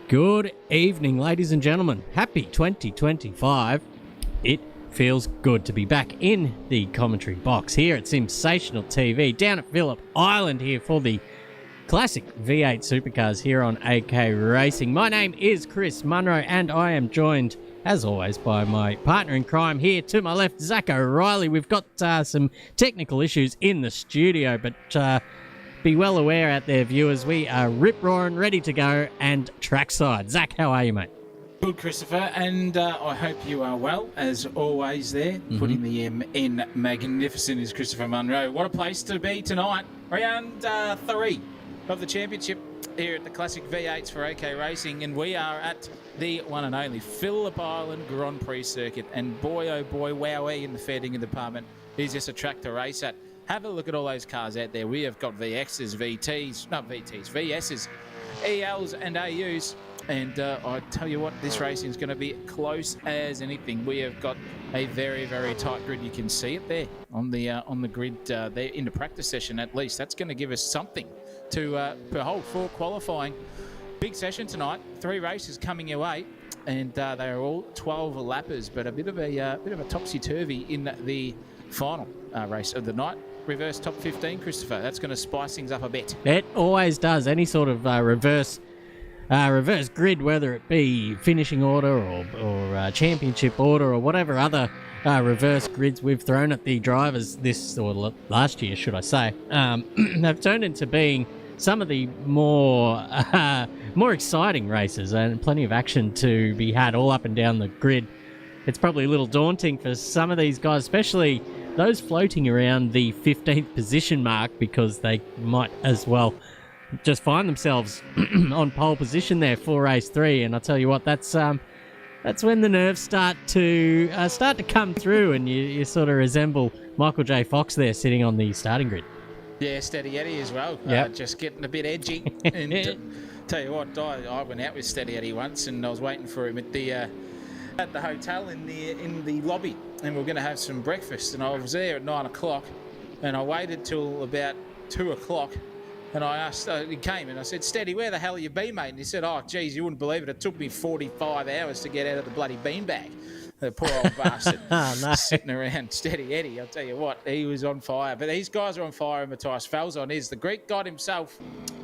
Good evening, ladies and gentlemen. Happy 2025. It feels good to be back in the commentary box here at SimSational TV, down at Phillip Island here for the classic V8 Supercars here on AK Racing. My name is Chris Munro, and I am joined, as always, by my partner in crime here to my left, Zach O'Reilly. We've got some technical issues in the studio, but be well aware out there, viewers, we are rip-roaring, ready to go, and trackside. Zach, how are you, mate? Good, Christopher, and I hope you are well, as always there. Putting the M in magnificent is Christopher Munro. What a place to be tonight. Round 3 of the championship here at the Classic V8s for AK Racing, and we are at the one and only Phillip Island Grand Prix circuit. And boy, oh boy, wowee in the fair dinkum department, is this a track to race at. Have a look at all those cars out there. We have got VXs, VSs, ELs and AUs. And I tell you what, this racing is going to be close as anything. We have got a very, very tight grid. You can see it there on the grid there in the practice session at least. That's going to give us something to behold for qualifying. Big session tonight. 3 races coming your way, and they are all 12 lappers, but a bit of a topsy-turvy in the final race of the night. Reverse top 15, Christopher. That's going to spice things up a bit. It always does. Any sort of reverse grid, whether it be finishing order or championship order or whatever other reverse grids we've thrown at the drivers last year, should I say, have turned into being some of the more exciting races, and plenty of action to be had all up and down the grid. It's probably a little daunting for some of these guys, especially those floating around the 15th position mark, because they might as well just find themselves on pole position there for race 3. And I tell you what, that's when the nerves start to come through, and you sort of resemble Michael J. Fox there sitting on the starting grid. Yeah, Steady Eddie as well. Yep. Just getting a bit edgy. And tell you what, I went out with Steady Eddie once, and I was waiting for him at the hotel in the lobby, and we were going to have some breakfast, and I was there at 9 o'clock, and I waited till about 2 o'clock, and I asked, he came, and I said, Steady, where the hell have you been, mate? And he said, oh, geez, you wouldn't believe it, it took me 45 hours to get out of the bloody beanbag. The poor old bastard. No. Sitting around. Steady Eddie, I'll tell you what, he was on fire. But these guys are on fire, and Matthias Falzon is. The Greek god himself,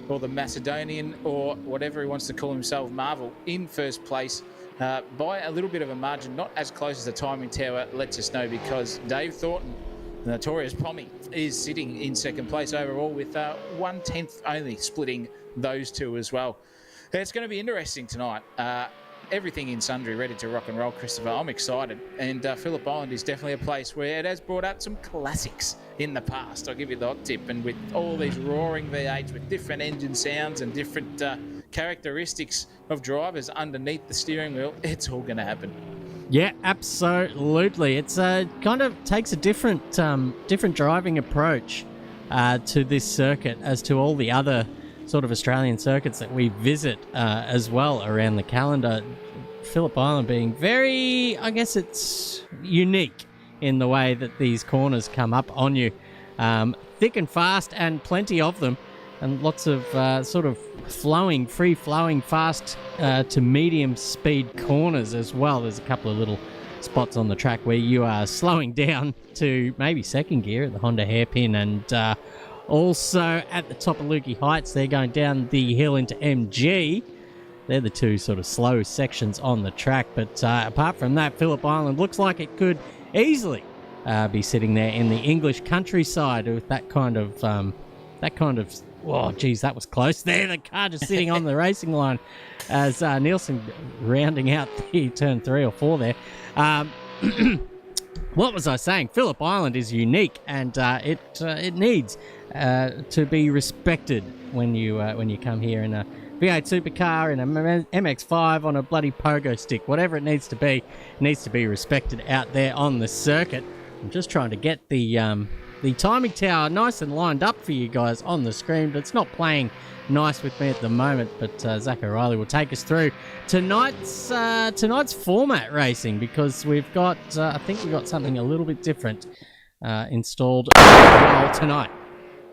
or the Macedonian, or whatever he wants to call himself, Marvel, in first place. By a little bit of a margin, not as close as the timing tower lets us know, because Dave Thornton, the notorious Pommy, is sitting in second place overall with 1/10 only splitting those two as well. It's going to be interesting tonight. Everything in sundry ready to rock and roll, Christopher. I'm excited, and Phillip Island is definitely a place where it has brought out some classics in the past. I'll give you the hot tip, and with all these roaring V8s with different engine sounds and different characteristics of drivers underneath the steering wheel, it's all going to happen. Yeah, absolutely. It's kind of takes a different driving approach to this circuit as to all the other sort of Australian circuits that we visit as well around the calendar. Phillip Island being very, I guess it's unique in the way that these corners come up on you. Thick and fast, and plenty of them, and lots of sort of free-flowing, fast to medium speed corners as well. There's a couple of little spots on the track where you are slowing down to maybe second gear at the Honda hairpin, and also at the top of Lukey Heights, they're going down the hill into MG. They're the two sort of slow sections on the track. But apart from that, Phillip Island looks like it could easily be sitting there in the English countryside with that kind of oh, geez, that was close there. The car just sitting on the racing line as Nielsen rounding out the turn 3 or 4 there. What was I saying? Phillip Island is unique, and it needs to be respected when you come here in a V8 supercar, in a MX-5, on a bloody pogo stick. Whatever it needs to be respected out there on the circuit. I'm just trying to get the timing tower nice and lined up for you guys on the screen, but it's not playing nice with me at the moment. But Zach O'Reilly will take us through tonight's format racing, because we've got I think we've got something a little bit different installed tonight.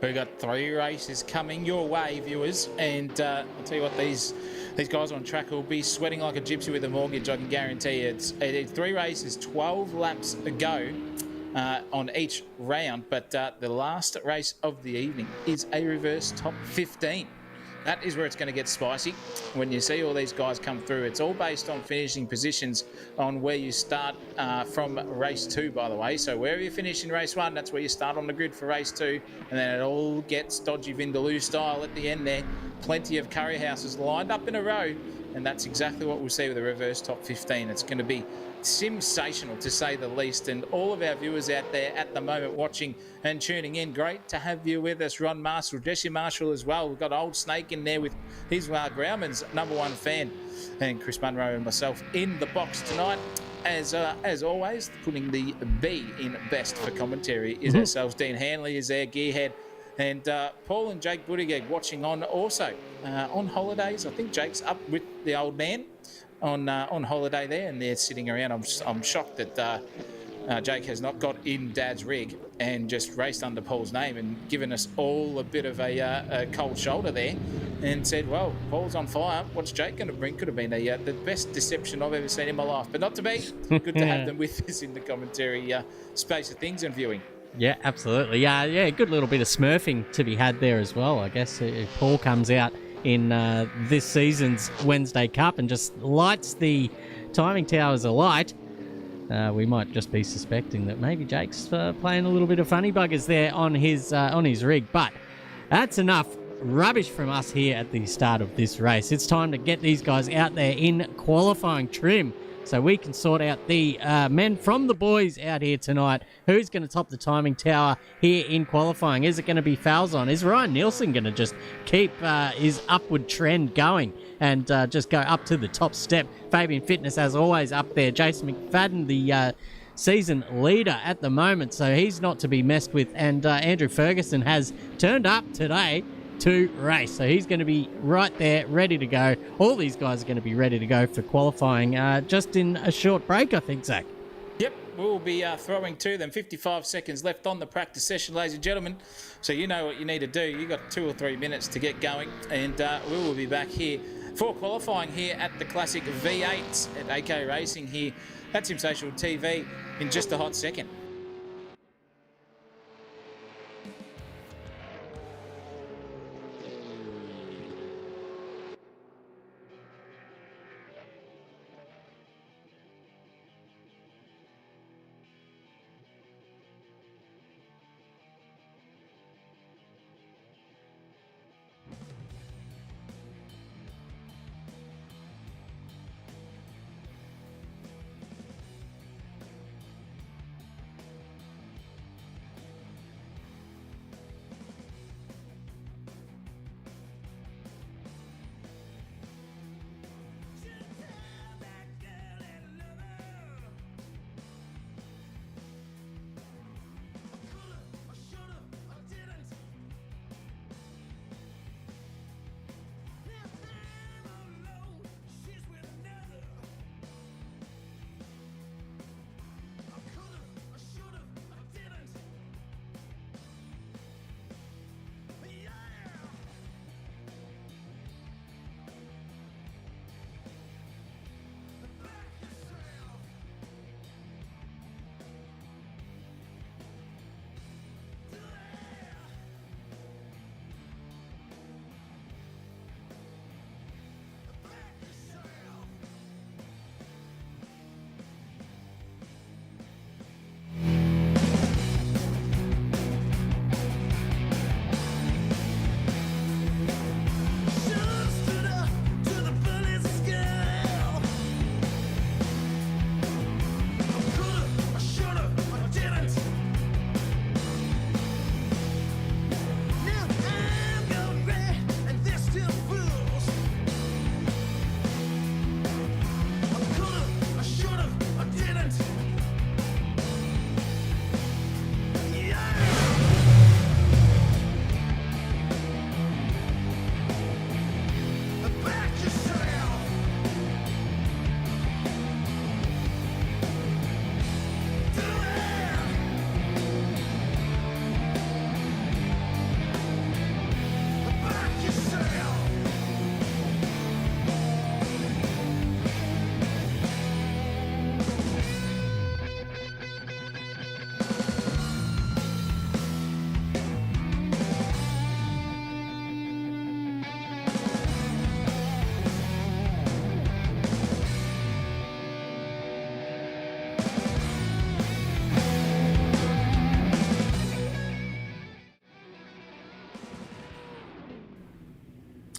We've got 3 races coming your way, viewers, and I'll tell you what, these These guys on track will be sweating like a gypsy with a mortgage, I can guarantee you. It's 3 races, 12 laps ago on each round, but the last race of the evening is a reverse top 15. That is where it's going to get spicy. When you see all these guys come through, it's all based on finishing positions on where you start from race 2, by the way. So wherever you finish in race 1, that's where you start on the grid for race 2. And then it all gets dodgy Vindaloo style at the end there. Plenty of curry houses lined up in a row. And that's exactly what we'll see with the reverse top 15. It's going to be SimSational, to say the least. And all of our viewers out there at the moment watching and tuning in, great to have you with us. Ron Marshall, Jesse Marshall as well. We've got Old Snake in there with his Grauman's #1 fan, and Chris Munro and myself in the box tonight. As always, putting the B in best for commentary is ourselves. Dean Hanley is there, Gearhead, and Paul and Jake Buttigieg watching on also on holidays. I think Jake's up with the old man on holiday there, and they're sitting around. I'm shocked that Jake has not got in Dad's rig and just raced under Paul's name and given us all a bit of a cold shoulder there, and said, well, Paul's on fire, what's Jake going to bring? Could have been the best deception I've ever seen in my life, but not to be. Good to have them with us in the commentary space of things and viewing. Yeah, absolutely. Yeah, good little bit of smurfing to be had there as well, I guess, if Paul comes out in this season's Wednesday Cup and just lights the timing towers alight. We might just be suspecting that maybe Jake's playing a little bit of funny buggers there on his rig. But that's enough rubbish from us here at the start of this race. It's time to get these guys out there in qualifying trim so we can sort out the men from the boys out here tonight. Who's going to top the timing tower here in qualifying? Is it going to be Falzon? Is Ryan Nielsen going to just keep his upward trend going and just go up to the top step? Fabian Fitness, as always, up there. Jason McFadden, the season leader at the moment, so he's not to be messed with. And Andrew Ferguson has turned up today to race, so he's going to be right there, ready to go. All these guys are going to be ready to go for qualifying just in a short break, I think, Zach. Yep, we'll be throwing to them. 55 seconds left on the practice session, ladies and gentlemen. So you know what you need to do. You've got 2 or 3 minutes to get going, and we will be back here for qualifying here at the Classic V8 at AK Racing here at SimSational TV in just a hot second.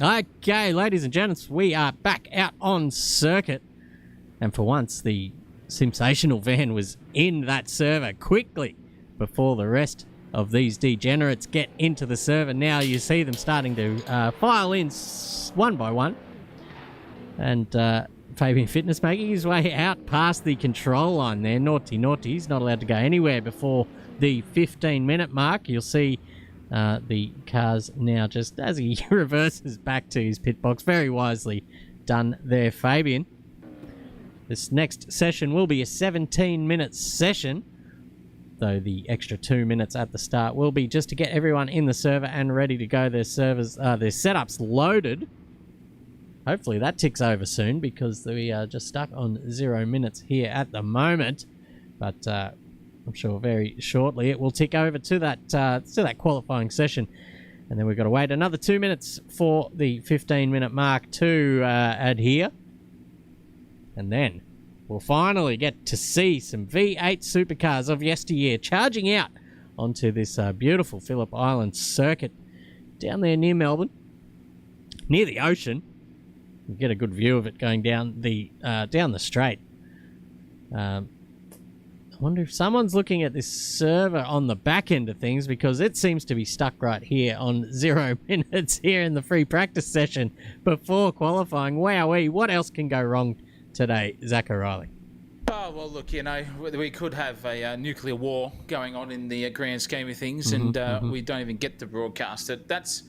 Okay, ladies and gents, we are back out on circuit. And for once, the SimSational van was in that server quickly before the rest of these degenerates get into the server. Now you see them starting to file in one by one. And Fabian Fitness making his way out past the control line there. Naughty. He's not allowed to go anywhere before the 15-minute mark. You'll see the cars now just as he reverses back to his pit box. Very wisely done there, Fabian. This next session will be a 17-minute session, though the extra 2 minutes at the start will be just to get everyone in the server and ready to go. Their servers, their setups loaded. Hopefully that ticks over soon because we are just stuck on 0 minutes here at the moment. But I'm sure very shortly it will tick over to that qualifying session. And then we've got to wait another 2 minutes for the 15-minute mark to adhere. And then we'll finally get to see some V8 supercars of yesteryear charging out onto this beautiful Phillip Island circuit down there near Melbourne, near the ocean. You get a good view of it going down the straight. I wonder if someone's looking at this server on the back end of things, because it seems to be stuck right here on 0 minutes here in the free practice session before qualifying. Wowee, what else can go wrong today, Zach O'Reilly? Oh, well, look, we could have a nuclear war going on in the grand scheme of things, and we don't even get to broadcast it. That's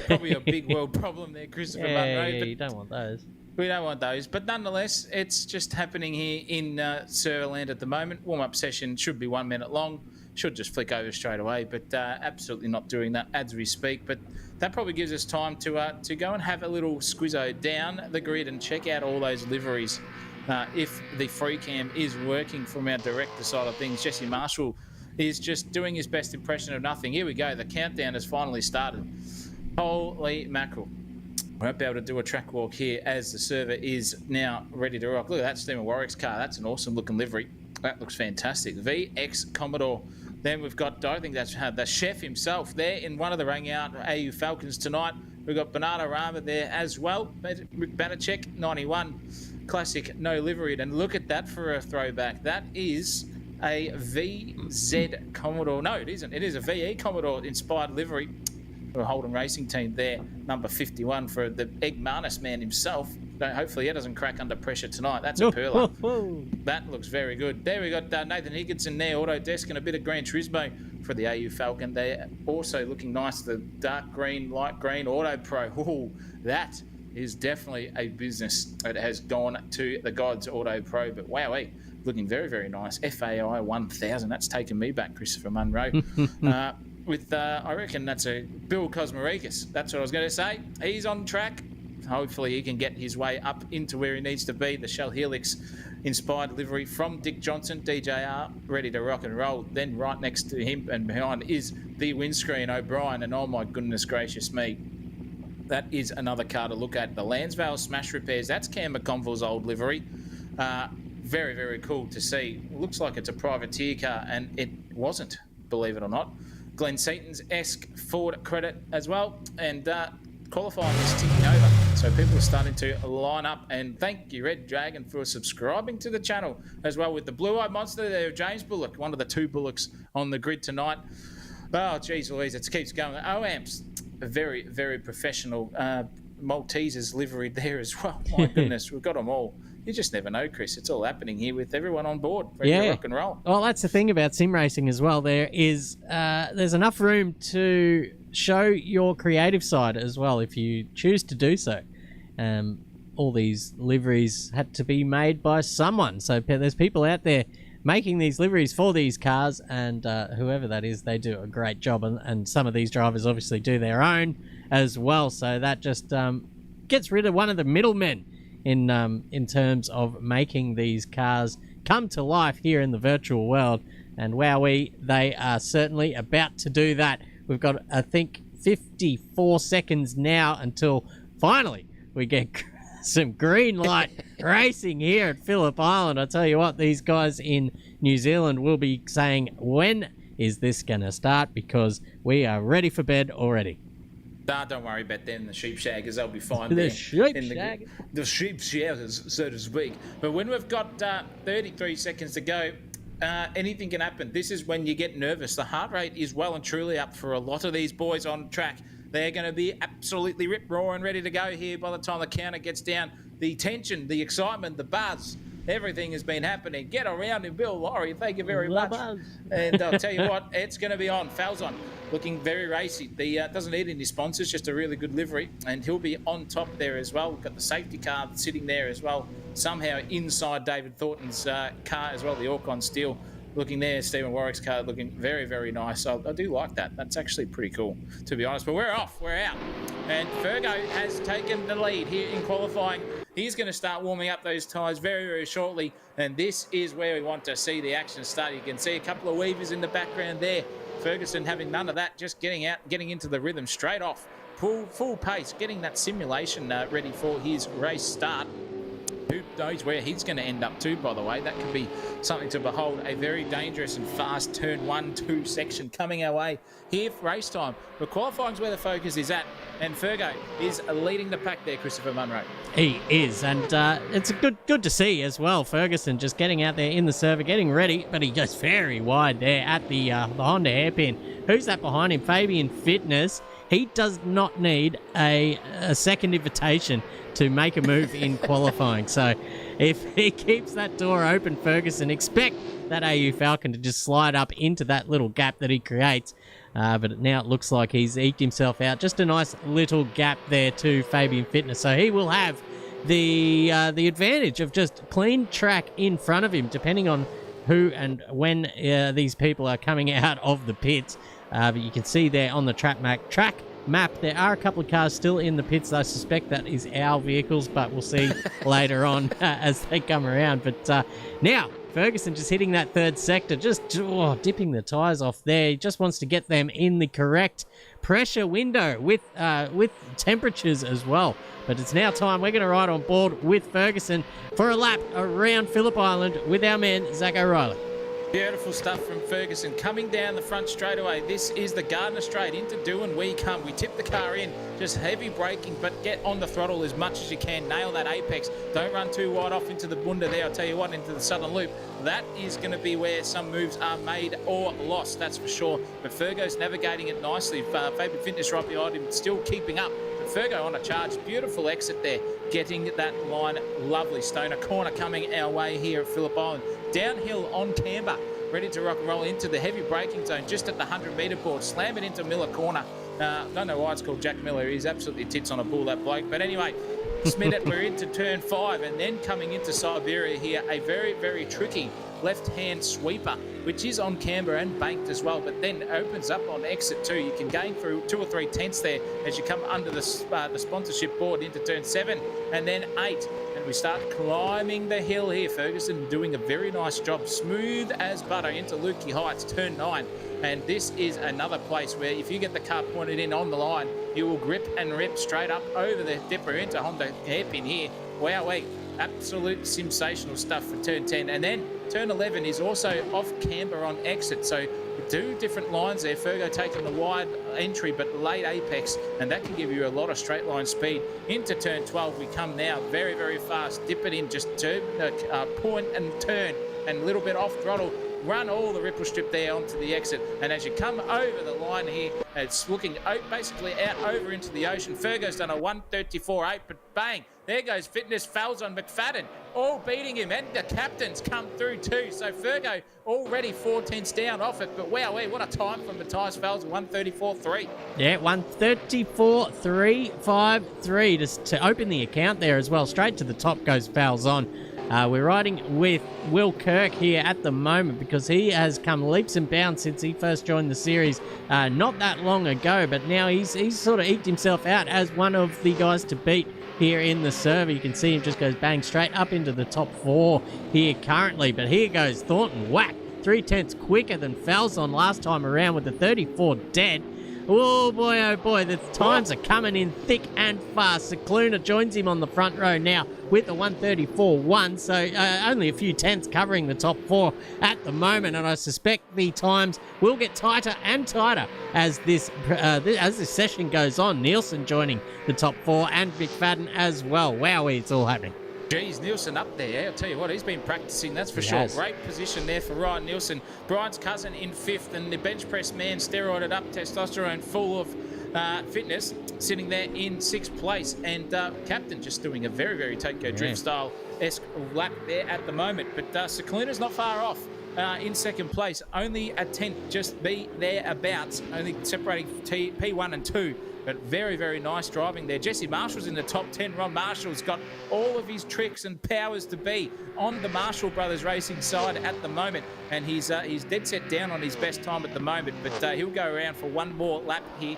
probably a big world problem there, Christopher Munro. Yeah, you don't want those. We don't want those. But nonetheless, it's just happening here in Serverland at the moment. Warm-up session should be 1 minute long. Should just flick over straight away, but absolutely not doing that as we speak. But that probably gives us time to go and have a little squizzo down the grid and check out all those liveries. If the free cam is working from our director side of things, Jesse Marshall is just doing his best impression of nothing. Here we go. The countdown has finally started. Holy mackerel. We won't be able to do a track walk here as the server is now ready to rock. Look at that Steamer Warwick's car. That's an awesome looking livery. That looks fantastic. VX Commodore. Then we've got, I think that's the chef himself there in one of the rang out AU Falcons tonight. We've got Bernardo Rama there as well. Banachek, 91. Classic, no livery. And look at that for a throwback. That is a VZ Commodore. No, it isn't. It is a VE Commodore inspired livery. For Holden Racing Team there, number 51 for the Egg Marnus man himself. Hopefully he doesn't crack under pressure tonight. That's a perler. That looks very good. There we got Nathan Higginson there, Autodesk, and a bit of Gran Turismo for the AU Falcon. They're also looking nice, the dark green, light green Auto Pro. Ooh, that is definitely a business that has gone to the gods, Auto Pro. But wowee, looking very, very nice. FAI 1000, that's taken me back, Christopher Munro. I reckon that's a Bill Cosmarikis. That's what I was going to say. He's on track. Hopefully he can get his way up into where he needs to be. The Shell Helix inspired livery from Dick Johnson, DJR, ready to rock and roll. Then right next to him and behind is the windscreen O'Brien. And oh my goodness gracious me, that is another car to look at. The Lansvale Smash Repairs. That's Cam McConville's old livery. Very, very cool to see. Looks like it's a privateer car, and it wasn't, believe it or not. Glenn Seaton's-esque Ford credit as well, and qualifying is ticking over, so people are starting to line up. And thank you, Red Dragon, for subscribing to the channel as well, with the blue-eyed monster there, James Bullock, one of the two Bullocks on the grid tonight. Oh, geez Louise, it keeps going. OAMPS, a very, very professional Maltesers liveried there as well. My goodness, we've got them all. You just never know, Chris. It's all happening here with everyone on board, ready to rock and roll. Well, that's the thing about sim racing as well. There's enough room to show your creative side as well if you choose to do so. All these liveries had to be made by someone. So there's people out there making these liveries for these cars, and whoever that is, they do a great job. And some of these drivers obviously do their own as well. So that just gets rid of one of the middlemen in terms of making these cars come to life here in the virtual world. And wowee, they are certainly about to do that. We've got, I think, 54 seconds now until finally we get some green light racing here at Phillip Island. I tell you what, these guys in New Zealand will be saying, when is this going to start? Because we are ready for bed already. Nah, don't worry about them, the sheep shaggers. They'll be fine The there. sheep shaggers. The sheep shaggers, so to speak. But when we've got 33 seconds to go, anything can happen. This is when you get nervous. The heart rate is well and truly up for a lot of these boys on track. They're going to be absolutely rip-roaring, ready to go here by the time the counter gets down. The tension, the excitement, the buzz, everything has been happening. Get around him, Bill Laurie. Thank you very much. And I'll tell you what, it's going to be on. Falzon looking very racy. The doesn't need any sponsors, just a really good livery. And he'll be on top there as well. We've got the safety car sitting there as well. Somehow inside David Thornton's car as well, the Orcon Steel. Looking there, Stephen Warwick's car looking very, very nice. I do like that. That's actually pretty cool, to be honest. But we're off. We're out. And Fergo has taken the lead here in qualifying. He's going to start warming up those tyres very, very shortly. And this is where we want to see the action start. You can see a couple of weavers in the background there. Ferguson having none of that, just getting out, getting into the rhythm straight off. Full pace, getting that simulation ready for his race start. Who knows where he's going to end up too, by the way. That could be something to behold. A very dangerous and fast turn 1-2 section coming our way here for race time. But qualifying's where the focus is at. And Fergo is leading the pack there, Christopher Munro. He is, and it's good to see as well. Ferguson just getting out there in the server, getting ready, but he goes very wide there at the Honda hairpin. Who's that behind him? Fabian Fitness. He does not need a second invitation to make a move in qualifying. So if he keeps that door open, Ferguson, expect that AU Falcon to just slide up into that little gap that he creates. But now it looks like he's eked himself out. Just a nice little gap there to Fabian Fitness. So he will have the advantage of just clean track in front of him, depending on who and when these people are coming out of the pits. But you can see there on the track map, there are a couple of cars still in the pits. I suspect that is our vehicles, but we'll see later on as they come around. But now, Ferguson just hitting that third sector, just dipping the tyres off there. He just wants to get them in the correct pressure window with temperatures as well. But it's now time. We're going to ride on board with Ferguson for a lap around Phillip Island with our man, Zach O'Reilly. Beautiful stuff from Ferguson coming down the front straightaway. This is the Gardner Straight. Into do and we come. We tip the car in, just heavy braking, but get on the throttle as much as you can. Nail that apex. Don't run too wide off into the bunda there. I'll tell you what, into the southern loop. That is going to be where some moves are made or lost, that's for sure. But Fergo's navigating it nicely. Fabian Fitness right behind him, still keeping up. But Fergo on a charge. Beautiful exit there. Getting that line. Lovely. Stoner corner coming our way here at Phillip Island. Downhill on camber, ready to rock and roll into the heavy braking zone just at the 100-metre board. Slam it into Miller corner. Don't know why it's called Jack Miller. He's absolutely tits on a bull, that bloke. But anyway, Smith it, we're into turn 5 and then coming into Siberia here, a very, very tricky left-hand sweeper, which is on camber and banked as well, but then opens up on exit 2. You can gain through 2 or 3 tenths there as you come under the sponsorship board into turn 7 and then 8. And we start climbing the hill here. Ferguson doing a very nice job. Smooth as butter into Lukey Heights, turn 9. And this is another place where if you get the car pointed in on the line, you will grip and rip straight up over the dipper into Honda hairpin here. Wowee. Absolute sensational stuff for turn 10. And then turn 11 is also off camber on exit. So 2 different lines there. Fergo taking the wide entry but late apex, and that can give you a lot of straight line speed. Into turn 12 we come now, very, very fast. Dip it in, just turn, point and turn, and a little bit off throttle. Run all the ripple strip there onto the exit, and as you come over the line here, it's looking basically out over into the ocean. Fergo's done a 1:34.8, but bang, there goes Fitness, Falzon, McFadden, all beating him, and the captains come through too. So Fergo already 4 tenths down off it, but wowee, what a time from Matthias Falzon, 1:34.3. Yeah, 1:34.353 just to open the account there as well. Straight to the top goes Falzon. We're riding with Will Kirk here at the moment because he has come leaps and bounds since he first joined the series not that long ago, but now he's sort of eked himself out as one of the guys to beat here in the server. You can see him just goes bang straight up into the top 4 here currently, but here goes Thornton, whack, 3 tenths quicker than Falzon last time around with the 34 dead. Oh boy, the times are coming in thick and fast. Cicluna joins him on the front row now. with a 1:34.1. So only a few tenths covering the top 4 at the moment. And I suspect the times will get tighter and tighter as this session goes on. Nielsen joining the top 4 and McFadden as well. Wow, it's all happening. Geez, Nielsen up there. I'll tell you what, he's been practicing, that's for sure. Great position there for Ryan Nielsen. Brian's cousin in 5th, and the bench press man, steroided up, testosterone full of fitness, sitting there in 6th place. And Captain just doing a very, very Tokyo Drift style-esque lap there at the moment. But Cicluna's not far off. In 2nd place, only a tenth, just be thereabouts, only separating P1 and 2. But very, very nice driving there. Jesse Marshall's in the top 10. Ron Marshall's got all of his tricks and powers to be on the Marshall Brothers Racing side at the moment. And he's dead set down on his best time at the moment. But he'll go around for one more lap here.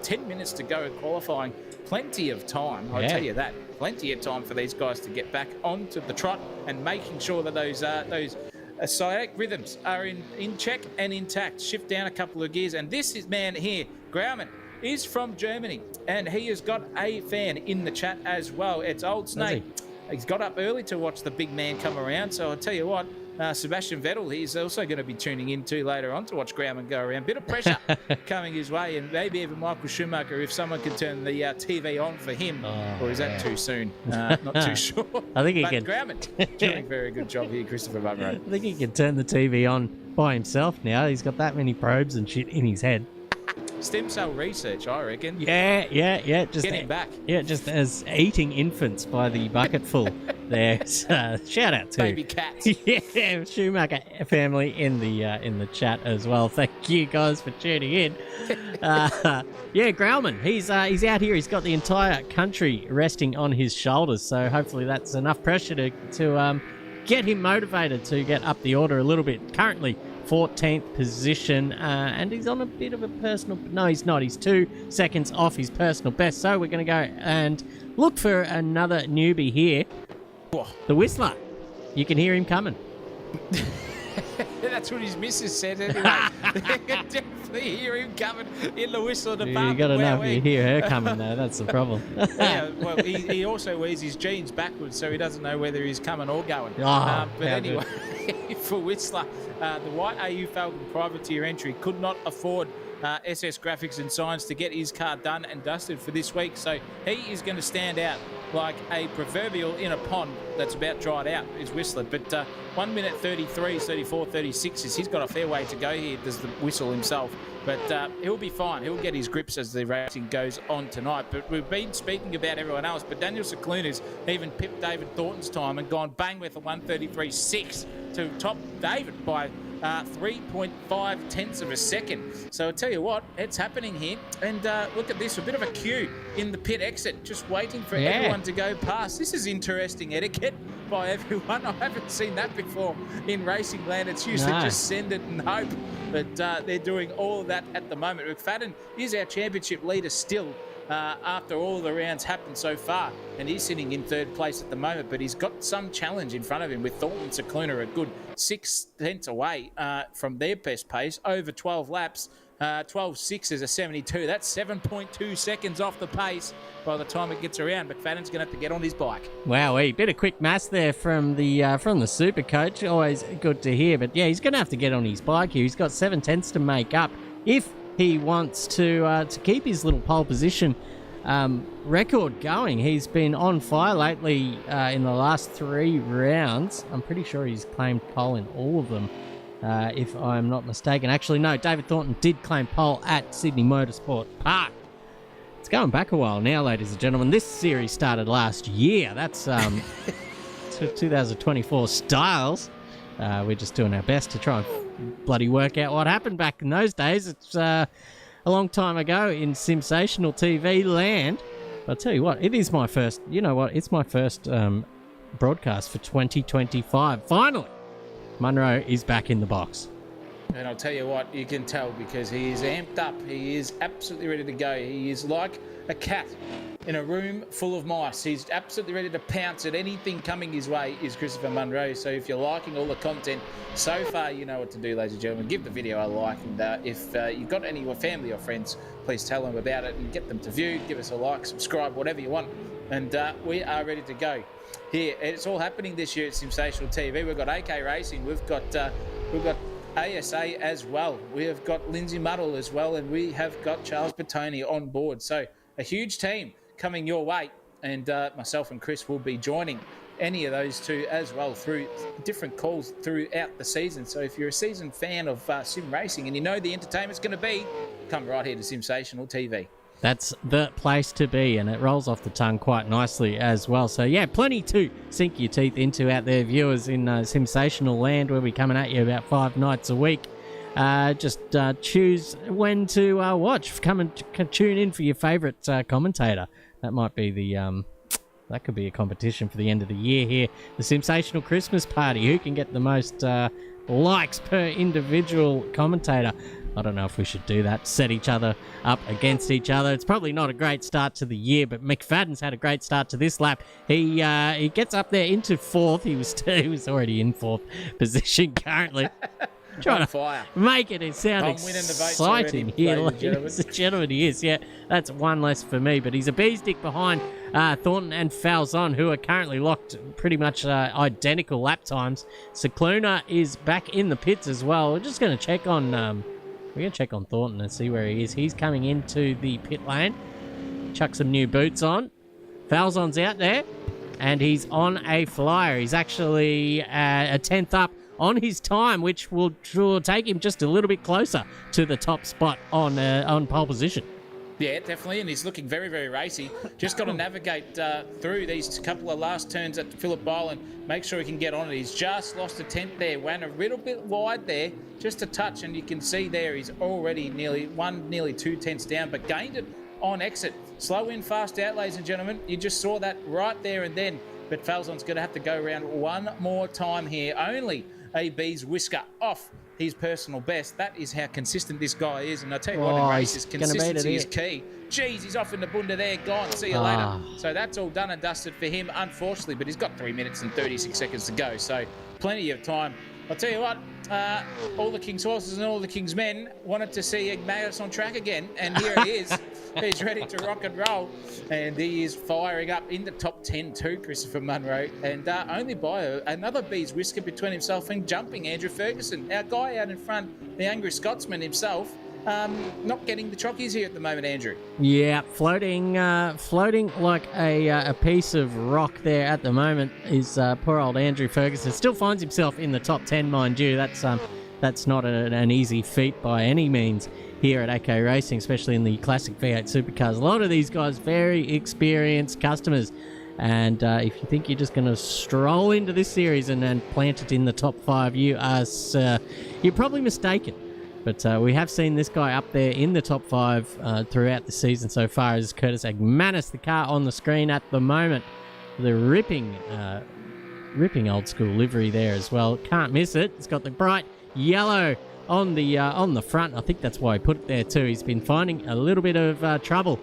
10 minutes to go in qualifying. Plenty of time, I'll tell you that. Plenty of time for these guys to get back onto the trot and making sure that those sciatic rhythms are in check and intact. Shift down a couple of gears. And this is man here, Grauman, is from Germany, and he has got a fan in the chat as well. It's Old Snake. He's got up early to watch the big man come around, so I'll tell you what, Sebastian Vettel, he's also going to be tuning in to later on to watch Grauman go around. Bit of pressure coming his way, and maybe even Michael Schumacher if someone can turn the TV on for him. Or is that too soon? Not too sure. I think he can. Grauman doing a very good job here, Christopher Munro. I think he can turn the TV on by himself now. He's got that many probes and shit in his head. Stem cell research, I reckon. Yeah. Just get him back. Yeah, just as eating infants by the bucketful there. Shout out to baby cats. Yeah, Schumacher family in the chat as well. Thank you guys for tuning in. Grauman, he's out here. He's got the entire country resting on his shoulders. So hopefully that's enough pressure to get him motivated to get up the order a little bit. Currently 14th position, and he's on a bit of a personal... No, he's not. He's 2 seconds off his personal best. So we're going to go and look for another newbie here. The Whistler. You can hear him coming. That's what his missus said anyway. You can definitely hear him coming in the Whistler department. You got to know if you hear her coming, though. That's the problem. Yeah, well, he also wears his jeans backwards, so he doesn't know whether he's coming or going. But anyway, for Whistler, the white AU Falcon privateer entry could not afford SS Graphics and Signs to get his car done and dusted for this week. So he is going to stand out like a proverbial in a pond that's about dried out, is Whistler. But 1 minute 33, 34, 36 is he's got a fair way to go here, does the Whistle himself. But he'll be fine. He'll get his grips as the racing goes on tonight. But we've been speaking about everyone else. But Daniel Cicluna's even pipped David Thornton's time and gone bang with a 1:33.6 to top David by 3.5 tenths of a second. So I'll tell you what, it's happening here. And look at this, a bit of a queue in the pit exit, just waiting for everyone to go past. This is interesting etiquette by everyone. I haven't seen that before in racing land. It's usually just send it and hope. But they're doing all of that at the moment. McFadden is our championship leader still after all the rounds happened so far. And he's sitting in 3rd place at the moment. But he's got some challenge in front of him with Thornton and Cicluna a good 6 tenths away from their best pace over 12 laps. 12.6 is a 72. That's 7.2 seconds off the pace by the time it gets around. McFadden's going to have to get on his bike. Wowee, bit of quick maths there from the super coach. Always good to hear. But yeah, he's going to have to get on his bike here. He's got 7 tenths to make up if he wants to keep his little pole position record going. He's been on fire lately in the last 3 rounds. I'm pretty sure he's claimed pole in all of them. If I'm not mistaken. Actually, no, David Thornton did claim pole at Sydney Motorsport Park. It's going back a while now, ladies and gentlemen. This series started last year. That's 2024 styles. We're just doing our best to try and bloody work out what happened back in those days. It's a long time ago in SimSational TV land. But I'll tell you what, it is my first, it's my first broadcast for 2025. Finally! Munro is back in the box. And I'll tell you what, you can tell because he is amped up. He is absolutely ready to go. He is like a cat in a room full of mice. He's absolutely ready to pounce at anything coming his way, is Christopher Munro. So if you're liking all the content so far, you know what to do, ladies and gentlemen. Give the video a like. And if you've got any family or friends, please tell them about it and get them to view. Give us a like, subscribe, whatever you want. And we are ready to go. here. It's all happening this year at SimSational TV. We've got AK Racing. We've got ASA as well. We have got Lindsay Muddle as well, and we have got Charles Bertoni on board. So a huge team coming your way, and myself and Chris will be joining any of those two as well through different calls throughout the season. So if you're a seasoned fan of sim racing and you know the entertainment's going to be, come right here to SimSational TV. That's the place to be, and it rolls off the tongue quite nicely as well. So, yeah, plenty to sink your teeth into out there, viewers, in SimSational land. We'll be coming at you about 5 nights a week. Just choose when to watch. Come and tune in for your favourite commentator. That might be the... that could be a competition for the end of the year here. The SimSational Christmas Party. Who can get the most likes per individual commentator? I don't know if we should do that. Set each other up against each other. It's probably not a great start to the year, but McFadden's had a great start to this lap. He gets up there into 4th. He was already in 4th position currently. Trying to make it sound exciting here, ladies and gentlemen. He is, yeah. That's one less for me, but he's a bee's dick behind Thornton and Falzon, who are currently locked pretty much identical lap times. Cicluna is back in the pits as well. We're just going to check on Thornton and see where he is. He's coming into the pit lane. Chuck some new boots on. Falzon's out there, and he's on a flyer. He's actually a 10th up on his time, which will take him just a little bit closer to the top spot on pole position. Yeah, definitely, and he's looking very, very racy. Just got to navigate through these couple of last turns at Phillip and make sure he can get on it. He's just lost a 10th there, went a little bit wide there, just a touch, and you can see there he's already nearly 2 tenths down, but gained it on exit. Slow in, fast out, ladies and gentlemen. You just saw that right there and then, but Falzon's going to have to go around one more time here. Only a bee's whisker off his personal best. That is how consistent this guy is. And I tell you what, in races, consistency is key. Jeez, he's off in the bunda there. Gone. See you later. So that's all done and dusted for him, unfortunately. But he's got 3 minutes and 36 seconds to go. So plenty of time. I'll tell you what, all the King's horses and all the King's men wanted to see Ignatius on track again. And here he is. He's ready to rock and roll. And he is firing up in the top 10 too, Christopher Munro. And only by another bee's whisker between himself and jumping Andrew Ferguson. Our guy out in front, the angry Scotsman himself, not getting the chockies here at the moment, Andrew. Yeah, floating like a piece of rock there at the moment is poor old Andrew Ferguson. Still finds himself in the top 10, mind you. That's not an easy feat by any means here at AK Racing, especially in the classic V8 supercars. A lot of these guys, very experienced customers. And if you think you're just going to stroll into this series and plant it in the top 5, you're probably mistaken. But we have seen this guy up there in the top 5 throughout the season so far as Curtis Agmanis, the car on the screen at the moment. The ripping old school livery there as well. Can't miss it. It's got the bright yellow on the front. I think that's why he put it there too. He's been finding a little bit of trouble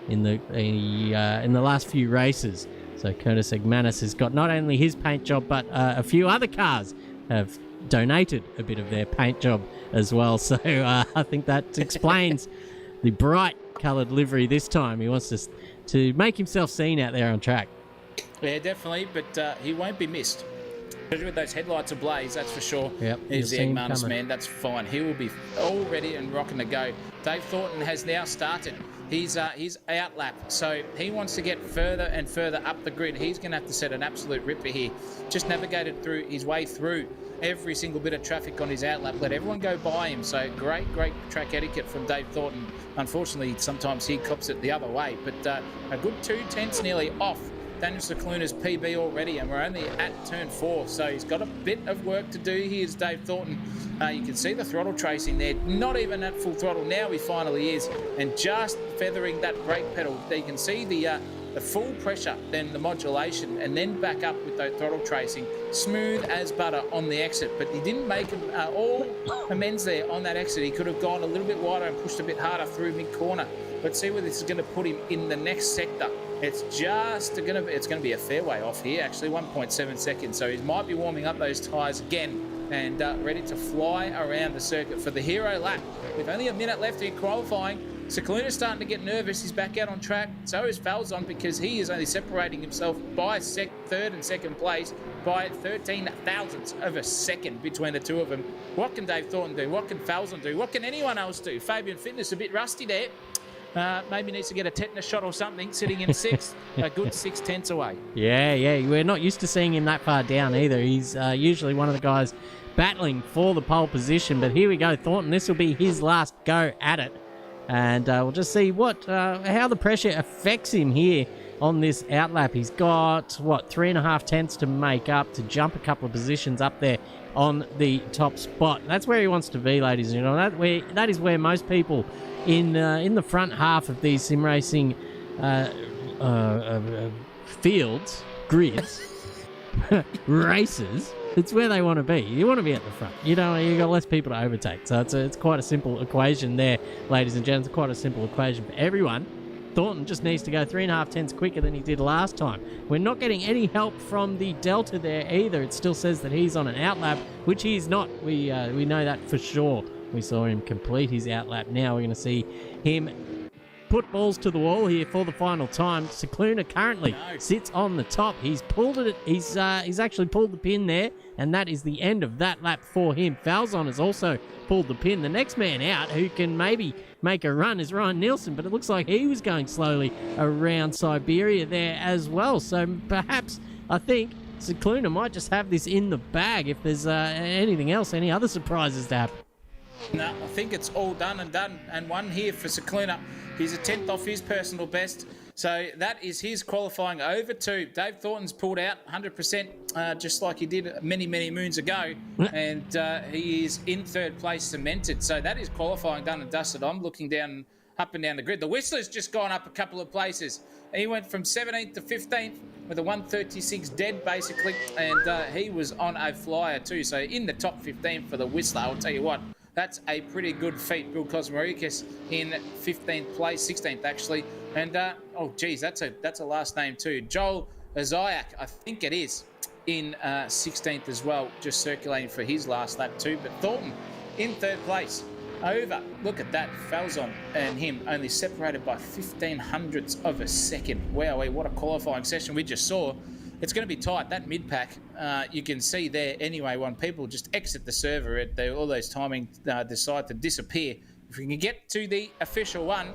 in the last few races. So Curtis Agmanis has got not only his paint job, but a few other cars have donated a bit of their paint job as well. So I think that explains the bright coloured livery this time. He wants to make himself seen out there on track. Yeah, definitely, but he won't be missed. Especially with those headlights ablaze, that's for sure. Yep, he's the Agmanis man, that's fine. He will be all ready and rocking to go. Dave Thornton has now started his out lap, so he wants to get further and further up the grid. He's going to have to set an absolute ripper here. Just navigated through his way through every single bit of traffic on his out lap. Let everyone go by him. So great track etiquette from Dave Thornton. Unfortunately, sometimes he cops it the other way, but a good 2 tenths nearly off Daniel Cicluna's PB already, and we're only at turn 4, so he's got a bit of work to do. Here's Dave Thornton. You can see the throttle tracing there, not even at full throttle. Now he finally is, and just feathering that brake pedal. You can see the full pressure, then the modulation, and then back up with that throttle tracing. Smooth as butter on the exit, but he didn't make all amends there on that exit. He could have gone a little bit wider and pushed a bit harder through mid-corner. But see where this is going to put him in the next sector. It's going to be a fair way off here, actually, 1.7 seconds. So he might be warming up those tyres again and ready to fly around the circuit for the hero lap. With only a minute left in qualifying, Cicluna's starting to get nervous. He's back out on track. So is Falzon, because he is only separating himself by third and second place by 13 thousandths of a second between the two of them. What can Dave Thornton do? What can Falzon do? What can anyone else do? Fabian Fitness a bit rusty there. Maybe needs to get a tetanus shot or something, sitting in sixth, a good 6/10 away. Yeah, we're not used to seeing him that far down either. He's usually one of the guys battling for the pole position, but here we go, Thornton. This will be his last go at it, and we'll just see how the pressure affects him here on this outlap. He's got 3.5 tenths to make up to jump a couple of positions up there on the top spot. That's where he wants to be, ladies and gentlemen. That is where most people in the front half of these sim racing fields, grids, races, it's where they want to be. You want to be at the front. You got less people to overtake. So it's quite a simple equation there, ladies and gents. It's quite a simple equation for everyone. Thornton just needs to go 3.5 tenths quicker than he did last time. We're not getting any help from the Delta there either. It still says that he's on an outlap, which he's not. We know that for sure. We saw him complete his outlap. Now we're going to see him put balls to the wall here for the final time. Cicluna currently sits on the top. He's pulled it. He's actually pulled the pin there, and that is the end of that lap for him. Falzon has also pulled the pin. The next man out who can maybe make a run is Ryan Nielsen, but it looks like he was going slowly around Siberia there as well. So perhaps I think Cicluna might just have this in the bag if there's anything else, any other surprises to happen. No, I think it's all done, and one here for Cicluna. He's a 10th off his personal best, so that is his qualifying over to. Dave Thornton's pulled out 100%, just like he did many moons ago, and he is in third place cemented. So that is qualifying done and dusted. I'm looking up and down the grid. The Whistler's just gone up a couple of places. He went from 17th to 15th with a 136 dead, basically, and he was on a flyer too. So in the top 15 for the Whistler, I'll tell you what. That's a pretty good feat. Bill Kosmarikis in 15th place, 16th actually. And, that's a last name too. Joel Zayak, I think it is, in 16th as well, just circulating for his last lap too. But Thornton in third place. Over, look at that, Falzon and him only separated by 15 hundredths of a second. Wow, what a qualifying session we just saw. It's going to be tight. That mid-pack, you can see there anyway, when people just exit the server, all those timing decide to disappear. If we can get to the official one,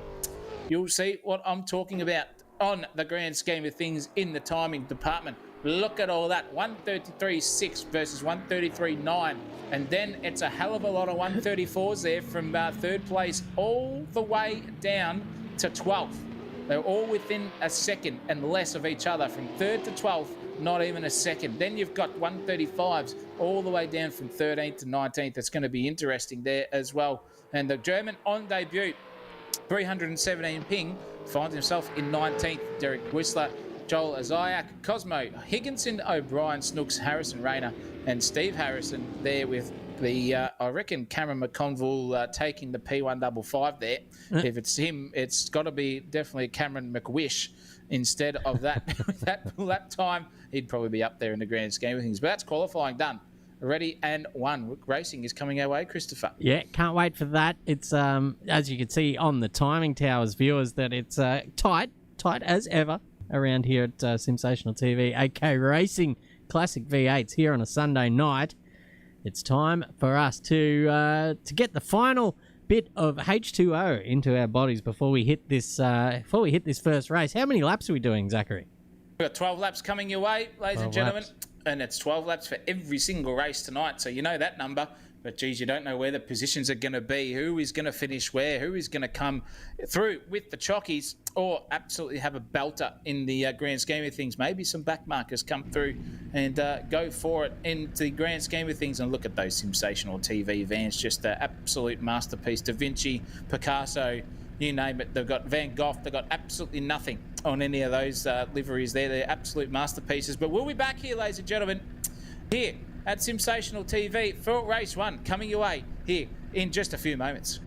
you'll see what I'm talking about on the grand scheme of things in the timing department. Look at all that, 133.6 versus 133.9. And then it's a hell of a lot of 134s there from third place all the way down to 12th. They're all within a second and less of each other. From 3rd to 12th, not even a second. Then you've got 135s all the way down from 13th to 19th. It's going to be interesting there as well. And the German on debut, 317 ping, finds himself in 19th. Derek Whistler, Joel Zayak, Cosmo, Higginson, O'Brien, Snooks, Harrison Rayner, and Steve Harrison there with the, I reckon Cameron McConville taking the P155 there. If it's him, it's got to be definitely Cameron McWish instead of that. that time, he'd probably be up there in the grand scheme of things. But that's qualifying done. Ready and one. Racing is coming our way, Christopher. Yeah, can't wait for that. It's, as you can see on the timing towers, viewers, that it's tight as ever around here at SimSational TV, AK Racing Classic V8s here on a Sunday night. It's time for us to get the final bit of H2O into our bodies before we hit this first race. How many laps are we doing, Zachary? We've got 12 laps coming your way, ladies and gentlemen. Laps. And it's 12 laps for every single race tonight, so you know that number. But, geez, you don't know where the positions are going to be, who is going to finish where, who is going to come through with the chockies or absolutely have a belter in the grand scheme of things. Maybe some back markers come through and go for it into the grand scheme of things. And look at those SimSational TV vans, just an absolute masterpiece. Da Vinci, Picasso, you name it. They've got Van Gogh. They've got absolutely nothing on any of those liveries there. They're absolute masterpieces. But we'll be back here, ladies and gentlemen, here at SimSational TV for race one, coming your way here in just a few moments.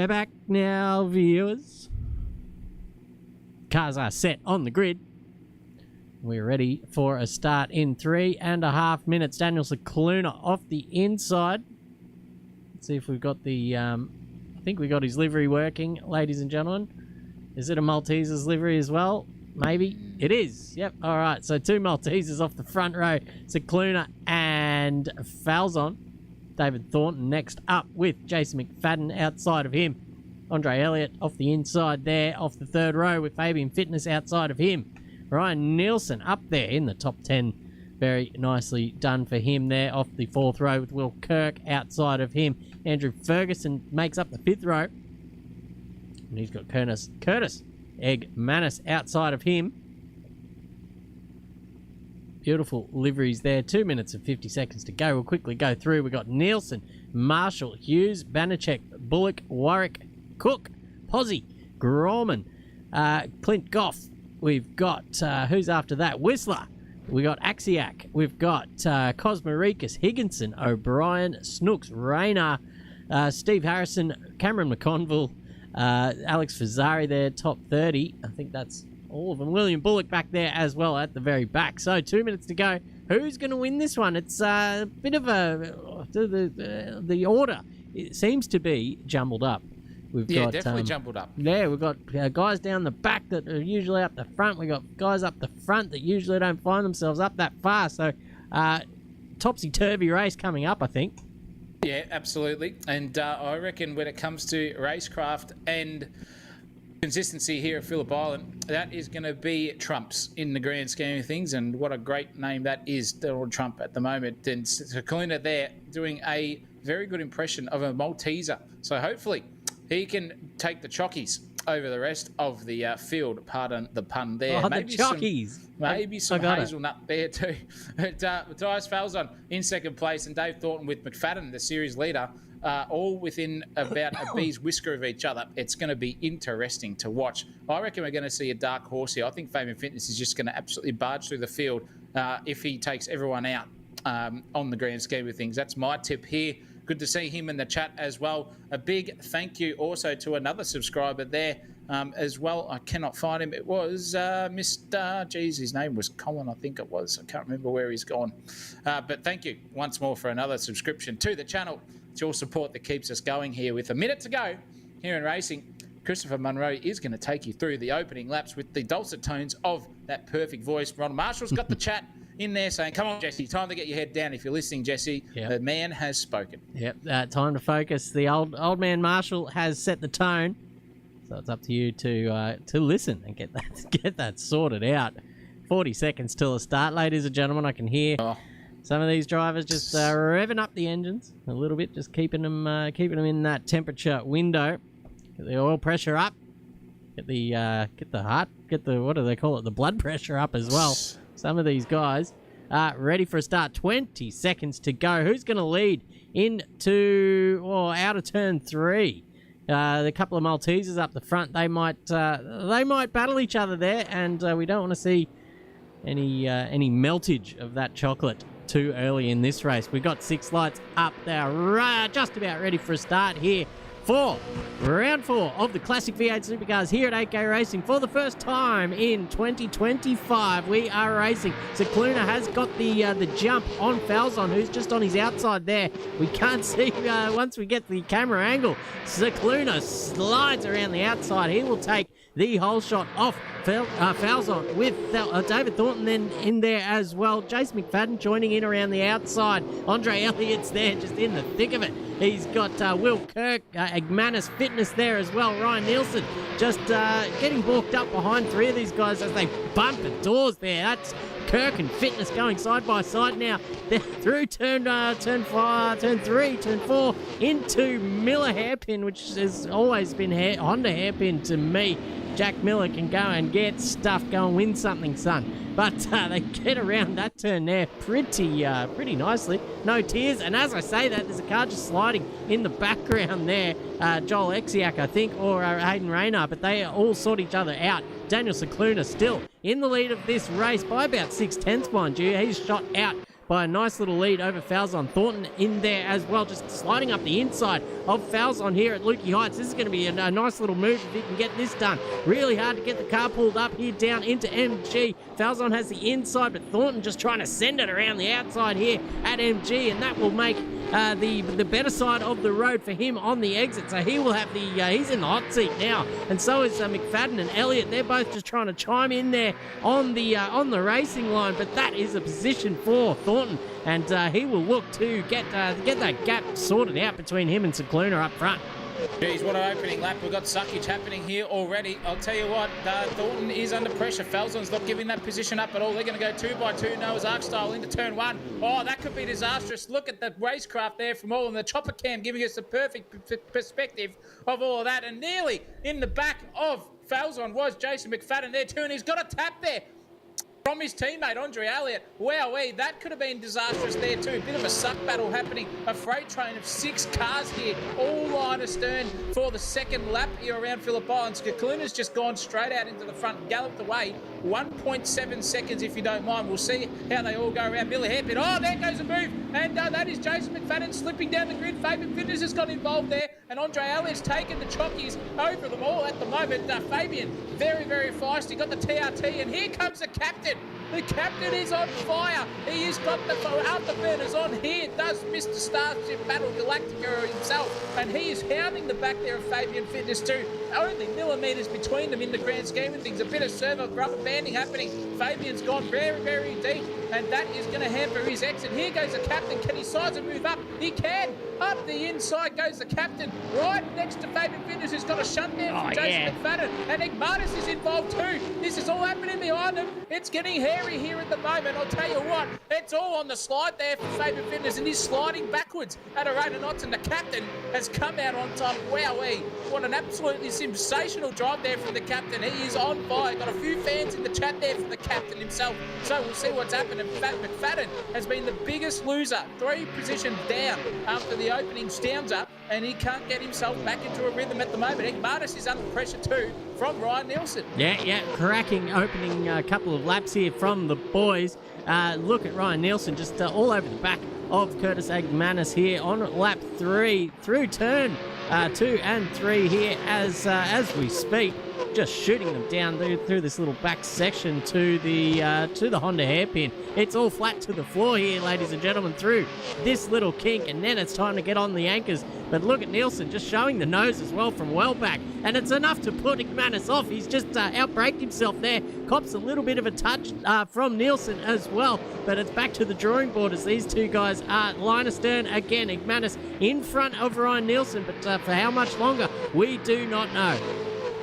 We're back now, viewers. Cars are set on the grid. We're ready for a start in 3.5 minutes. Daniel Cicluna off the inside. Let's see if we've got the... I think we got his livery working, ladies and gentlemen. Is it a Malteser's livery as well? Maybe. It is. Yep. All right. So 2 Maltesers off the front row. Cicluna and Falzon. David Thornton next up with Jason McFadden outside of him. Andre Elliott off the inside there, off the third row with Fabian Fitness outside of him. Ryan Nielsen up there in the top 10. Very nicely done for him there off the fourth row with Will Kirk outside of him. Andrew Ferguson makes up the fifth row. And he's got Curtis Egg Manis outside of him. Beautiful liveries there. 2 minutes and 50 seconds to go. We'll quickly go through. We've got Nielsen, Marshall, Hughes, Banachek, Bullock, Warwick, Cook, Posey, Gorman, Clint Goff. We've got, who's after that? Whistler. We got Axiak. We've got Cosmoricus, Higginson, O'Brien, Snooks, Rayner, Steve Harrison, Cameron McConville, Alex Fazzari there, top 30. I think that's all of them. William Bullock back there as well at the very back. So 2 minutes to go. Who's going to win this one? It's a bit of a... The order, it seems to be jumbled up. We've got, definitely jumbled up. Yeah, we've got guys down the back that are usually up the front. We've got guys up the front that usually don't find themselves up that far. So, topsy-turvy race coming up, I think. Yeah, absolutely. And I reckon when it comes to racecraft and consistency here at Phillip Island, that is going to be trumps in the grand scheme of things. And what a great name that is, Donald Trump at the moment. And Cicluna there doing a very good impression of a Malteser. So hopefully he can take the chockies over the rest of the field. Pardon the pun there. Oh, maybe the chockies. Maybe some hazelnut there too. But Matthias Falzon in second place and Dave Thornton with McFadden, the series leader, all within about a bee's whisker of each other. It's going to be interesting to watch. I reckon we're going to see a dark horse here. I think Fabian Fitness is just going to absolutely barge through the field if he takes everyone out on the grand scheme of things. That's my tip here. Good to see him in the chat as well. A big thank you also to another subscriber there as well. I cannot find him. It was Mr. Geez, his name was Colin, I think it was. I can't remember where he's gone. But thank you once more for another subscription to the channel. It's your support that keeps us going here. With a minute to go here in racing, Christopher Munro is going to take you through the opening laps with the dulcet tones of that perfect voice. Ron Marshall's got the chat in there saying, come on, Jesse, time to get your head down. If you're listening, Jesse, the man has spoken. Yep, time to focus. The old man Marshall has set the tone. So it's up to you to listen and get that sorted out. 40 seconds till the start, ladies and gentlemen. I can hear some of these drivers just revving up the engines a little bit, just keeping them in that temperature window. Get the oil pressure up. Get the what do they call it? The blood pressure up as well. Some of these guys are ready for a start. 20 seconds to go. Who's going to lead into out of turn 3? The couple of Maltesers up the front. They might battle each other there, and we don't want to see any meltage of that chocolate too early in this race. We've got 6 lights up there, just about ready for a start here for round 4 of the Classic V8 Supercars here at 8K Racing. For the first time in 2025, we are racing. Cicluna has got the jump on Falzon, who's just on his outside there. We can't see once we get the camera angle. Cicluna slides around the outside. He will take the whole shot off Falzon with David Thornton then in there as well. Jason McFadden joining in around the outside. Andre Elliott's there just in the thick of it. He's got Will Kirk, Agmanis Fitness there as well. Ryan Nielsen just getting balked up behind 3 of these guys as they bump the doors there. That's Kirk and Fitness going side by side now. They're through turn 5, turn 3, turn 4 into Miller hairpin, which has always been Honda hairpin to me. Jack Miller can go and get stuff, go and win something, son. But they get around that turn there pretty nicely. No tears. And as I say that, there's a car just sliding in the background there. Joel Exiak, I think, or Hayden Rayner. But they all sort each other out. Daniel Cicluna still in the lead of this race by about 6/10, mind you. He's shot out by a nice little lead over Falzon. Thornton in there as well, just sliding up the inside of Falzon here at Lukey Heights. This is going to be a nice little move if he can get this done. Really hard to get the car pulled up here down into MG. Falzon has the inside, but Thornton just trying to send it around the outside here at MG, and that will make the better side of the road for him on the exit. So he will have he's in the hot seat now, and so is McFadden and Elliott. They're both just trying to chime in there on the racing line, but that is a position for Thornton, and he will look to get that gap sorted out between him and Cicluna up front. Geez, what an opening lap. We've got suckage happening here already. I'll tell you what, Thornton is under pressure. Falzon's not giving that position up at all. They're going to go 2 by 2 Noah's Ark style into turn 1. Oh, that could be disastrous. Look at the racecraft there from all, and the chopper cam giving us the perfect perspective of all of that. And nearly in the back of Falzon was Jason McFadden there too, and he's got a tap there from his teammate, Andre Elliott. Wowee, that could have been disastrous there too. A bit of a suck battle happening. A freight train of 6 cars here, all line astern for the second lap here around Phillip Island. Cicluna's just gone straight out into the front and galloped away. 1.7 seconds, if you don't mind. We'll see how they all go around. Miller Hairpin. Oh, there goes a move. And that is Jason McFadden slipping down the grid. Fabian Fitness has got involved there. And Andre Elliott's taken the chockies over them all at the moment. Fabian, very, very feisty. Got the TRT. And here comes the captain. The captain is on fire. He has got the afterburners on here. Does Mr. Starship Battle Galactica himself. And he is hounding the back there of Fabian Fitness too. Only millimetres between them in the grand scheme of things. A bit of servo rubber banding happening. Fabian's gone very, very deep. And that is going to hamper his exit. Here goes the captain. Can he size and move up? He can. Up the inside goes the captain. Right next to Fabian Fitness, who's got a shutdown from Jason McFadden. And Igmatis is involved too. This is all happening behind him. It's getting hairy here at the moment. I'll tell you what, it's all on the slide there for Fabian Fitness, and he's sliding backwards at a rate of knots, and the captain has come out on top. Wowee, what an absolutely sensational drive there from the captain. He is on fire. Got a few fans in the chat there for the captain himself. So we'll see what's happening. McFadden has been the biggest loser, 3 positions down after the opening stanza, and he can't get himself back into a rhythm at the moment. Igmatis is under pressure too from Ryan Nielsen. Yeah, cracking opening couple of laps here from the boys. Look at Ryan Nielsen just all over the back of Curtis Agmanis here on lap 3 through turn 2 and 3 here as we speak. Just shooting them down through this little back section to the Honda hairpin. It's all flat to the floor here, ladies and gentlemen, through this little kink, and then it's time to get on the anchors. But look at Nielsen just showing the nose as well from well back, and it's enough to put Igmanis off. He's just outbraked himself there. Cops a little bit of a touch from Nielsen as well, but it's back to the drawing board as these two guys are line astern again. Igmanis in front of Ryan Nielsen, but for how much longer, we do not know.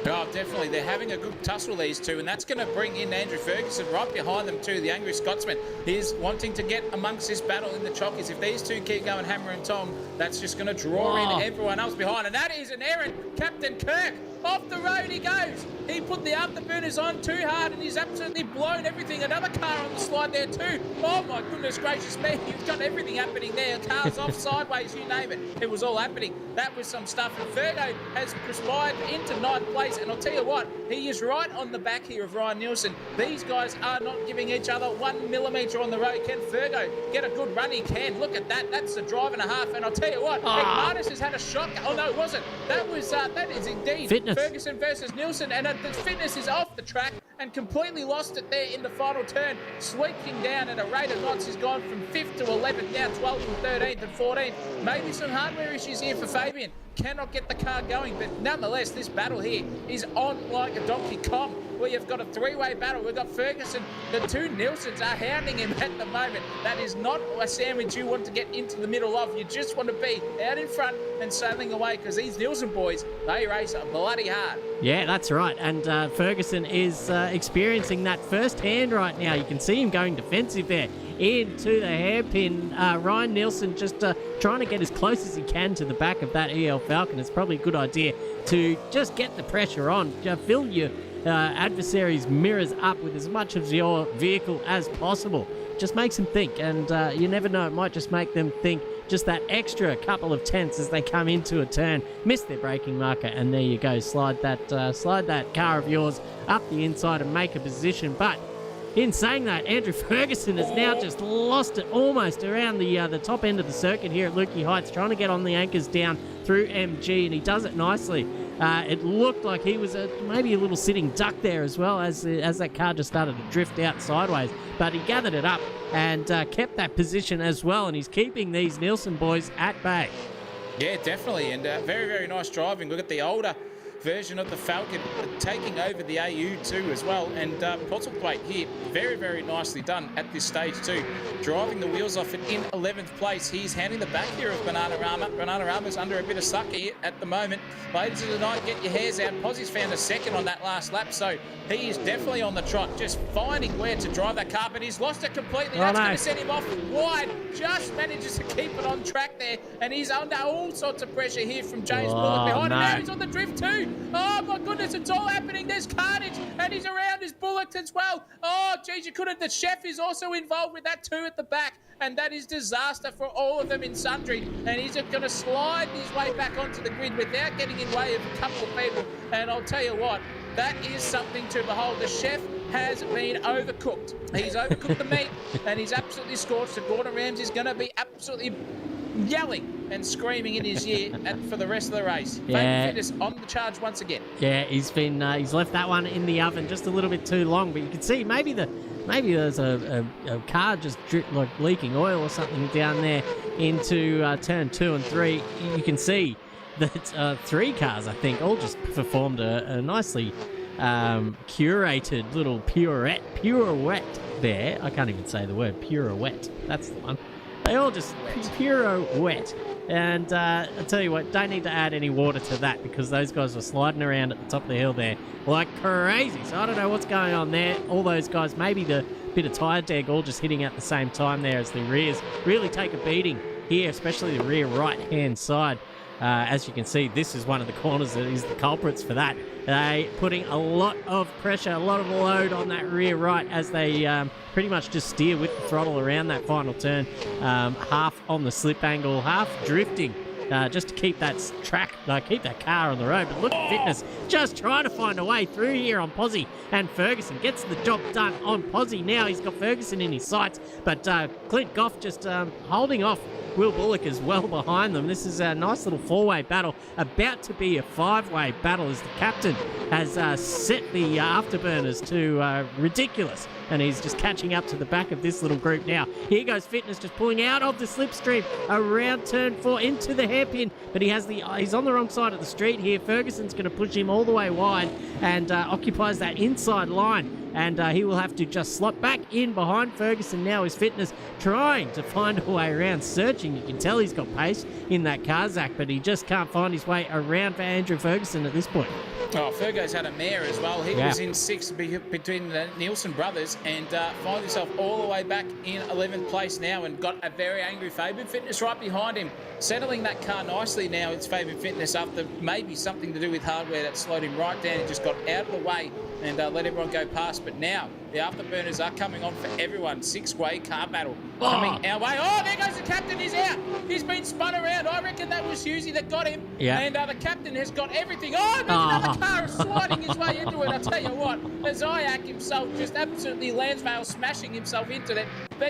Oh, definitely. They're having a good tussle, these two, and that's going to bring in Andrew Ferguson right behind them too, the angry Scotsman. He's wanting to get amongst this battle in the chockies. If these two keep going hammer and tong, that's just going to draw in everyone else behind. And that is an errant. Captain Kirk, off the road he goes. He put the afterburners on too hard, and he's absolutely blown everything. Another car on the slide there too. Oh my goodness gracious me, you've got everything happening there. Cars off, sideways, you name it. It was all happening. That was some stuff. And Fergo has perspired into 9th place. And I'll tell you what, he is right on the back here of Ryan Nielsen. These guys are not giving each other 1 millimetre on the road. Can Fergo get a good run? He can. Look at that. That's a drive and a half. And I'll tell you what, Igmatis has had a shock. Oh no, it wasn't. That is indeed Fitness. Ferguson versus Nielsen. And the Fitness is off the track and completely lost it there in the final turn, sweeping down at a rate of knots. He's gone from 5th to 11th, now 12th and 13th and 14th. Maybe some hardware issues here for Fabian. Cannot get the car going, but nonetheless, this battle here is on like a Donkey Kong. We have got a 3-way battle. We've got Ferguson. The two Nielsens are hounding him at the moment. That is not a sandwich you want to get into the middle of. You just want to be out in front and sailing away, because these Nielsen boys, they race bloody hard. Yeah, that's right. And Ferguson is experiencing that firsthand right now. You can see him going defensive there into the hairpin. Ryan Nielsen just trying to get as close as he can to the back of that EL Falcon. It's probably a good idea to just get the pressure on. Fill your adversary's mirrors up with as much of your vehicle as possible. Just makes them think, and you never know, it might just make them think just that extra couple of tenths as they come into a turn, miss their braking marker, and there you go, slide that car of yours up the inside and make a position. But in saying that, Andrew Ferguson has now just lost it almost around the top end of the circuit here at Lukey Heights, trying to get on the anchors down through MG, and he does it nicely. It looked like he was maybe a little sitting duck there as well as that car just started to drift out sideways. But he gathered it up and kept that position as well, and he's keeping these Nielsen boys at bay. Yeah, definitely, and very, very nice driving. Look at the older version of the Falcon taking over the AU2 as well, and Postlethwaite here, very, very nicely done at this stage too, driving the wheels off it in 11th place. He's handing the back here of Bananarama. Bananarama's under a bit of sucker here at the moment. Ladies of the night, get your hairs out. Pozzie's found a second on that last lap, so he is definitely on the trot, just finding where to drive that car, but he's lost it completely. That's going to set him off wide. Just manages to keep it on track there, and he's under all sorts of pressure here from James Bullock behind him. Now he's on the drift too. Oh my goodness, it's all happening. There's carnage, and he's around his Bullock as well. Oh geez, you couldn't. The chef is also involved with that too at the back, and that is disaster for all of them in sundry. And he's just going to slide his way back onto the grid without getting in way of a couple of people. And I'll tell you what, that is something to behold. The chef has been overcooked. He's overcooked the meat, and he's absolutely scorched. And Gordon Ramsay's going to be absolutely yelling and screaming in his ear for the rest of the race. Yeah. Fitness on the charge once again. Yeah, he's left that one in the oven just a little bit too long, but you can see maybe there's a car just leaking oil or something down there into turn 2 and 3. You can see that 3 cars, I think, all just performed a nicely curated little pirouette there. I can't even say the word pirouette. That's the one. They all just pirouette. And I'll tell you what, don't need to add any water to that because those guys were sliding around at the top of the hill there like crazy. So I don't know what's going on there. All those guys, maybe the bit of tyre deg all just hitting at the same time there as the rears really take a beating here, especially the rear right-hand side. As you can see, this is one of the corners that is the culprits for that. They putting a lot of pressure, a lot of load on that rear right as they pretty much just steer with the throttle around that final turn, half on the slip angle, half drifting, just to keep that keep that car on the road. But look at Fitness just trying to find a way through here on Pozzie, and Ferguson gets the job done on Pozzie. Now he's got Ferguson in his sights, but Clint Goff just holding off Will Bullock is well behind them. This is a nice little 4-way battle, about to be a 5-way battle as the captain has set the afterburners to ridiculous, and he's just catching up to the back of this little group now. Here goes Fitness just pulling out of the slipstream around turn 4 into the hairpin, but he's on the wrong side of the street here. Ferguson's going to push him all the way wide and occupies that inside line. And he will have to just slot back in behind Ferguson now as Fitness trying to find a way around, searching. You can tell he's got pace in that car, Zach, but he just can't find his way around for Andrew Ferguson at this point. Oh, Fergo's had a mare as well. He was in 6th between the Nielsen brothers and finds himself all the way back in 11th place now and got a very angry Fabian Fitness right behind him, settling that car nicely now. It's Fabian Fitness after maybe something to do with hardware that slowed him right down. He just got out of the way and let everyone go past. But now the afterburners are coming on for everyone. 6-way car battle coming our way. Oh, there goes the captain. He's out. He's been spun around. I reckon that was Husey that got him. Yeah. And the captain has got everything. Oh, there's another car sliding his way into it. I'll tell you what, Zayak himself just absolutely Lansvale smashing himself into that.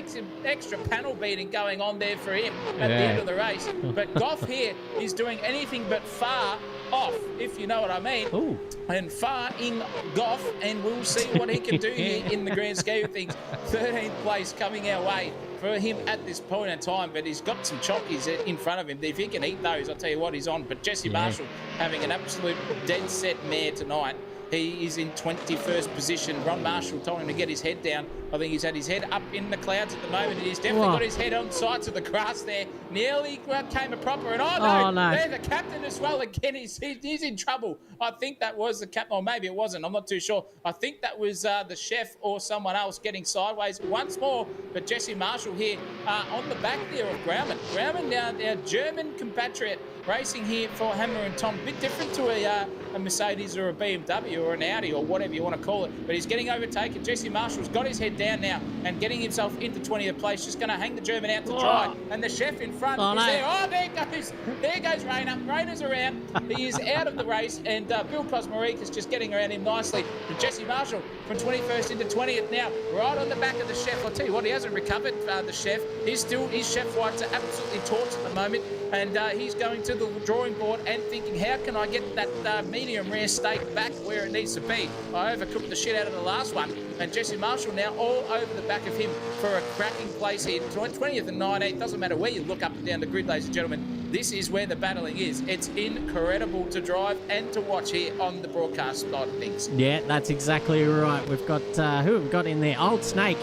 Some extra panel beating going on there for him at the end of the race. But Goff here is doing anything but far off, if you know what I mean. Ooh. And far in Goff, and we'll see what he can do here in the grand scheme of things. 13th place coming our way for him at this point in time, but he's got some chockies in front of him. If he can eat those, I'll tell you what, he's on. But Jesse Marshall having an absolute dead set mare tonight. He is in 21st position. Ron Marshall told him to get his head down. I think he's had his head up in the clouds at the moment. He's definitely got his head on sides of the grass there. Nearly came a proper. And no. There's the captain as well again. He's in trouble. I think that was the captain, or maybe it wasn't. I'm not too sure. I think that was the chef or someone else getting sideways once more. But Jesse Marshall here on the back there of Grauman. Grauman now, our German compatriot, racing here for Hammer and Tom. A bit different to a Mercedes or a BMW or an Audi or whatever you want to call it. But he's getting overtaken. Jesse Marshall's got his head down now and getting himself into 20th place. Just going to hang the German out to dry. And the chef in front is there. Oh, there goes Rayner. Rayner's around. He is out of the race. And Bill Kosmarek is just getting around him nicely. But Jesse Marshall from 21st into 20th now, right on the back of the chef. I'll tell you what, he hasn't recovered, the chef. His chef whites are absolutely torched at the moment, and he's going to the drawing board and thinking, how can I get that medium rare steak back where it needs to be? I overcooked the shit out of the last one, and Jesse Marshall now all over the back of him for a cracking place here. 20th and 19th, doesn't matter where you look up and down the grid, ladies and gentlemen. This is where the battling is. It's incredible to drive and to watch here on the broadcast side of things. Yeah, that's exactly right. We've got, who have we got in there? Old Snake.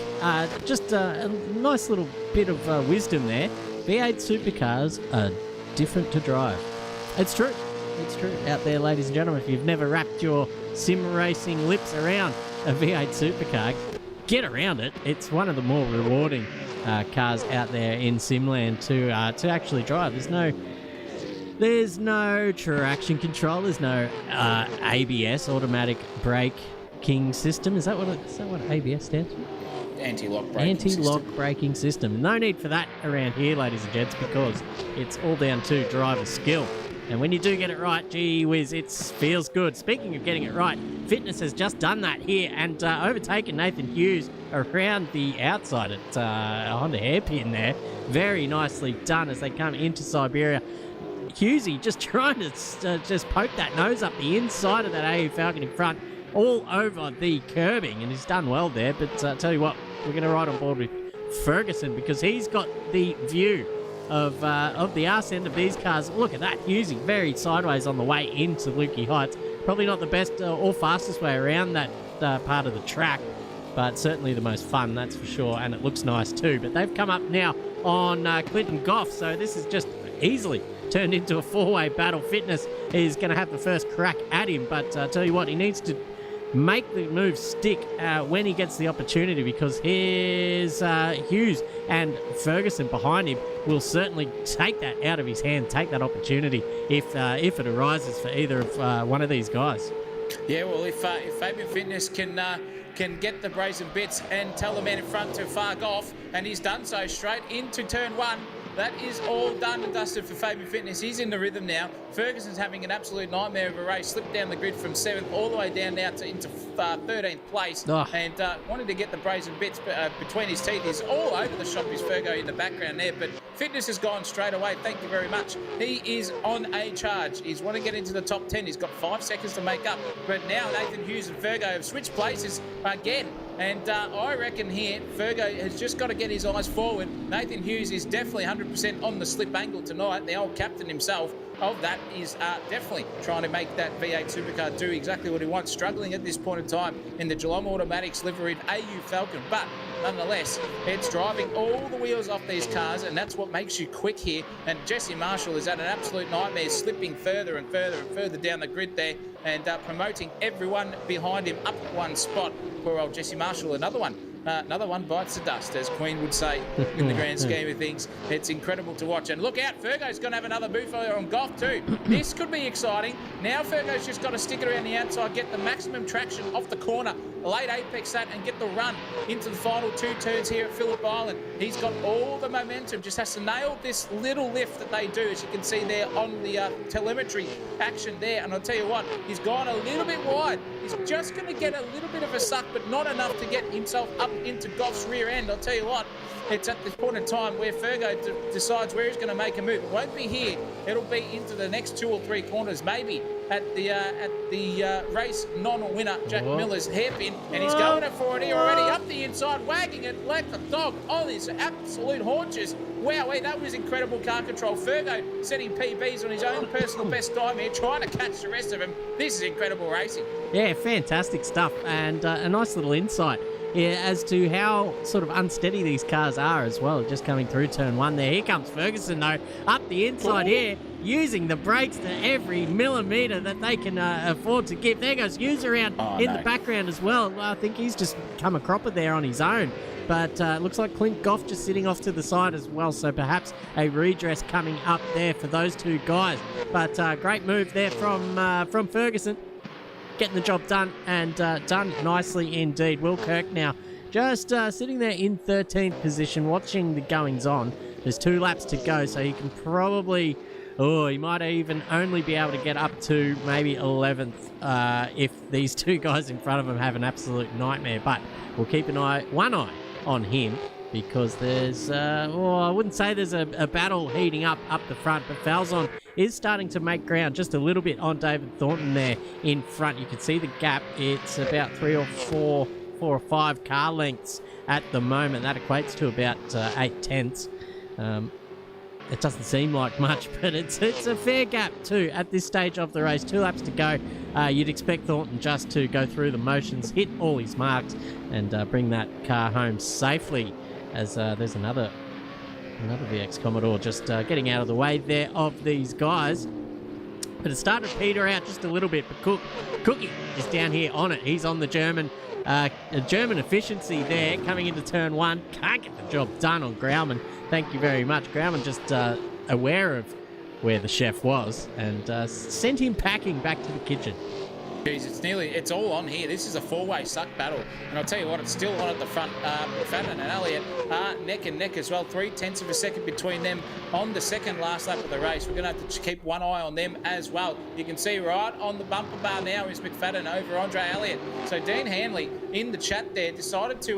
Just a nice little bit of wisdom there. V8 supercars are different to drive. It's true. It's true. Out there, ladies and gentlemen, if you've never wrapped your sim racing lips around a V8 supercar, get around it. It's one of the more rewarding cars out there in Simland to actually drive. There's no traction control. There's no ABS, automatic braking system. Is that what ABS stands for? Anti-lock braking system. No need for that around here, ladies and gents, because it's all down to driver skill. And when you do get it right, gee whiz, it feels good. Speaking of getting it right, Fitness has just done that here and overtaken Nathan Hughes around the outside at Honda hairpin there. Very nicely done as they come into Siberia. Hughesy just trying to just poke that nose up the inside of that AU Falcon in front, all over the curbing, and he's done well there. But I tell you what, we're going to ride on board with Ferguson because he's got the view of the arse end of these cars. Look at that, Hughesy very sideways on the way into Lukey Heights. Probably not the best or fastest way around that part of the track, but certainly the most fun, that's for sure, and it looks nice too. But they've come up now on Clinton Goff, so this is just easily turned into a four-way battle. Fitness is going to have the first crack at him, but I tell you what, he needs to make the move stick when he gets the opportunity, because here's Hughes and Ferguson behind him will certainly take that out of his hand, take that opportunity if it arises for either of one of these guys. Yeah, well, if Fabian Fitness can get the brazen bits and tell the man in front to far off, and he's done so straight into turn one. That is all done and dusted for Fabian Fitness. He's in the rhythm now. Ferguson's having an absolute nightmare of a race. Slipped down the grid from 7th all the way down now into 13th place. And wanted to get the brazen bits between his teeth. He's all over the shop, is Fergo in the background there. But Fitness has gone straight away. Thank you very much. He is on a charge. He's want to get into the top 10. He's got 5 seconds to make up. But now Nathan Hughes and Fergo have switched places again. And I reckon here, Fergo has just got to get his eyes forward. Nathan Hughes is definitely 100% on the slip angle tonight. The old captain himself of that is definitely trying to make that V8 supercar do exactly what he wants. Struggling at this point in time in the Geelong Automatics liveried AU Falcon. But nonetheless, it's driving all the wheels off these cars, and that's what makes you quick here. And Jesse Marshall is at an absolute nightmare, slipping further and further and further down the grid there, and promoting everyone behind him up one spot. Poor old Jesse Marshall, another one bites the dust, as Queen would say in the grand scheme of things. It's incredible to watch. And look out, Fergo's going to have another move on Goff too. This could be exciting. Now Fergo's just got to stick it around the outside, get the maximum traction off the corner, late apex that, and get the run into the final 2 turns here at Phillip Island. He's got all the momentum, just has to nail this little lift that they do, as you can see there on the telemetry action there. And I'll tell you what, he's gone a little bit wide. He's just going to get a little bit of a suck, but not enough to get himself up into Goff's rear end. I'll tell you what, it's at this point in time where Fergo decides where he's going to make a move. It won't be here. It'll be into the next 2 or 3 corners, maybe at the race non-winner Jack Miller's hairpin, and he's going for it here already, up the inside, wagging it like a dog on his absolute haunches. Wow, that was incredible car control. Fergo setting PBs on his own personal best time here, trying to catch the rest of them. This is incredible racing. Yeah, fantastic stuff, and a nice little insight as to how sort of unsteady these cars are as well, just coming through turn 1 there. Here comes Ferguson, though, up the inside here, using the brakes to every millimetre that they can afford to give. There goes Hughes around the background as well. I think he's just come a cropper there on his own. But looks like Clint Goff just sitting off to the side as well, so perhaps a redress coming up there for those 2 guys. But great move there from Ferguson, getting the job done, and done nicely indeed. Will Kirk now just sitting there in 13th position, watching the goings-on. There's 2 laps to go, so he can probably Oh, he might even only be able to get up to maybe 11th if these two guys in front of him have an absolute nightmare. But we'll keep one eye on him, because there's, I wouldn't say there's a battle heating up the front, but Falzon is starting to make ground just a little bit on David Thornton there in front. You can see the gap. It's about 4 or 5 car lengths at the moment. That equates to about 8 tenths. It doesn't seem like much, but it's a fair gap too at this stage of the race. 2 laps to go. You'd expect Thornton just to go through the motions, hit all his marks, and bring that car home safely. As there's another VX Commodore just getting out of the way there of these guys. But it started to peter out just a little bit. But Cookie is down here on it. He's on the German efficiency there, coming into turn 1. Can't get the job done on Grauman. Thank you very much. Grauman just aware of where the chef was and sent him packing back to the kitchen. Jeez, it's all on here. This is a 4-way suck battle. And I'll tell you what, it's still on at the front. McFadden and Elliott are neck and neck as well. 0.3 of a second between them on the second last lap of the race. We're going to have to keep one eye on them as well. You can see right on the bumper bar now is McFadden over Andre Elliott. So Dean Hanley in the chat there decided to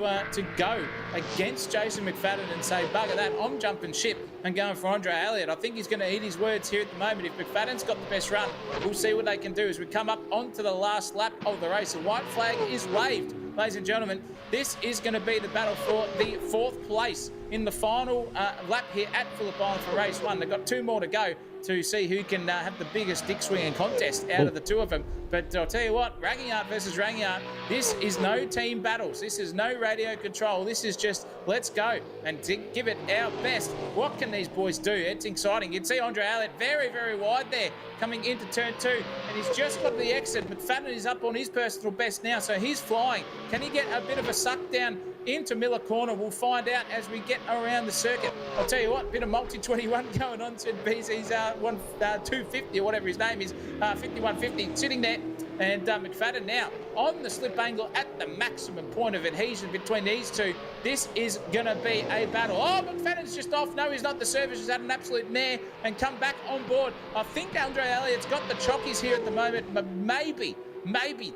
go against Jason McFadden and say, bugger that, I'm jumping ship and going for Andre Elliott. I think he's going to eat his words here at the moment. If McFadden's got the best run, we'll see what they can do as we come up onto the last lap of the race. The white flag is waved. Ladies and gentlemen, this is going to be the battle for the 4th place in the final lap here at Phillip Island for race 1. They've got 2 more to go to see who can have the biggest dick swinging contest out of the 2 of them. But I'll tell you what, Rangiart versus Rangiart, this is no team battles. This is no radio control. This is just, let's go and give it our best. What can these boys do? It's exciting. You'd see Andre Elliott very, very wide there coming into turn 2, and he's just got the exit. McFadden is up on his personal best now, so he's flying. Can he get a bit of a suck down into Miller Corner? We'll find out as we get around the circuit. I'll tell you what, bit of multi-21 going on. Sid BZ's 250 or whatever his name is, 5150 sitting there. And McFadden now on the slip angle at the maximum point of adhesion between these two. This is going to be a battle. Oh, McFadden's just off. No, he's not. The service has had an absolute nair and come back on board. I think Andre Elliott's got the chockies here at the moment, but maybe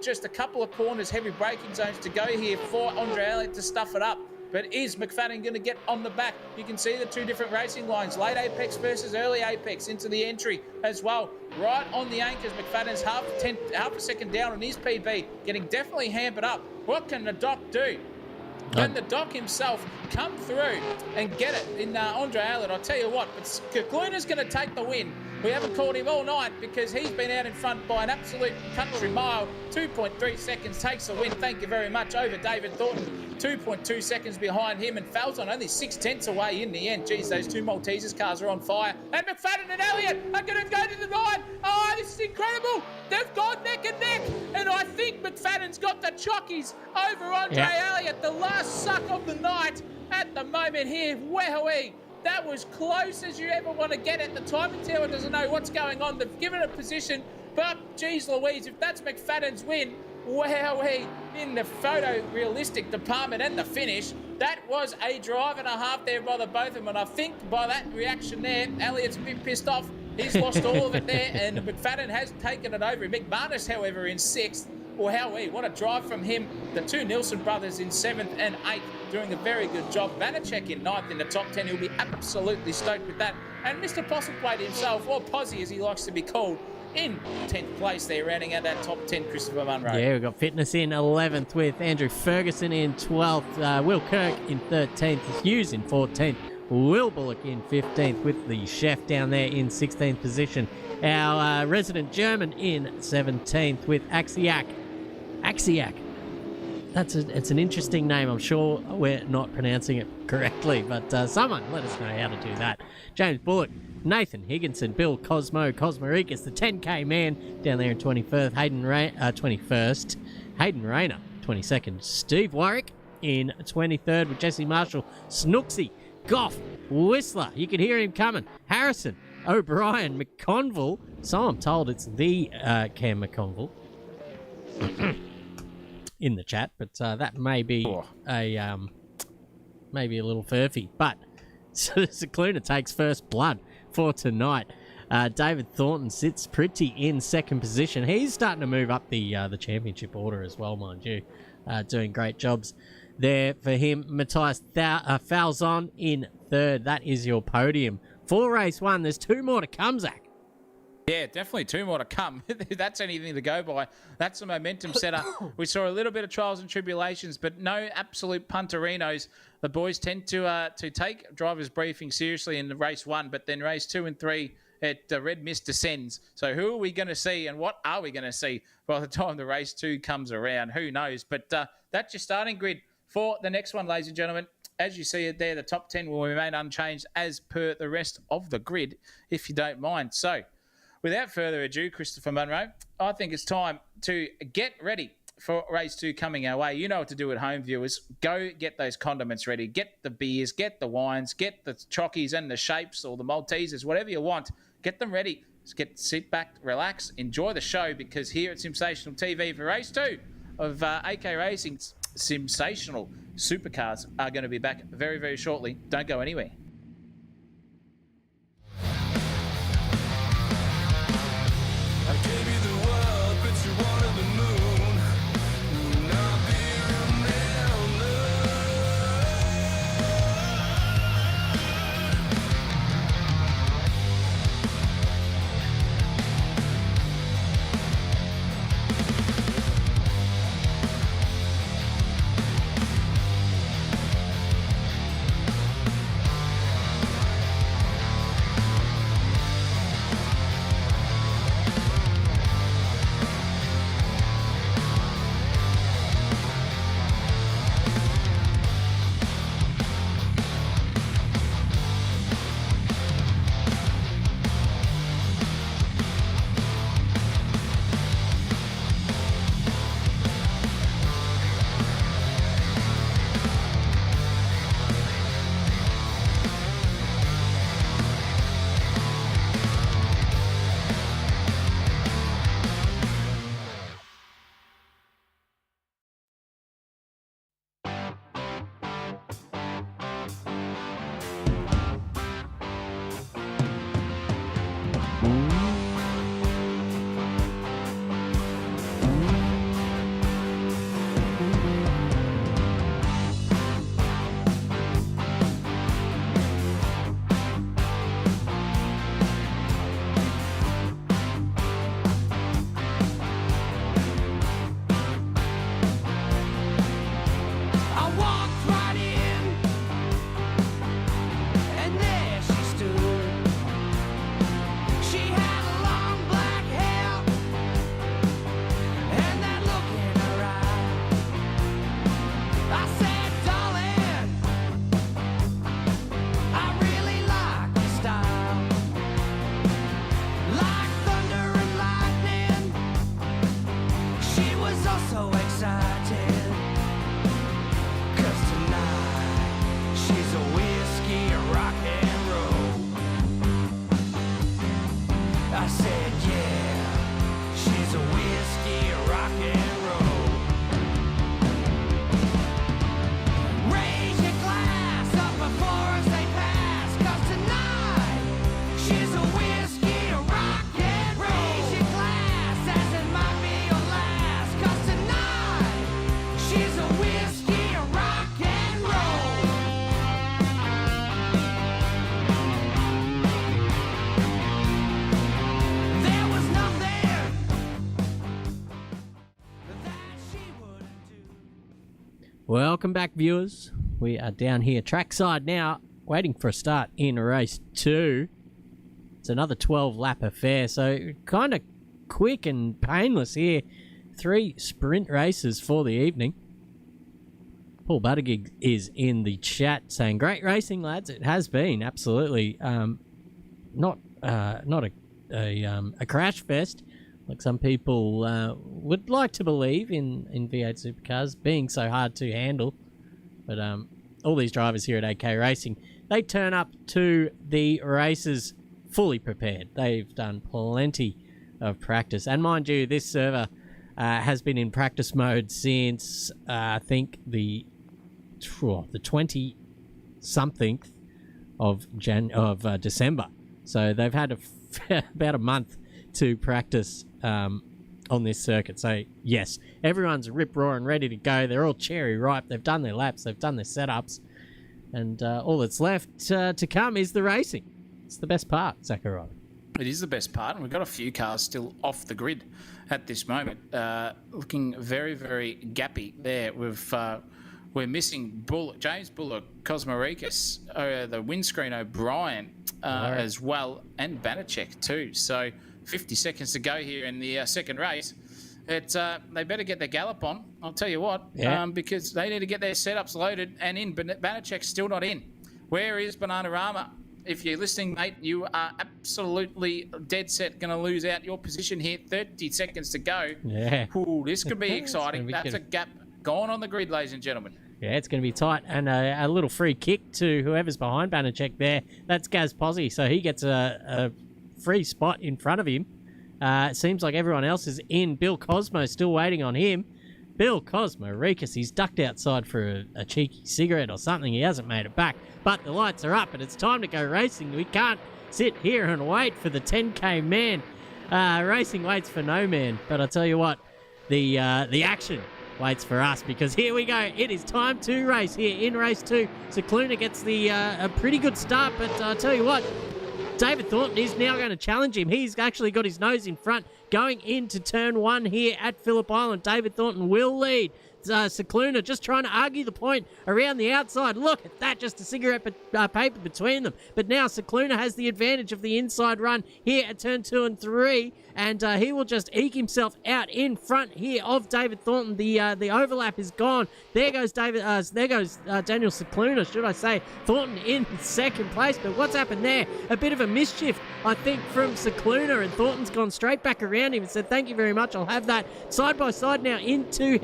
just a couple of corners, heavy braking zones to go here for Andre Elliott to stuff it up. But is McFadden going to get on the back? You can see the 2 different racing lines, late apex versus early apex into the entry as well. Right on the anchors, McFadden's half a second down on his PB, getting definitely hampered up. What can the doc do? Can the doc himself come through and get it in Andre Elliott? I'll tell you what, but Kakluna's going to take the win. We haven't called him all night because he's been out in front by an absolute country mile. 2.3 seconds takes the win. Thank you very much over David Thornton. 2.2 seconds behind him, and Falzon only 6 tenths away in the end. Geez, those 2 Maltesers cars are on fire. And McFadden and Elliott are going to go to the 9. Oh, this is incredible. They've gone neck and neck. And I think McFadden's got the chockies over Andre Elliott. The last suck of the night at the moment here. Wowee. That was close as you ever want to get at the timing tower. Doesn't know what's going on. They've given a position, but geez Louise, if that's McFadden's win, wowee, in the photo-realistic department and the finish, that was a drive and a half there by the both of them. And I think by that reaction there, Elliott's a bit pissed off. He's lost all of it there, and McFadden has taken it over. McManus, however, in 6th. Wowee, what a drive from him. The 2 Nielsen brothers in 7th and 8th doing a very good job. Vanacek in 9th in the top 10. He'll be absolutely stoked with that. And Mr. Postlethwaite himself, or Posy as he likes to be called, in 10th place there, rounding out that top 10, Christopher Munro. Yeah, we've got Fitness in 11th with Andrew Ferguson in 12th, Will Kirk in 13th, Hughes in 14th, Will Bullock in 15th with the chef down there in 16th position. Our resident German in 17th with Axiak. It's an interesting name. I'm sure we're not pronouncing it correctly, but someone let us know how to do that. James Bullock, Nathan Higginson, Bill Cosmoricus, the 10K man down there in 21st. Hayden Rayner, 22nd. Steve Warwick in 23rd with Jesse Marshall, Snooksy, Goff, Whistler. You can hear him coming. Harrison, O'Brien, McConville. So I'm told it's the Cam McConville. In the chat, but that may be maybe a little furphy. But Cicluna takes first blood for tonight. David Thornton sits pretty in second position. He's starting to move up the championship order as well, mind you. Doing great jobs there for him. Matthias Falzon in third. That is your podium for race one. There's 2 more to come, Zach. Yeah, definitely 2 more to come. That's anything to go by. That's the momentum setter. We saw a little bit of trials and tribulations, but no absolute punterinos. The boys tend to take drivers' briefing seriously in the race 1, but then race 2 and 3 at Red Mist descends. So who are we going to see and what are we going to see by the time the race 2 comes around? Who knows? But that's your starting grid for the next one, ladies and gentlemen. As you see it there, the top 10 will remain unchanged as per the rest of the grid, if you don't mind. So without further ado, Christopher Munro, I think it's time to get ready for race 2 coming our way. You know what to do at home, viewers. Go get those condiments ready. Get the beers, get the wines, get the chockies and the shapes or the Maltesers, whatever you want. Get them ready. Sit back, relax, enjoy the show, because here at SimSational TV for race 2 of AK Racing's SimSational Supercars are going to be back very, very shortly. Don't go anywhere. I gave you the world, but you wanted the moon. Not be Welcome back, viewers. We are down here trackside now, waiting for a start in race 2. It's another 12-lap affair, so kind of quick and painless here. 3 sprint races for the evening. Paul Buttigieg is in the chat saying, "Great racing, lads. It has been, absolutely. Not a crash fest, like some people would like to believe in V8 supercars, being so hard to handle. But all these drivers here at AK Racing, they turn up to the races fully prepared. They've done plenty of practice. And mind you, this server has been in practice mode since, I think, the 20-something of December. So they've had a about a month to practice on this circuit. So, yes, everyone's rip-roaring, ready to go. They're all cherry-ripe. They've done their laps. They've done their setups. And all that's left to come is the racing. It's the best part, Zachariah. It is the best part, and we've got a few cars still off the grid at this moment. Looking very, very gappy there. We're missing James Bullock, Cosmoricus, the windscreen O'Brien as well, and Banachek too. So 50 seconds to go here in the second race. They better get their gallop on, I'll tell you what, because they need to get their setups loaded and in. Banachek's still not in. Where is Bananarama? If you're listening, mate, you are absolutely dead set going to lose out your position here. 30 seconds to go. Yeah. Ooh, this could be exciting. That's a gap gone on the grid, ladies and gentlemen. Yeah, it's going to be tight. And a little free kick to whoever's behind Banachek there. That's Gaz Pozzi, so he gets a free spot in front of him. It seems like everyone else is in. Bill Cosmo still waiting on him. Bill Cosmoricus, he's ducked outside for a cheeky cigarette or something. He hasn't made it back. But the lights are up and it's time to go racing. We can't sit here and wait for the 10K man. Racing waits for no man. But I tell you what, the action waits for us, because here we go. It is time to race here in race 2. So Cluna gets a pretty good start, but I tell you what, David Thornton is now going to challenge him. He's actually got his nose in front going into turn 1 here at Phillip Island. David Thornton will lead. Cicluna just trying to argue the point around the outside. Look at that, just a cigarette paper between them. But now Cicluna has the advantage of the inside run here at turn 2 and 3, and he will just eke himself out in front here of David Thornton. The overlap is gone. There goes Daniel Cicluna, should I say. Thornton in second place, but what's happened there? A bit of a mischief, I think, from Cicluna, and Thornton's gone straight back around him and said, thank you very much, I'll have that. Side by side now into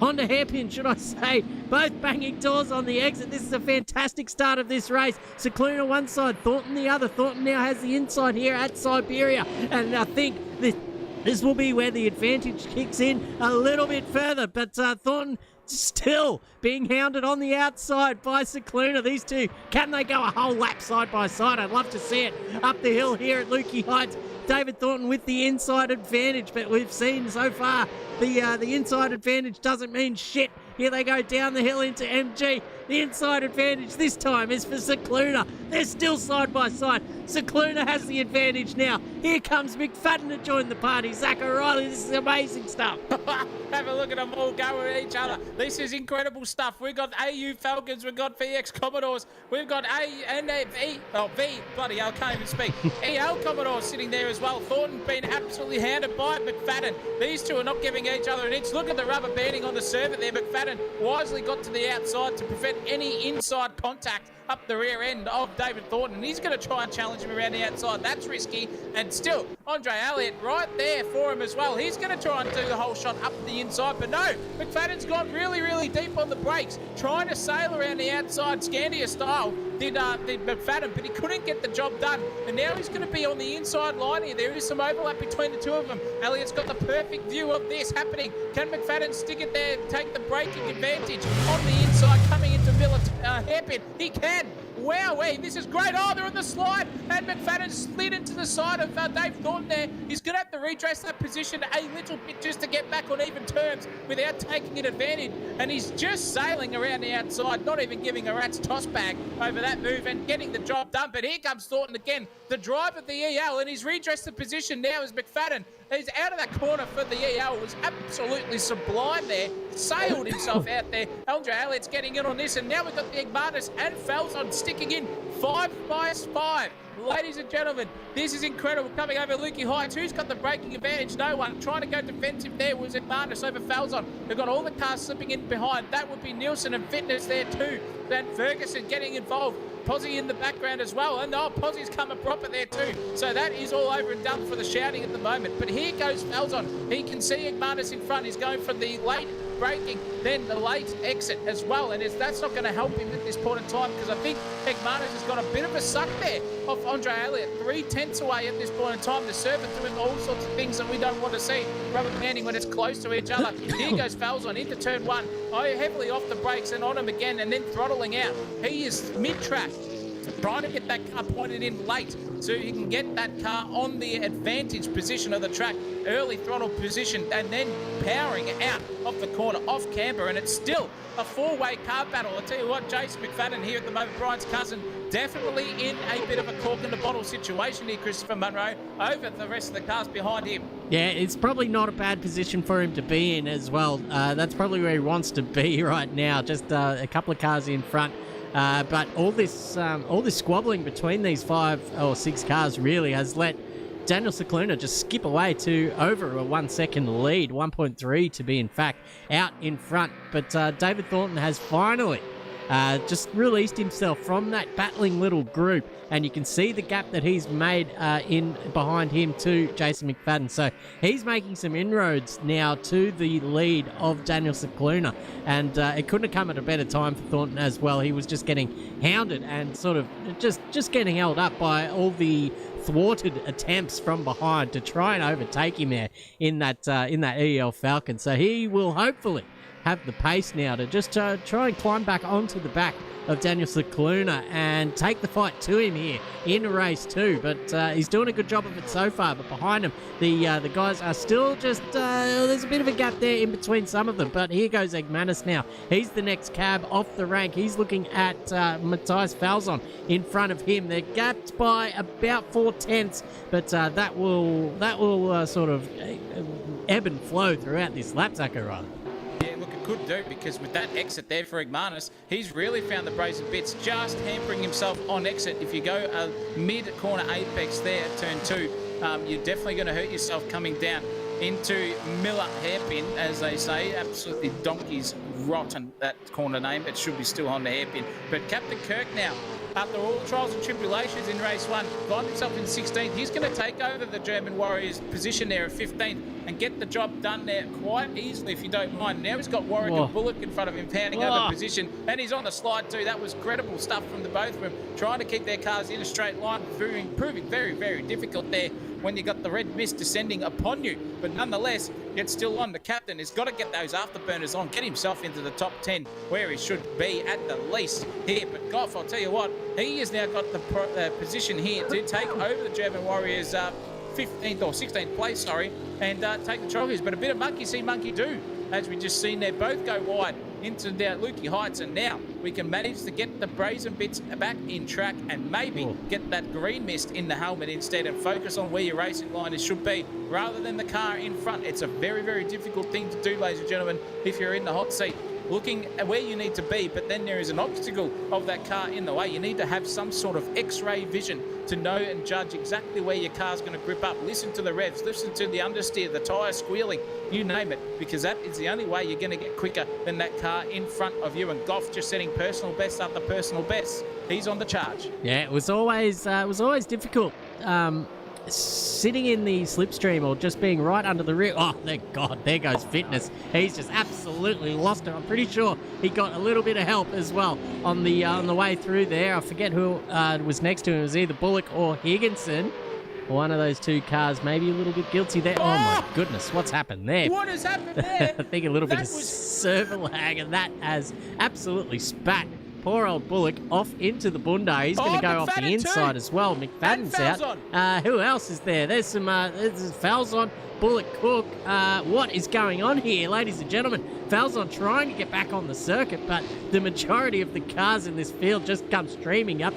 Honda Hairpin, should I say. Both banging doors on the exit. This is a fantastic start of this race. Cicluna one side, Thornton the other. Thornton now has the inside here at Siberia, and I think this will be where the advantage kicks in a little bit further, but Thornton still being hounded on the outside by Cicluna. These two, can they go a whole lap side by side? I'd love to see it up the hill here at Lukey Heights. David Thornton with the inside advantage, but we've seen so far the inside advantage doesn't mean shit. Here they go down the hill into MG. The inside advantage this time is for Cicluna. They're still side by side. Cicluna has the advantage now. Here comes McFadden to join the party. Zach O'Reilly, this is amazing stuff. Have a look at them all go at each other. This is incredible stuff. We've got AU Falcons, we've got VX Commodores, we've got bloody hell, I can't even speak. EL Commodores sitting there as well. Thornton being absolutely hounded by McFadden. These two are not giving each other an inch. Look at the rubber banding on the server there. McFadden wisely got to the outside to prevent any inside contact up the rear end of David Thornton, and he's going to try and challenge him around the outside. That's risky, and still Andre Elliott right there for him as well. He's going to try and do the whole shot up the inside, but no, McFadden's gone really, really deep on the brakes, trying to sail around the outside Scandia style, did McFadden, but he couldn't get the job done, and now he's going to be on the inside line here. There is some overlap between the two of them. Elliott's got the perfect view of this happening. Can McFadden stick it there and take the braking advantage on the inside coming into Hairpin? He can. Wow, this is great. Oh, they're on the slide, and McFadden slid into the side of Dave Thornton there. He's going to have to redress that position a little bit just to get back on even terms without taking an advantage, and he's just sailing around the outside, not even giving a rat's toss bag over that move and getting the job done. But here comes Thornton again, the drive of the EL, and he's redressed the position now as McFadden. He's out of that corner for the EL. Was absolutely sublime there. Sailed himself out there. Andre Elliott's getting in on this, and now we've got the Igmanis and Felson sticking in 5 by 5. Ladies and gentlemen, this is incredible. Coming over Lukey Heights. Who's got the braking advantage? No one. Trying to go defensive there was Igmanis over Falzon. They've got all the cars slipping in behind. That would be Nielsen and Fitness there too. Then Ferguson getting involved. Posy in the background as well, and Posy's coming proper there too. So that is all over and done for the shouting at the moment. But here goes Falzon. He can see Igmanis in front. He's going for the late braking, then the late exit as well, and that's not going to help him at this point in time, because I think Igmanis has got a bit of a suck there off Andre Elliott. 3/10 away at this point in time. The server doing all sorts of things that we don't want to see. Rubber banding when it's close to each other. Here goes Falzon into turn 1. Heavily off the brakes and on him again, and then throttling out. He is mid-track. trying to get that car pointed in late so he can get that car on the advantage position of the track, early throttle position, and then powering out of the corner off camber. And it's still a four-way car battle. I tell you what, Jason McFadden here at the moment, Brian's cousin, definitely in a bit of a cork in the bottle situation here, Christopher Munro, over the rest of the cars behind him. Yeah, it's probably not a bad position for him to be in as well. That's probably where he wants to be right now, just a couple of cars in front. But all this squabbling between these 5 or 6 cars really has let Daniel Cicluna just skip away to over a 1 second lead, 1.3 to be in fact, out in front. But David Thornton has finally just released himself from that battling little group, and you can see the gap that he's made in behind him to Jason McFadden. So he's making some inroads now to the lead of Daniel Cicluna, and it couldn't have come at a better time for Thornton as well. He was just getting hounded and sort of just getting held up by all the thwarted attempts from behind to try and overtake him there in that EL Falcon. So he will hopefully have the pace now to just try and climb back onto the back of Daniel Cicluna and take the fight to him here in race 2. But he's doing a good job of it so far. But behind him, the guys are still just... there's a bit of a gap there in between some of them. But here goes Egmanis now. He's the next cab off the rank. He's looking at Matthias Falzon in front of him. They're gapped by about 4/10, but that will sort of ebb and flow throughout this lap, Zachariah. Yeah, look, it could do, because with that exit there for Egmanis, he's really found the brazen bits, just hampering himself on exit. If you go mid-corner apex there at turn 2, you're definitely going to hurt yourself coming down into Miller Hairpin, as they say. Absolutely donkey's rotten, that corner name. It should be still on the hairpin. But Captain Kirk now, after all trials and tribulations in race 1, finds himself in 16th. He's going to take over the German Warriors' position there at 15th and get the job done there quite easily, if you don't mind. Now he's got Warwick and Bullock in front of him, pounding over position, and he's on the slide too. That was credible stuff from the both of them, trying to keep their cars in a straight line, proving very, very difficult there when you got the red mist descending upon you. But nonetheless, it's still on. The captain has got to get those afterburners on, get himself into the top 10 where he should be at the least here. But Goff, I'll tell you what, he has now got the position here to take over the German Warriors 15th or 16th place, and take the trophies. But a bit of monkey see, monkey do, as we just seen there. Both go wide into the Lukey Heights, and now we can manage to get the brazen bits back in track and maybe get that green mist in the helmet instead and focus on where your racing line should be rather than the car in front. It's a very, very difficult thing to do, ladies and gentlemen, if you're in the hot seat, looking at where you need to be, but then there is an obstacle of that car in the way. You need to have some sort of x-ray vision to know and judge exactly where your car's going to grip up. Listen to the revs, listen to the understeer, the tyre squealing, you name it, because that is the only way you're going to get quicker than that car in front of you. And Goff just setting personal best after personal best. He's on the charge. Yeah, it was always difficult. Sitting in the slipstream or just being right under the rear. Oh, thank God, there goes Fitness. He's just absolutely lost it. I'm pretty sure he got a little bit of help as well on the way through there. I forget who was next to him. It was either Bullock or Higginson. One of those two cars maybe a little bit guilty there. Oh, my goodness, what's happened there? What has happened there? I think a little bit of server lag, and that has absolutely spat poor old Bullock off into the bunda. He's going to go off the inside as well. McFadden's out. Who else is there? There's Falzon, Bullock, Cook. What is going on here, ladies and gentlemen? Falzon trying to get back on the circuit, but the majority of the cars in this field just come streaming up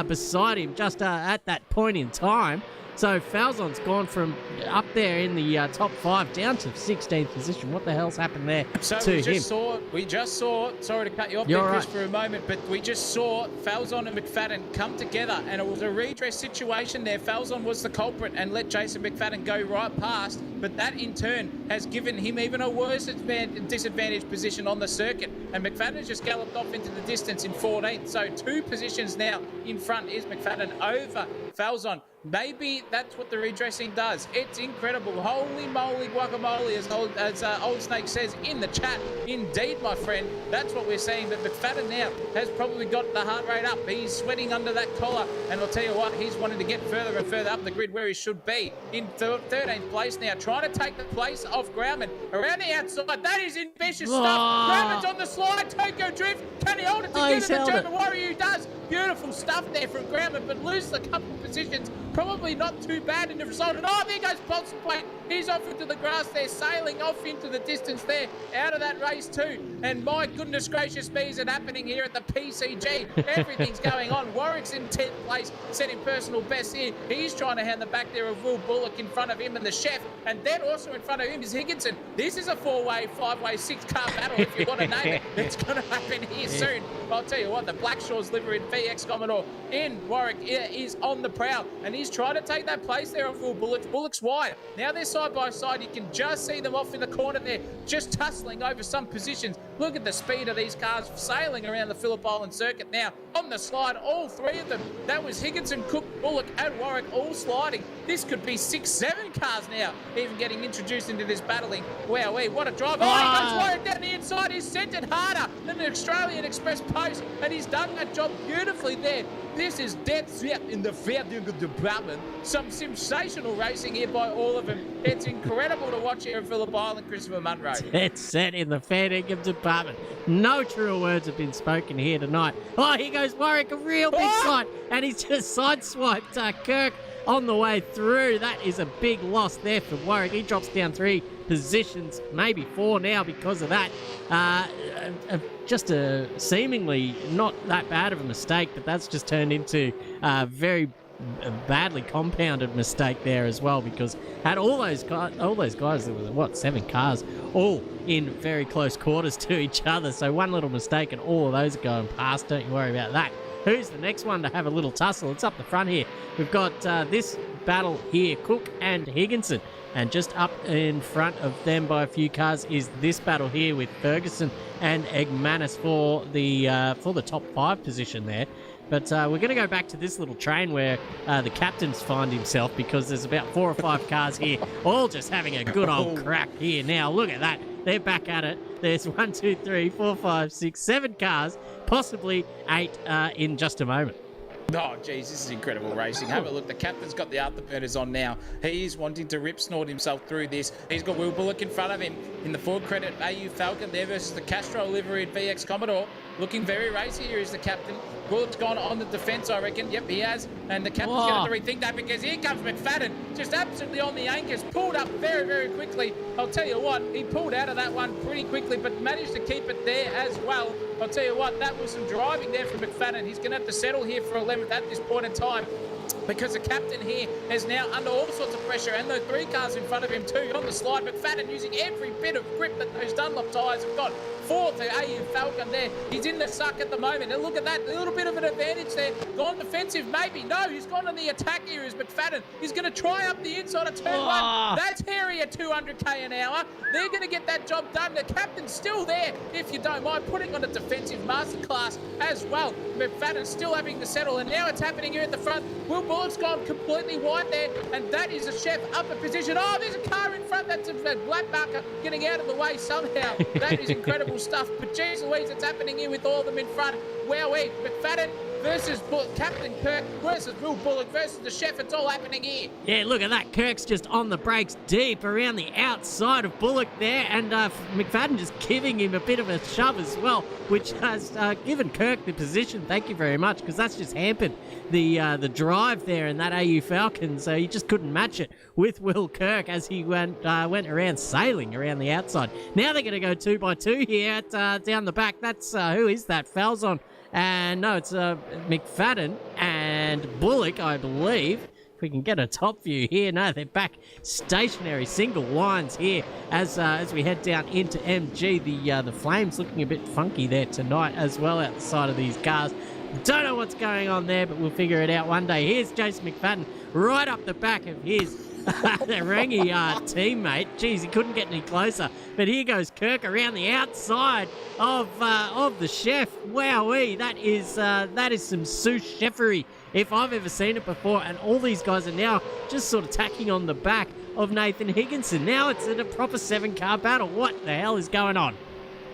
beside him just at that point in time. So Falzon's gone from up there in the top 5 down to 16th position. What the hell's happened there to him? We just saw, sorry to cut you off there, Chris, for a moment, but we just saw Falzon and McFadden come together, and it was a redress situation there. Falzon was the culprit and let Jason McFadden go right past, but that in turn has given him even a worse disadvantaged position on the circuit, and McFadden has just galloped off into the distance in 14th. So 2 positions now in front is McFadden over Falzon. Maybe that's what the redressing does. It's incredible. Holy moly guacamole, as Old Snake says in the chat. Indeed, my friend, that's what we're seeing. But McFadden now has probably got the heart rate up. He's sweating under that collar. And I'll tell you what, he's wanting to get further and further up the grid where he should be. In 13th place now, trying to take the place of Grauman. Around the outside, that is ambitious stuff. Grauman's on the slide. Tokyo Drift. Can he hold it together? The German Warrior who does. Beautiful stuff there from Grauman, but loses a couple of positions. Probably not too bad in the result. And there goes Bolson Point. He's off into the grass there, sailing off into the distance there, out of that race too. And my goodness gracious me, is it happening here at the PCG? Everything's going on. Warwick's in 10th place, setting personal best here. He's trying to hand the back there of Will Bullock in front of him and the chef. And then also in front of him is Higginson. This is a 4-way, 5-way, 6-car battle, if you want to name it. It's going to happen here soon. I'll tell you what, the Blackshaw's livery in VX Commodore in Warwick is on the prowl. And he's trying to take that place there of Will Bullock. Bullock's wide. Now they're side by side. You can just see them off in the corner there, just tussling over some positions. Look at the speed of these cars sailing around the Phillip Island circuit now. On the slide, all three of them. That was Higginson, Cook, Bullock and Warwick all sliding. This could be 6-7 cars now, even getting introduced into this battling. Wow, what a drive. He goes Warwick down the inside. He's sent it harder than the Australian Express Post, and he's done that job beautifully there. This is dead set in the fair dinkum department. Some sensational racing here by all of them. It's incredible to watch here at Phillip Island, Christopher Munro. Dead set in the fair dinkum department. No truer words have been spoken here tonight. Here goes Warwick, a real big slide, and he's just sideswiped Kirk on the way through. That is a big loss there for Warwick. He drops down 3 positions, maybe 4 now because of that. Just a seemingly not that bad of a mistake, but that's just turned into a very badly compounded mistake there as well, because had all those guys, there was 7 cars, all in very close quarters to each other. So one little mistake and all of those are going past. Don't you worry about that. Who's the next one to have a little tussle? It's up the front here. We've got this battle here, Cook and Higginson. And just up in front of them by a few cars is this battle here with Ferguson and Egmanis for the top 5 position there. But we're going to go back to this little train where the captain's find himself, because there's about 4 or 5 cars here, all just having a good old crack here. Now, look at that. They're back at it. There's 1, 2, 3, 4, 5, 6, 7 cars, possibly 8 in just a moment. Oh, geez, this is incredible racing. Have a look. The captain's got the afterburners on now. He's wanting to rip-snort himself through this. He's got Will Bullock in front of him in the Ford Credit AU Falcon there versus the Castro livery at VX Commodore. Looking very racy here is the captain. Bullock's gone on the defence, I reckon. Yep, he has. And the captain's going to rethink that, because here comes McFadden, just absolutely on the anchors, pulled up very, very quickly. I'll tell you what, he pulled out of that one pretty quickly, but managed to keep it there as well. I'll tell you what, that was some driving there from McFadden. He's going to have to settle here for 11th at this point in time, because the captain here is now under all sorts of pressure, and the 3 cars in front of him too on the slide. McFadden using every bit of grip that those Dunlop tyres have got. 4th to AU Falcon there. He's in the suck at the moment, and look at that, a little bit of an advantage there. Gone defensive, maybe. No, he's gone on the attack here is McFadden. He's going to try up the inside of turn 1. That's hairy at 200k an hour. They're going to get that job done. The captain's still there, if you don't mind, putting on a defensive masterclass as well. McFadden's still having to settle, and now it's happening here at the front. Will Bullock's gone completely wide there, and that is a chef up a position. There's a car in front. That's a black marker getting out of the way somehow. That is incredible stuff. But geez Louise, it's happening here with all of them in front. Wowee, McFadden versus Captain Kirk versus Will Bullock versus the chef. It's all happening here. Yeah, look at that. Kirk's just on the brakes deep around the outside of Bullock there, and McFadden just giving him a bit of a shove as well, which has given Kirk the position. Thank you very much, because that's just hampered the drive there in that AU Falcon, so he just couldn't match it with Will Kirk as he went around sailing around the outside. Now they're going to go 2 by 2 here at, down the back. That's who is that? Falzon. And no, it's McFadden and Bullock, I believe. If we can get a top view here. No, they're back stationary, single lines here as we head down into MG. The flames looking a bit funky there tonight as well out the side of these cars. Don't know what's going on there, but we'll figure it out one day. Here's Jason McFadden right up the back of his the Rangy teammate. Geez, he couldn't get any closer. But here goes Kirk around the outside of the chef. Wowee, that is some sous chefery if I've ever seen it before. And all these guys are now just sort of tacking on the back of Nathan Higginson. Now it's in a proper 7-car battle. What the hell is going on?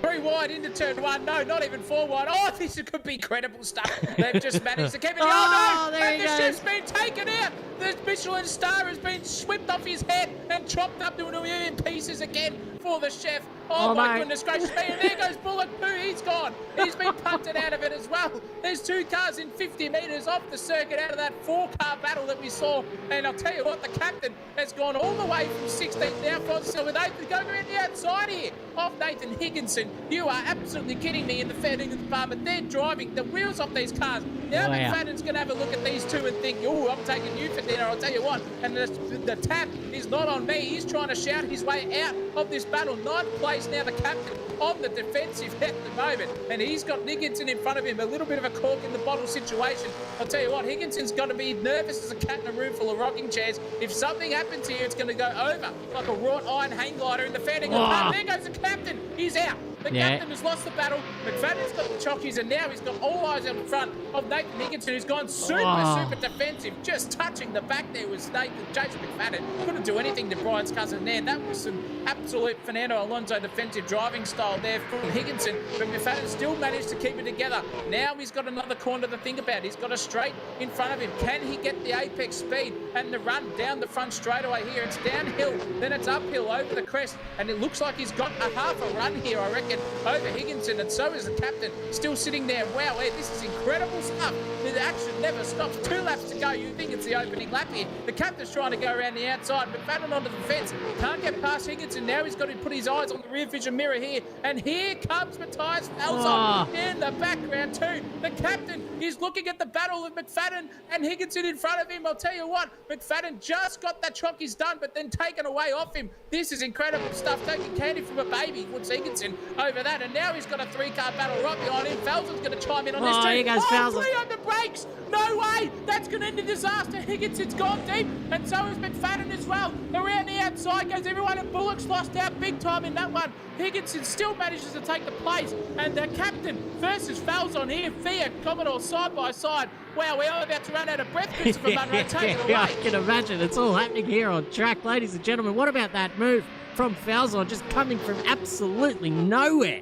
3 wide into turn 1. No, not even 4 wide. Oh, this could be credible stuff. They've just managed to keep it. Oh, no! there And he the goes. chef's been taken out. The Michelin star has been swept off his head and chopped up into a million pieces again for the chef. Oh my no. goodness gracious me. And there goes Bullock. He's gone. He's been punted out of it as well. There's 2 cars in 50 metres off the circuit out of that 4-car battle that we saw. And I'll tell you what, the captain has gone all the way from 16th now for so with Nathan going around the outside here of Nathan Higginson. You are absolutely kidding me in the fair dinkum department. They're driving the wheels off these cars. Now Wow. McFadden's going to have a look at these two and think, oh, I'm taking you for dinner, I'll tell you what. And the tap is not on me. He's trying to shout his way out of this battle. 9th place now, the captain on the defensive at the moment. And he's got Higginson in front of him. A little bit of a cork in the bottle situation. I'll tell you what, Higginson's got to be nervous as a cat in a room full of rocking chairs. If something happens here, it's going to go over like a wrought iron hang glider in the fair dinkum department. There goes the captain. He's out. The captain has lost the battle. McFadden's got the chockies, and now he's got all eyes on front of Nathan Higginson, who's gone super defensive. Just touching the back there was Jason McFadden. Couldn't do anything to Brian's cousin there. That was some absolute Fernando Alonso defensive driving style there from Higginson, but McFadden still managed to keep it together. Now he's got another corner to think about. He's got a straight in front of him. Can he get the apex speed and the run down the front straightaway here? It's downhill, then it's uphill over the crest, and it looks like he's got a half a run here, I reckon, over Higginson, and so is the captain still sitting there. Wow, this is incredible stuff. The action never stops. 2 laps to go. You think it's the opening lap here. The captain's trying to go around the outside, but McFadden onto the fence. Can't get past Higginson. Now he's got to put his eyes on the rear vision mirror here, and here comes Matthias Falzon in the background too. The captain is looking at the battle of McFadden and Higginson in front of him. I'll tell you what, McFadden just got that chockies done, but then taken away off him. This is incredible stuff. Taking candy from a baby, what's Higginson over that, and now he's got a 3-car battle right behind him. Falzon's going to chime in on this too. Here goes Falzon. 3 on the brakes. No way. That's going to end in disaster. Higginson's gone deep, and so has McFadden as well. Around the outside goes everyone, and Bullock's lost out big time in that one. Higginson still manages to take the place, and the captain versus Falzon here. Fiat Commodore side by side. Wow, we are about to run out of breath, Christopher Munro. Take it away. I can imagine. It's all happening here on track, ladies and gentlemen. What about that move from Falzon, just coming from absolutely nowhere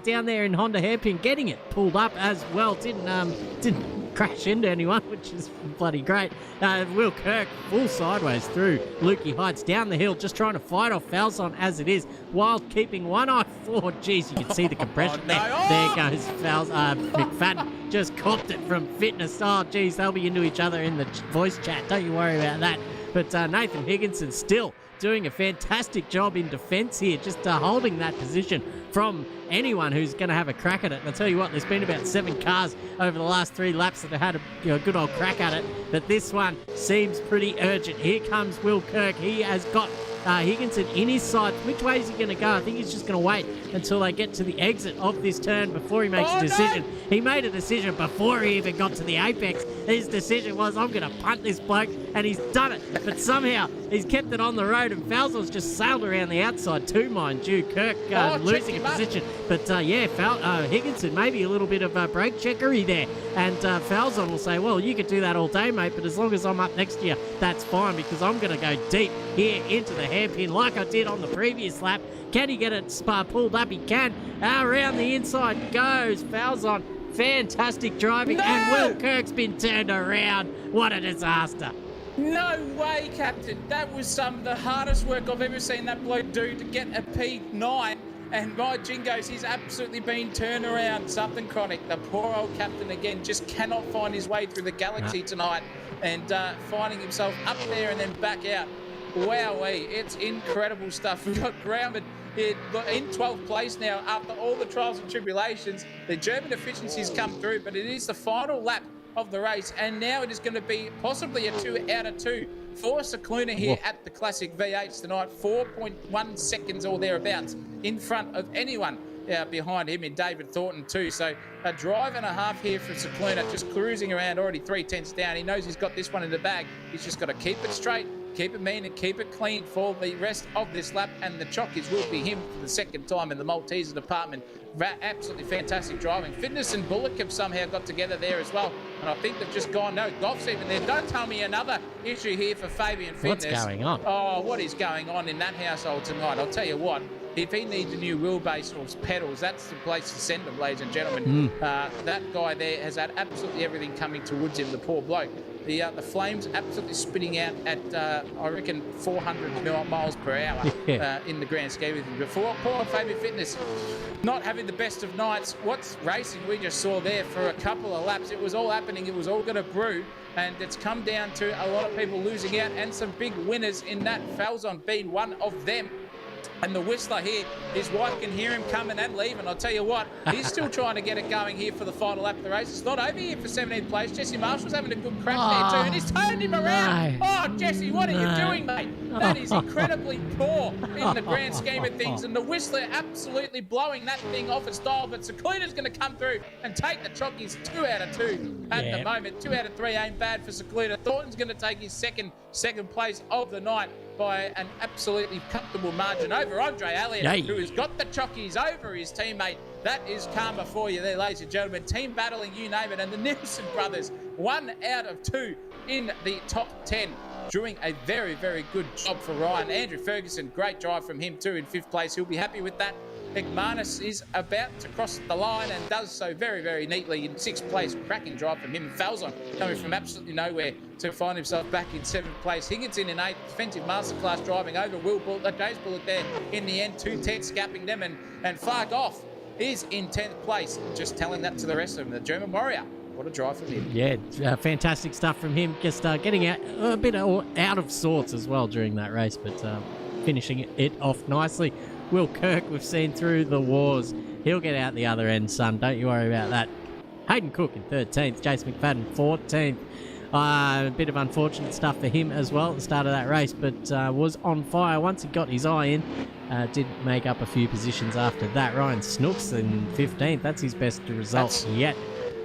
down there in Honda Hairpin, getting it pulled up as well. Didn't crash into anyone, which is bloody great. Will Kirk full sideways through Lukey Heights down the hill, just trying to fight off Falzon as it is, while keeping one eye forward. Jeez, you can see the compression there. There goes McFadden. Just copped it from fitness. Oh, geez, they'll be into each other in the voice chat. Don't you worry about that. But Nathan Higginson still doing a fantastic job in defence here, just holding that position from anyone who's going to have a crack at it. And I'll tell you what, there's been about 7 cars over the last 3 laps that have had a good old crack at it, but this one seems pretty urgent. Here comes Will Kirk. He has got Higginson in his sights. Which way is he going to go? I think he's just going to wait until they get to the exit of this turn before he makes a decision. No. He made a decision before he even got to the apex. His decision was, I'm going to punt this bloke, and he's done it. But somehow he's kept it on the road, and Falzon's just sailed around the outside too, mind you. Kirk losing a position. But Higginson, maybe a little bit of brake checkery there. And Falzon will say, well, you could do that all day, mate, but as long as I'm up next to you, that's fine, because I'm going to go deep here into the hairpin like I did on the previous lap. Can he get it pulled up? He can. Around the inside goes Falzon. Fantastic driving. No! And Will Kirk's been turned around. What a disaster. No way, Captain. That was some of the hardest work I've ever seen that bloke do to get a P9. And my jingos, he's absolutely been turned around. Something chronic. The poor old captain, again, just cannot find his way through the galaxy tonight. And finding himself up there and then back out. Wowee, it's incredible stuff. We've got grounded in 12th place now after all the trials and tribulations. The German efficiencies come through, but it is the final lap of the race, and now it is going to be possibly a 2 out of 2 for Cicluna here at the Classic V8s tonight. 4.1 seconds or thereabouts in front of anyone behind him in David Thornton too. So a drive and a half here for Cicluna, just cruising around, already 3/10 down. He knows he's got this one in the bag. He's just got to keep it straight, keep it mean and keep it clean for the rest of this lap. And the Chockies will be him for the second time in the Malteser department. Absolutely fantastic driving. Fitness and Bullock have somehow got together there as well. And I think they've just gone, no, Goff's even there. Don't tell me another issue here for Fabian Fitness. What's going on? Oh, what is going on in that household tonight? I'll tell you what. If he needs a new wheelbase or pedals, that's the place to send him, ladies and gentlemen. That guy there has had absolutely everything coming towards him, the poor bloke. The flames absolutely spitting out at, I reckon, 400 miles per hour in the grand scheme of things. But poor Fabian Fitness, not having the best of nights. What's racing we just saw there for a couple of laps. It was all happening. It was all going to brew. And it's come down to a lot of people losing out and some big winners in that. Falzon being one of them. And the Whistler here, his wife can hear him coming and leaving. I'll tell you what, he's still trying to get it going here for the final lap of the race. It's not over here for 17th place. Jesse Marshall's having a good crack there too, and he's turned him around. Oh, Jesse, what are you doing, mate? That is incredibly poor in the grand scheme of things. And the Whistler absolutely blowing that thing off its dial. But Secluda's going to come through and take the Chockies 2 out of 2 at the moment. 2 out of 3 ain't bad for Secluda. Thornton's going to take his second place of the night by an absolutely comfortable margin over Andre Elliott, who has got the Chockies over his teammate. That is karma for you there, ladies and gentlemen. Team battling, you name it. And the Nielsen brothers, 1 out of 2 in the top 10. Doing a very, very good job for Ryan. Andrew Ferguson, great drive from him too in 5th place. He'll be happy with that. McManus is about to cross the line and does so very, very neatly in 6th place. Cracking drive from him. Falzon coming from absolutely nowhere to find himself back in 7th place. Higginson in 8th. Defensive masterclass driving over James Bullock there in the end. 2 tenths gapping them. And Fargoff is in 10th place. Just telling that to the rest of them. The German Warrior. What a drive from him. Yeah, fantastic stuff from him. Just getting out a bit out of sorts as well during that race, but finishing it off nicely. Will Kirk, we've seen through the wars. He'll get out the other end, son. Don't you worry about that. Hayden Cook in 13th. Jace McFadden 14th. A bit of unfortunate stuff for him as well at the start of that race, but was on fire once he got his eye in. Did make up a few positions after that. Ryan Snooks in 15th. That's his best result yet.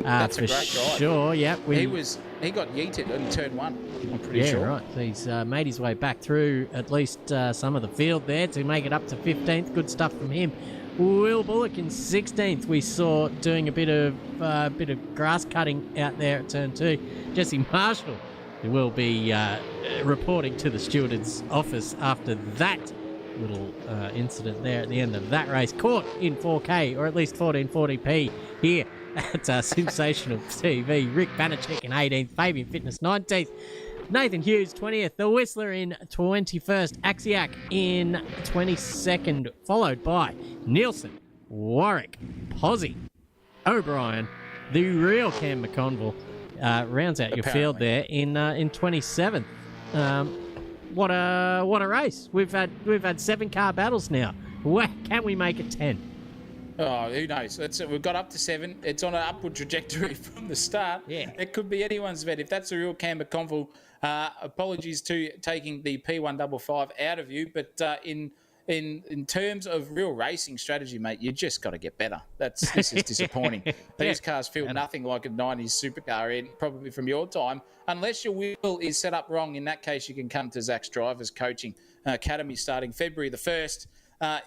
That's for a great drive. Sure, yep. He got yeeted in turn 1, I'm pretty sure. Yeah, right. So he's made his way back through at least some of the field there to make it up to 15th. Good stuff from him. Will Bullock in 16th. We saw doing a bit of grass cutting out there at turn 2. Jesse Marshall, who will be reporting to the steward's office after that little incident there at the end of that race. Caught in 4K, or at least 1440p here at SimSational TV. Rick Banachek in 18th, Fabian Fitness 19th, Nathan Hughes 20th, the Whistler in 21st, Axiak in 22nd, followed by Nielsen, Warwick, Posey, O'Brien, the real Cam McConville rounds out your field there in 27th. What a race! We've had 7 car battles now. Where can we make it 10? Oh, who knows? We've got up to 7. It's on an upward trajectory from the start. Yeah. It could be anyone's bet. If that's a real Cam McConville, apologies to taking the P155 out of you, but in terms of real racing strategy, mate, you just got to get better. This is disappointing. These cars feel nothing like a 90s supercar, probably from your time, unless your wheel is set up wrong. In that case, you can come to Zach's Drivers Coaching Academy starting February the 1st.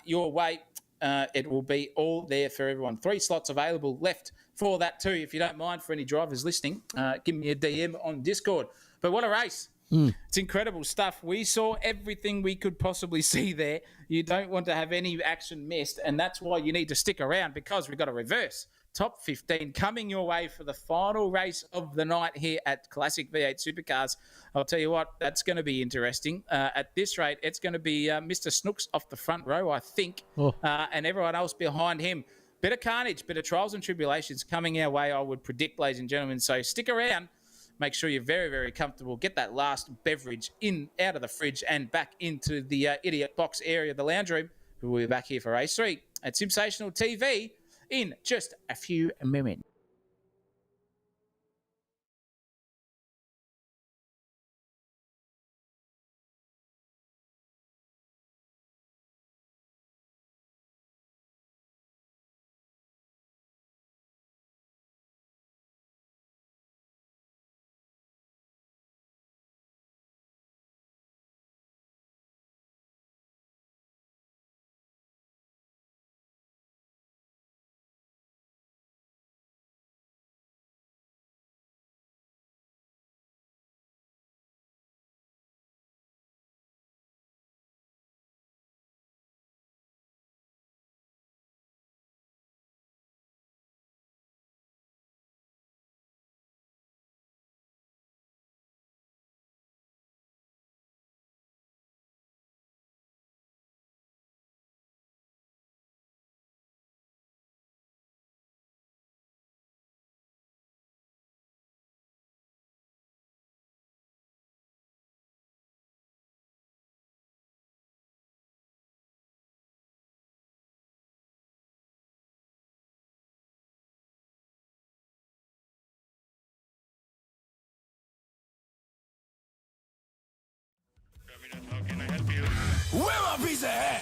Your way. It will be all there for everyone. 3 slots available left for that too. If you don't mind, for any drivers listening, give me a DM on Discord. But what a race. It's incredible stuff. We saw everything we could possibly see there. You don't want to have any action missed, and that's why you need to stick around, because we've got a reverse top 15 coming your way for the final race of the night here at Classic V8 Supercars. I'll tell you what, that's going to be interesting. At this rate, it's going to be Mr. Snooks off the front row, I think, and everyone else behind him. Bit of carnage, bit of trials and tribulations coming our way, I would predict, ladies and gentlemen. So stick around. Make sure you're very, very comfortable. Get that last beverage out of the fridge and back into the idiot box area of the lounge room. We'll be back here for race 3 at SimSational TV in just a few moments. Where my pizza at?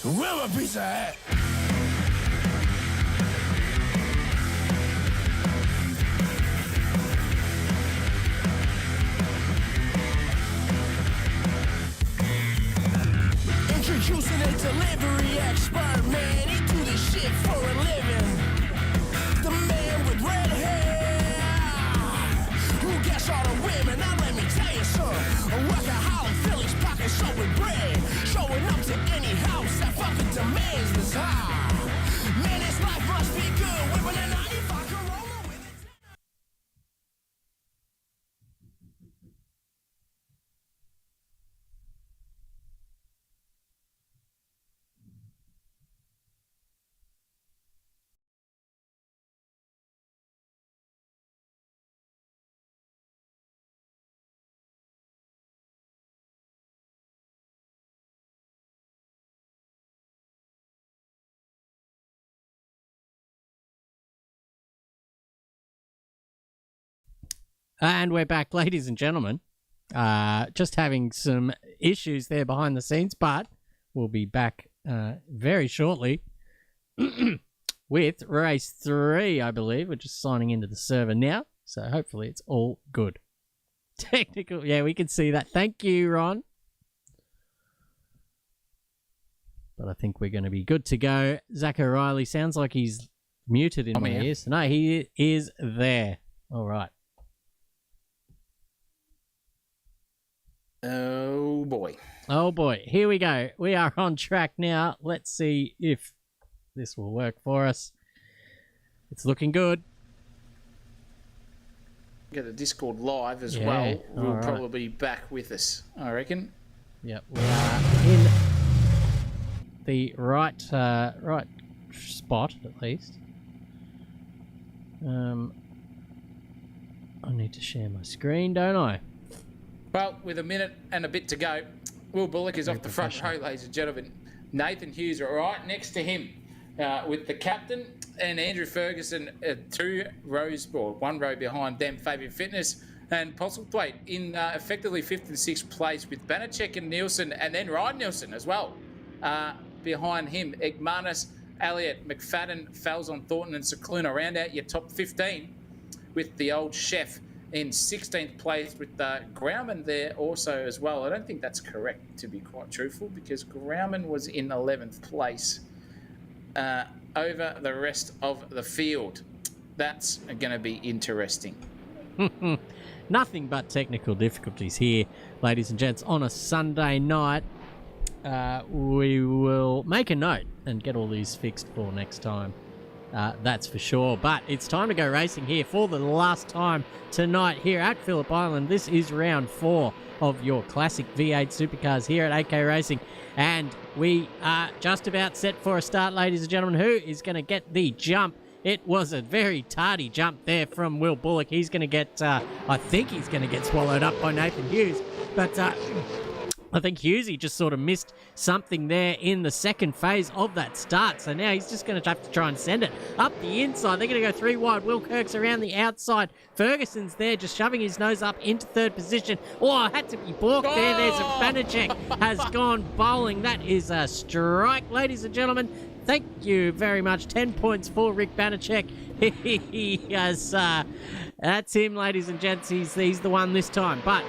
Where my pizza at? Introducing a delivery expert, man. He do this shit for a living. The man with red hair, who gets all the women. Now let me tell you, son, a workaholic, Philly's pocket so with bread, showing up to any house that fucking demands this high. Man, his life must be good. Whipping a 95 Corona with it. And we're back, ladies and gentlemen. Just having some issues there behind the scenes, but we'll be back very shortly with race 3, I believe. We're just signing into the server now, so hopefully it's all good. Technical, yeah, we can see that. Thank you, Ron. But I think we're going to be good to go. Zach O'Reilly sounds like he's muted in my ears. No, he is there. All right. Oh, boy. Oh, boy. Here we go. We are on track now. Let's see if this will work for us. It's looking good. Get the Discord live as Yeah, well. Will right. probably be back with us, I reckon. Yep, we are in the right spot, at least. I need to share my screen, don't I? Well, with a minute and a bit to go, Will Bullock is Very off the front row, ladies and gentlemen. Nathan Hughes right next to him with the captain and Andrew Ferguson 2 rows, or 1 row behind them, Fabian Fitness and Postlethwaite in effectively 5th and 6th place with Banachek and Nielsen, and then Ryan Nielsen as well. Behind him, Egmanis, Elliott, McFadden, Falzon, Thornton and Cicluna round out your top 15 with the old chef in 16th place with Grauman there also as well. I don't think that's correct, to be quite truthful, because Grauman was in 11th place over the rest of the field. That's going to be interesting. Nothing but technical difficulties here, ladies and gents. On a Sunday night, we will make a note and get all these fixed for next time. That's for sure. But it's time to go racing here for the last time tonight here at Phillip Island. This is round 4 of your classic V8 supercars here at AK Racing. And we are just about set for a start, ladies and gentlemen. Who is going to get the jump? It was a very tardy jump there from Will Bullock. He's going to get, I think he's going to get swallowed up by Nathan Hughes. But I think Hughesy just sort of missed something there in the second phase of that start. So now he's just going to have to try and send it up the inside. They're going to go 3 wide. Will Kirk's around the outside. Ferguson's there just shoving his nose up into 3rd position. Oh, had to be balked there. There's a Banachek has gone bowling. That is a strike, ladies and gentlemen. Thank you very much. 10 points for Rick Banachek. He has... that's him, ladies and gents. He's the one this time. But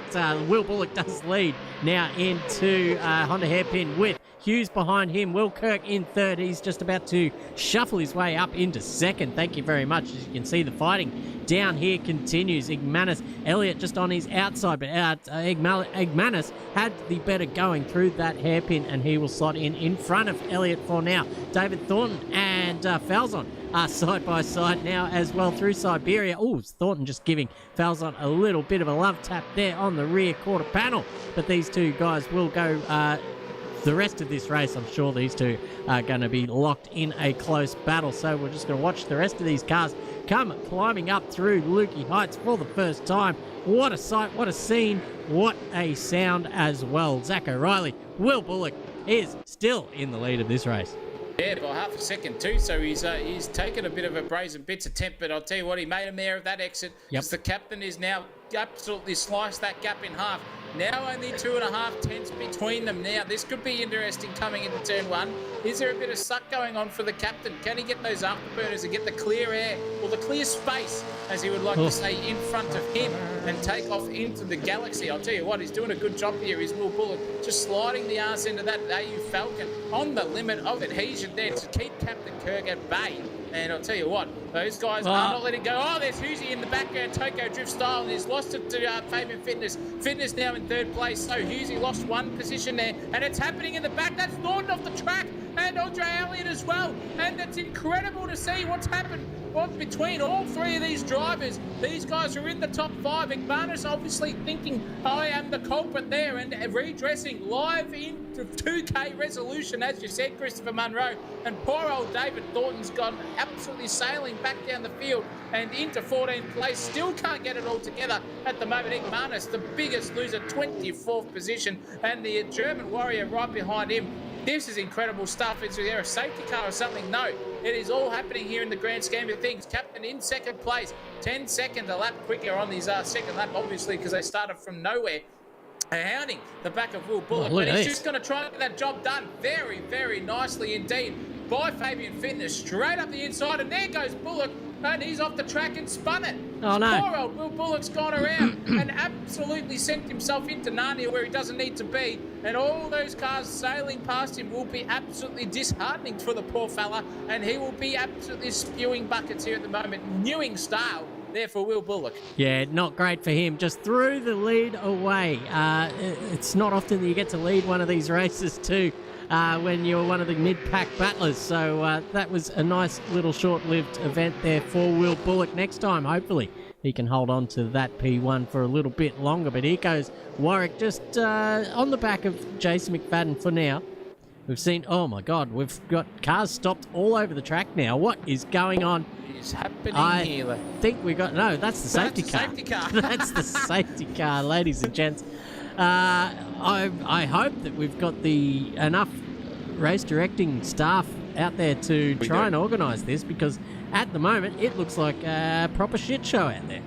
Will Bullock does lead now into Honda Hairpin with Hughes behind him. Will Kirk in 3rd. He's just about to shuffle his way up into 2nd. Thank you very much. As you can see, the fighting down here continues. Igmanis, Elliott just on his outside, but Igmanis had the better going through that hairpin, and he will slot in front of Elliott for now. David Thornton and Falzon are side by side now as well through Siberia. Oh, Thornton just giving Falzon a little bit of a love tap there on the rear quarter panel. But these two guys will go the rest of this race. I'm sure these two are going to be locked in a close battle. So we're just going to watch the rest of these cars come climbing up through Lukey Heights for the first time. What a sight, what a scene, what a sound as well. Zach O'Reilly, Will Bullock is still in the lead of this race. Yeah, by half a second too. So he's taken a bit of a brazen bits attempt, but I'll tell you what, he made a mare of that exit. Yep. The captain is now absolutely sliced that gap in half. Now only 2.5 tenths between them. Now this could be interesting coming into turn one. Is there a bit of suck going on for the captain? Can he get those afterburners and get the clear air or the clear space, as he would like to say, in front of him and take off into the galaxy? I'll tell you what, he's doing a good job here. Is Will Bullock just sliding the arse into that AU Falcon on the limit of adhesion there to keep Captain Kirk at bay. And I'll tell you what, those guys are not letting go. Oh, there's Husey in the background, Toko Drift Style, and he's lost it to Fabian Fitness. Fitness now in third place, so Husey lost one position there, and it's happening in the back. That's Thornton off the track, and Andre Elliott as well. And it's incredible to see what's happened between all three of these drivers. These guys are in the top five. McManus obviously thinking, I am the culprit there, and redressing live into 2K resolution, as you said, Christopher Munro. And poor old David Thornton's gone absolutely sailing back down the field and into 14th place. Still can't get it all together at the moment. McManus, the biggest loser, 24th position, and the German Warrior right behind him. This is incredible stuff. Is there a safety car or something? No. It is all happening here in the grand scheme of things. Captain in second place. 10 seconds a lap quicker on his second lap, obviously, because they started from nowhere. Hounding the back of Will Bullock. But he's just going to try and get that job done very, very nicely indeed by Fabian Fitness. Straight up the inside. And there goes Bullock. And he's off the track and spun it. Oh, no. Poor old Will Bullock's gone around and absolutely sent himself into Narnia where he doesn't need to be. And all those cars sailing past him will be absolutely disheartening for the poor fella. And he will be absolutely spewing buckets here at the moment. Newing style there for Will Bullock. Yeah, not great for him. Just threw the lead away. It's not often that you get to lead one of these races too. When you're one of the mid-pack battlers. So that was a nice little short-lived event there for Will Bullock. Next time, hopefully, he can hold on to that P1 for a little bit longer. But here goes Warwick just on the back of Jason McFadden for now. We've seen, oh my God, we've got cars stopped all over the track now. What is going on? Is happening here? I think we got, no, that's the safety car. Safety car. That's the safety car, ladies and gents. I hope that we've got enough race directing staff out there to try and organise this, because at the moment it looks like a proper shit show out there.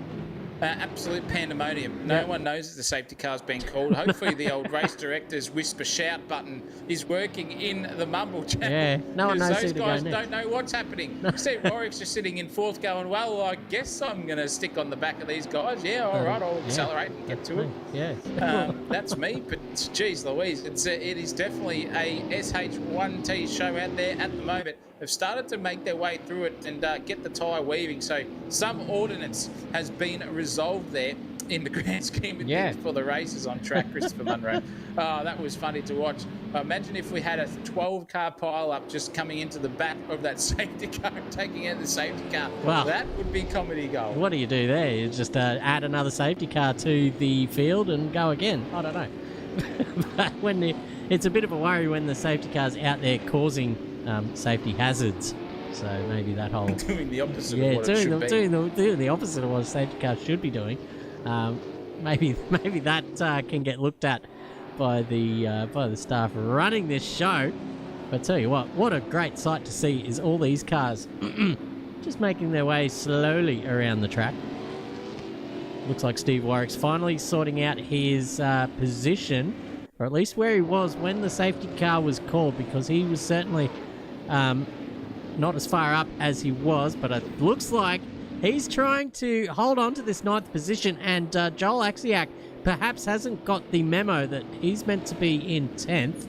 Absolute pandemonium. No one knows that the safety car's been called. Hopefully the old race director's whisper shout button is working in the mumble channel. Yeah, no one knows those who to go guys next. don't know what's happening. Steve Warwick's just sitting in fourth going, well, I guess I'm going to stick on the back of these guys. Yeah, all right, I'll accelerate and get to it. Yeah. That's me, but geez Louise, it is definitely a SH1T show out there at the moment. They've started to make their way through it and get the tyre weaving. So some ordinance has been resolved there in the grand scheme of things for the races on track, Christopher Munro. That was funny to watch. Imagine if we had a 12-car pile-up just coming into the back of that safety car and taking out the safety car. Wow. That would be comedy gold. What do you do there? You just add another safety car to the field and go again. I don't know. But it's a bit of a worry when the safety car's out there causing safety hazards. So maybe that whole doing the opposite of what it should be. Doing the opposite of what a safety car should be doing. Maybe that can get looked at by the staff running this show. But I tell you what a great sight to see is all these cars just making their way slowly around the track. Looks like Steve Warwick's finally sorting out his position, or at least where he was when the safety car was called, because he was certainly not as far up as he was, but it looks like he's trying to hold on to this 9th position, and Joel Axiak perhaps hasn't got the memo that he's meant to be in 10th.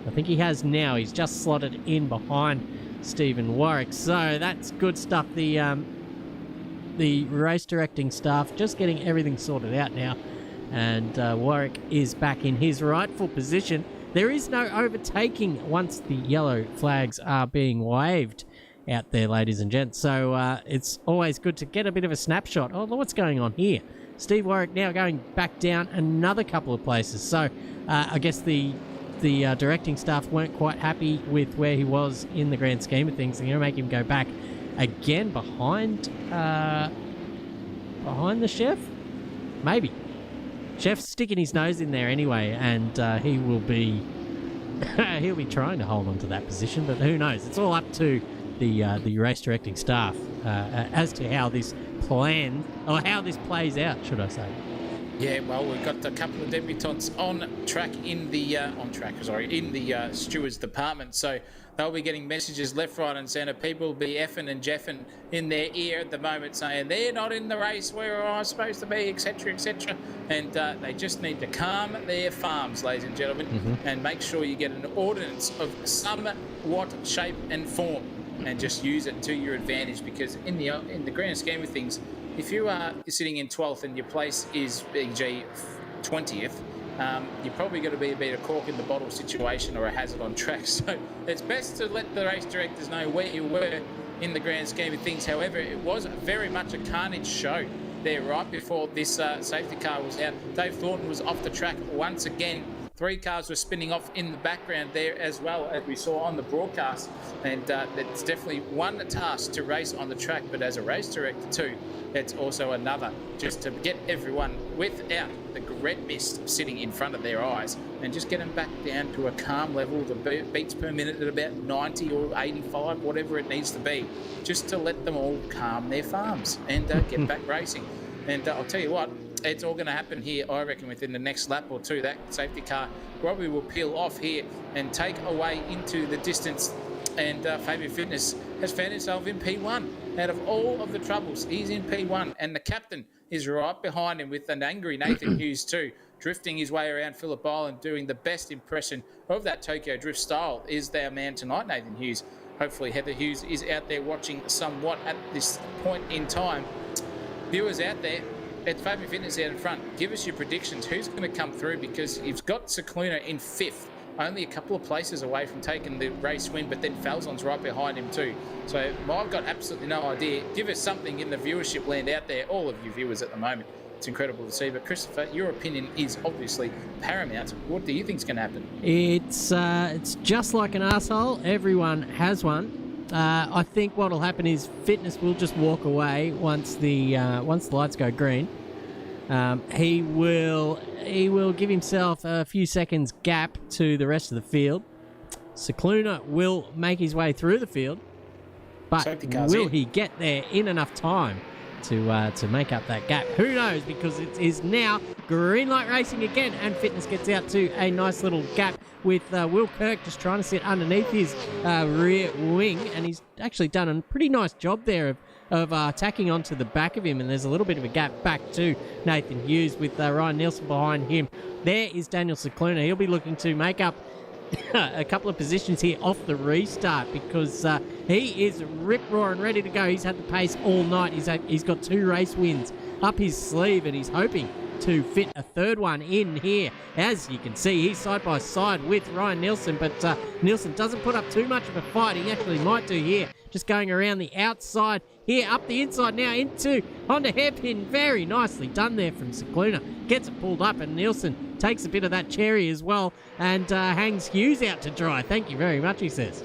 I think he has now. He's just slotted in behind Stephen Warwick, so that's good stuff. The race directing staff just getting everything sorted out now, and Warwick is back in his rightful position. There is no overtaking once the yellow flags are being waved out there, ladies and gents. So it's always good to get a bit of a snapshot. Oh, what's going on here? Steve Warwick now going back down another couple of places. So I guess the directing staff weren't quite happy with where he was in the grand scheme of things. They're going to make him go back again behind the chef? Maybe. Chef's sticking his nose in there anyway, and he will be he'll be trying to hold on to that position, but who knows? It's all up to the race directing staff as to how this plays out, should I say? Yeah, well, we've got a couple of debutants on track in the stewards department, so they'll be getting messages left, right, and centre. People will be effing and jeffing in their ear at the moment, saying they're not in the race where I'm supposed to be, etc., etc. And they just need to calm their farms, ladies and gentlemen, and make sure you get an ordinance of somewhat shape and form, and just use it to your advantage. Because in the grand scheme of things, if you are sitting in 12th and your place is BG 20th, you're probably going to be a bit of cork in the bottle situation or a hazard on track. So it's best to let the race directors know where you were in the grand scheme of things. However, it was very much a carnage show there right before this safety car was out. Dave Thornton was off the track once again. 3 cars were spinning off in the background there as well, as we saw on the broadcast. And it's definitely one task to race on the track, but as a race director too, it's also another, just to get everyone without the red mist sitting in front of their eyes and just get them back down to a calm level, the beats per minute at about 90 or 85, whatever it needs to be, just to let them all calm their farms and get back racing. And I'll tell you what, it's all going to happen here, I reckon, within the next lap or two. That safety car probably will peel off here and take away into the distance. And Fabian Fitness has found himself in P1. Out of all of the troubles, he's in P1. And the captain is right behind him with an angry Nathan Hughes too, drifting his way around Phillip Island, doing the best impression of that Tokyo Drift style. Is their man tonight, Nathan Hughes. Hopefully Heather Hughes is out there watching somewhat at this point in time. Viewers out there, it's Fabian Fitness out in front. Give us your predictions. Who's going to come through? Because you've got Cicluna in 5th, only a couple of places away from taking the race win, but then Falzon's right behind him too. So I've got absolutely no idea. Give us something in the viewership land out there, all of you viewers at the moment. It's incredible to see. But Christopher, your opinion is obviously paramount. What do you think's going to happen? It's just like an arsehole. Everyone has one. I think what'll happen is Fitness will just walk away once the lights go green. He will give himself a few seconds gap to the rest of the field. Cicluna will make his way through the field, but will he get there in enough time to make up that gap? Who knows, because it is now green light racing again, and Fitness gets out to a nice little gap with Will Kirk just trying to sit underneath his rear wing, and he's actually done a pretty nice job there of tacking onto the back of him, and there's a little bit of a gap back to Nathan Hughes with Ryan Nielsen behind him. There is Daniel Cicluna. He'll be looking to make up a couple of positions here off the restart, because he is rip-roaring ready to go. He's had the pace all night. He's got 2 race wins up his sleeve, and he's hoping to fit a 3rd one in here. As you can see, he's side by side with Ryan Nielsen, but Nielsen doesn't put up too much of a fight. He actually might do here, just going around the outside here, up the inside now onto hairpin. Very nicely done there from Cicluna. Gets it pulled up, and Nielsen takes a bit of that cherry as well and hangs Hughes out to dry. Thank you very much, he says.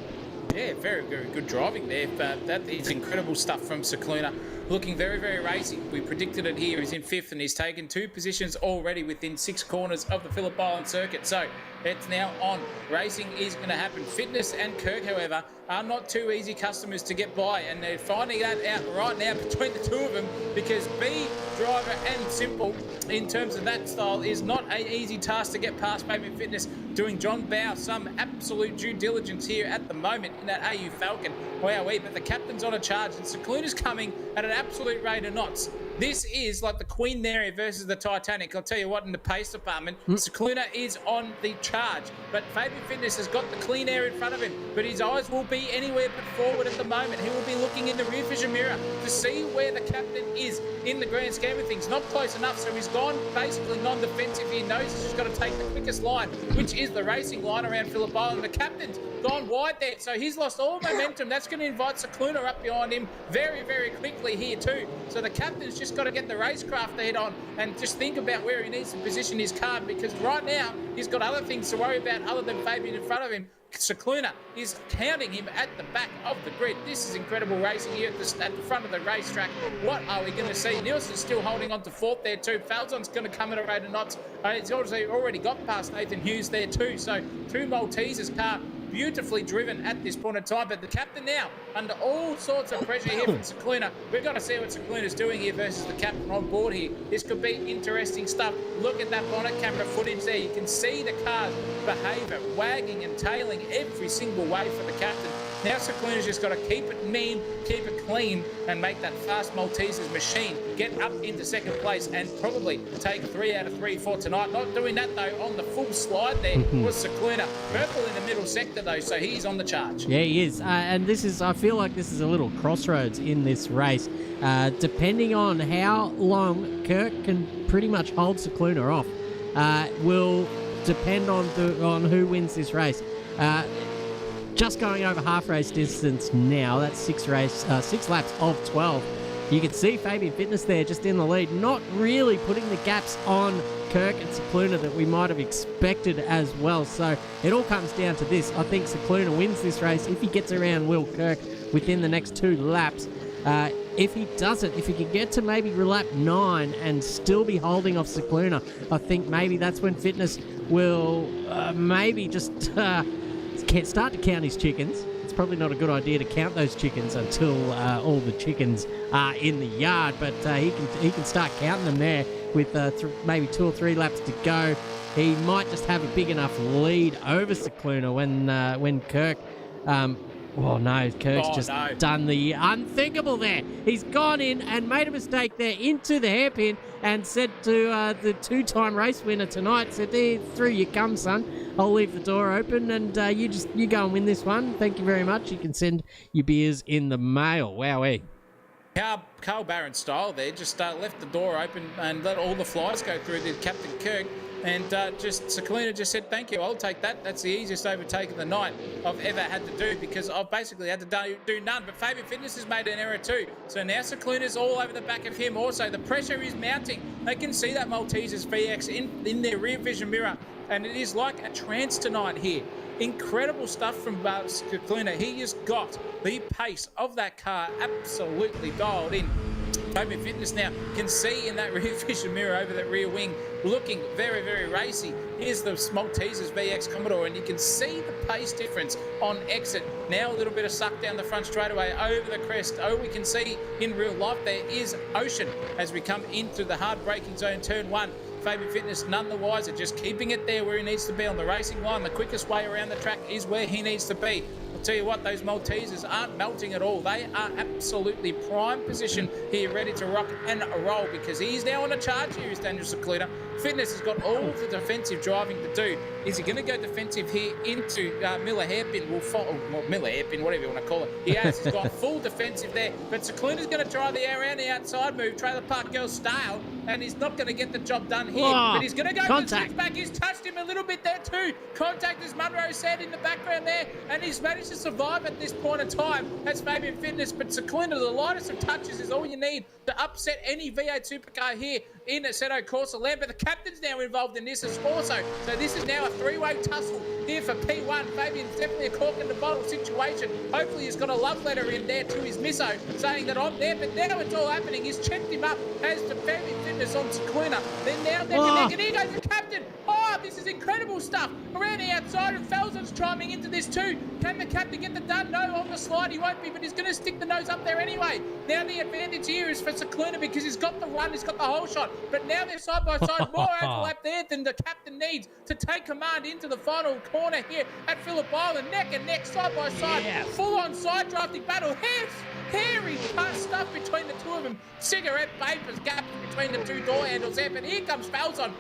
Yeah, very, very good driving there. But that is incredible stuff from Cicluna. Looking very, very racy. We predicted it here. He's in 5th, and he's taken 2 positions already within 6 corners of the Phillip Island circuit. So it's now on. Racing is going to happen. Fitness and Kirk, however, are not 2 easy customers to get by, and they're finding that out right now between the 2 of them, because B, driver and simple, in terms of that style, is not an easy task to get past. Fabian Fitness doing John Bow some absolute due diligence here at the moment in that AU Falcon. Wowee, but the captain's on a charge, and Cicluna's coming at an absolute rate of knots. This is like the Queen Mary versus the Titanic. I'll tell you what, in the pace department, Cicluna is on the charge. But Fabian Fitness has got the clean air in front of him, but his eyes will be anywhere but forward at the moment. He will be looking in the rear vision mirror to see where the captain is in the grand scheme of things. Not close enough, so he's gone basically non-defensive. He knows he's just got to take the quickest line, which is the racing line around Phillip Island. The captain's gone wide there, so he's lost all momentum. That's going to invite Cicluna up behind him very, very quickly here too. So the captain's just got to get the racecraft head on and just think about where he needs to position his car, because right now he's got other things to worry about other than Fabian in front of him. Cicluna is counting him at the back of the grid. This is incredible racing here at the front of the racetrack. What are we going to see? Nielsen's still holding on to fourth there too. Falzon's going to come at a rate of knots. He's already got past Nathan Hughes there too. So two Maltesers car beautifully driven at this point in time, but the captain now under all sorts of pressure here from Cicluna. We've got to see what Cicluna's doing here versus the captain on board here. This could be interesting stuff. Look at that bonnet camera footage there. You can see the car's behaviour, wagging and tailing every single way for the captain. Now Cicluna's just got to keep it mean, keep it clean, and make that fast Maltesers machine get up into second place and probably take 3 out of 3 for tonight. Not doing that though on the full slide there was Cicluna. Purple in the middle sector though, so he's on the charge. Yeah, he is. And this is, I feel like this is a little crossroads in this race. Depending on how long Kirk can pretty much hold Cicluna off, will depend on who wins this race. Just going over half race distance now. That's 6 laps of 12. You can see Fabian Fitness there just in the lead, not really putting the gaps on Kirk and Cicluna that we might have expected as well. So it all comes down to this. I think Cicluna wins this race if he gets around Will Kirk within the next 2 laps. If he doesn't, if he can get to maybe lap 9 and still be holding off Cicluna, I think maybe that's when Fitness will maybe just start to count his chickens. It's probably not a good idea to count those chickens until all the chickens are in the yard, but he can start counting them there with maybe 2 or 3 laps to go. He might just have a big enough lead over Cicluna when Kirk. Kirk's done the unthinkable there. He's gone in and made a mistake there into the hairpin and said to the 2-time race winner tonight, said, "There, through you come, son. I'll leave the door open and you go and win this one. Thank you very much. You can send your beers in the mail." Wowee. Carl Barron style there, just left the door open and let all the flies go through to Captain Kirk. And Cicluna just said, "Thank you, I'll take that. That's the easiest overtake of the night I've ever had to do because I've basically had to do none." But Fabian Fitness has made an error too. So now Cicluna's all over the back of him also. The pressure is mounting. They can see that Maltesers VX in their rear vision mirror. And it is like a trance tonight here. Incredible stuff from Cicluna. He has got the pace of that car absolutely dialed in. Fabian Fitness now can see in that rear vision mirror over that rear wing, looking very, very racy. Here's the Maltesers VX Commodore, and you can see the pace difference on exit. Now a little bit of suck down the front straightaway over the crest. Oh, we can see in real life there is ocean as we come into the hard braking zone, turn 1. Fabian Fitness none the wiser, just keeping it there where he needs to be on the racing line. The quickest way around the track is where he needs to be. I'll tell you what, those Maltesers aren't melting at all. They are absolutely prime position here, ready to rock and roll because he's now on a charge here, is Daniel Cicluna. Fitness has got all the defensive driving to do. Is he going to go defensive here into Miller Hairpin? Miller Hairpin, whatever you want to call it. He has. He's got full defensive there. But Cicluna's going to try the around the outside move. Trailer Park Girl style. And he's not going to get the job done here. But he's going to go for the six back. He's touched him a little bit there too. Contact, as Munro said, in the background there. And he's managed to survive at this point in time. That's Fabian Fitness. But Cicluna, the lightest of touches is all you need to upset any V8 supercar here in Assetto Corsa land. But the captain's now involved in this as also. So this is now a 3-way tussle here for P1. Fabian's definitely a cork in the bottle situation. Hopefully he's got a love letter in there to his misso saying that I'm there. But now it's all happening. He's checked him up as to Fabian Fitness on Cicluna. Then now neck and neck. And here goes the captain. Oh, this is incredible stuff. Around the outside, and Falzon's chiming into this too. Can the captain get the done? No, on the slide he won't be, but he's going to stick the nose up there anyway. Now the advantage here is for Cicluna because he's got the run, he's got the whole shot. But now they're side by side, more overlap there than the captain needs to take command into the final corner here at Phillip Island. Neck and neck, side by side, full-on side drafting battle. Hairy stuff between the two of them. Cigarette vapors gap between the two door handles there. But here comes Falzon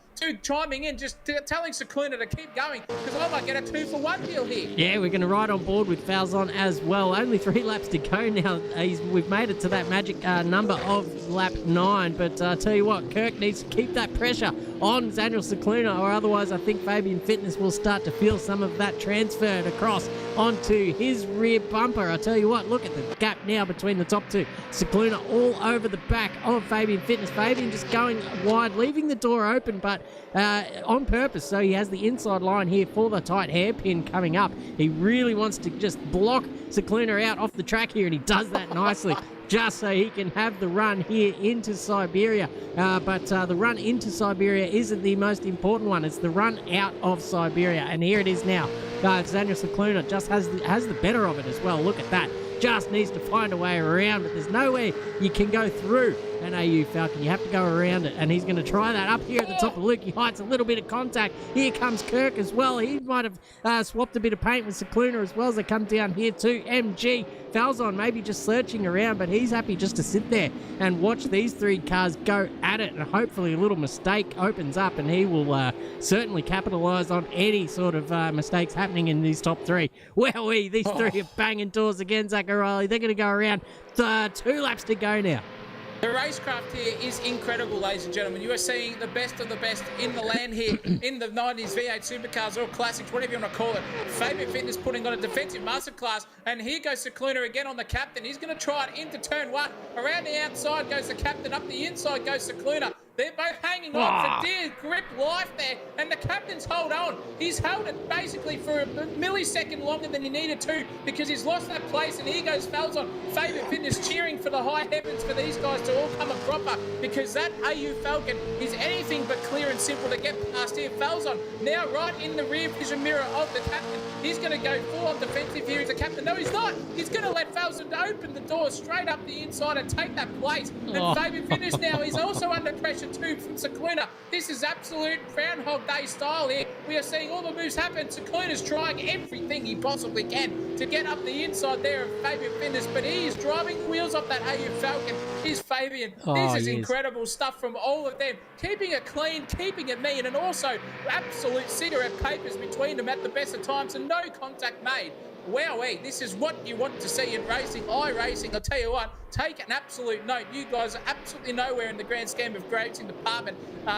chiming in, just telling Cicluna to keep going because I might get a 2-for-1 deal here. Yeah, we're going to ride on board with Falzon as well. Only 3 laps to go now. We've made it to that magic number of lap 9. But I tell you what, Kirk needs to keep that pressure on Daniel Cicluna, or otherwise I think Fabian Fitness will start to feel some of that transferred across onto his rear bumper. I tell you what, look at the gap now between the top two. Cicluna all over the back of Fabian Fitness. Fabian just going wide, leaving the door open, but on purpose, so he has the inside line here for the tight hairpin coming up. He really wants to just block Cicluna out off the track here, and he does that nicely. Just so he can have the run here into Siberia. But the run into Siberia isn't the most important one. It's the run out of Siberia. And here it is now. Daniel Cicluna just has the better of it as well. Look at that. Just needs to find a way around, but there's no way you can go through an AU Falcon. You have to go around it, and he's going to try that up here at the top of Lukey Heights. A little bit of contact. Here comes Kirk as well. He might have swapped a bit of paint with Cicluna as well as they come down here too. MG Falzon maybe just searching around, but he's happy just to sit there and watch these three cars go at it, and hopefully a little mistake opens up, and he will certainly capitalise on any sort of mistakes happening in these top three. Wowee, these three are banging doors again, Zach O'Reilly. They're going to go around 2 laps to go now. The racecraft here is incredible, ladies and gentlemen. You are seeing the best of the best in the land here in the 90s V8 Supercars or Classics, whatever you want to call it. Fabian Fitness putting on a defensive masterclass, and here goes Cicluna again on the captain. He's going to try it into turn one. Around the outside goes the captain, up the inside goes Cicluna. They're both hanging on for dear grip life there, and the captain's hold on. He's held it basically for a millisecond longer than he needed to because he's lost that place, and here goes Falzon. Fabian Fitness cheering for the high heavens for these guys to all come a proper, because that AU Falcon is anything but clear and simple to get past here. Falzon now right in the rear vision mirror of the captain. He's going to go full on defensive here as the captain. No, he's not. He's going to let Falzon open the door straight up the inside and take that place. And Fabian Fitness now is also under pressure too from Cicluna. This is absolute Groundhog Day style here. We are seeing all the moves happen. Cicluna's trying everything he possibly can to get up the inside there of Fabian Fitness, but he is driving the wheels off that AU Falcon. Here's Fabian. This is incredible stuff from all of them. Keeping it clean, keeping it mean, and also absolute cigarette papers between them at the best of times and no contact made. Wowee, this is what you want to see in racing, iRacing. I'll tell you what, take an absolute note. You guys are absolutely nowhere in the grand scheme of racing department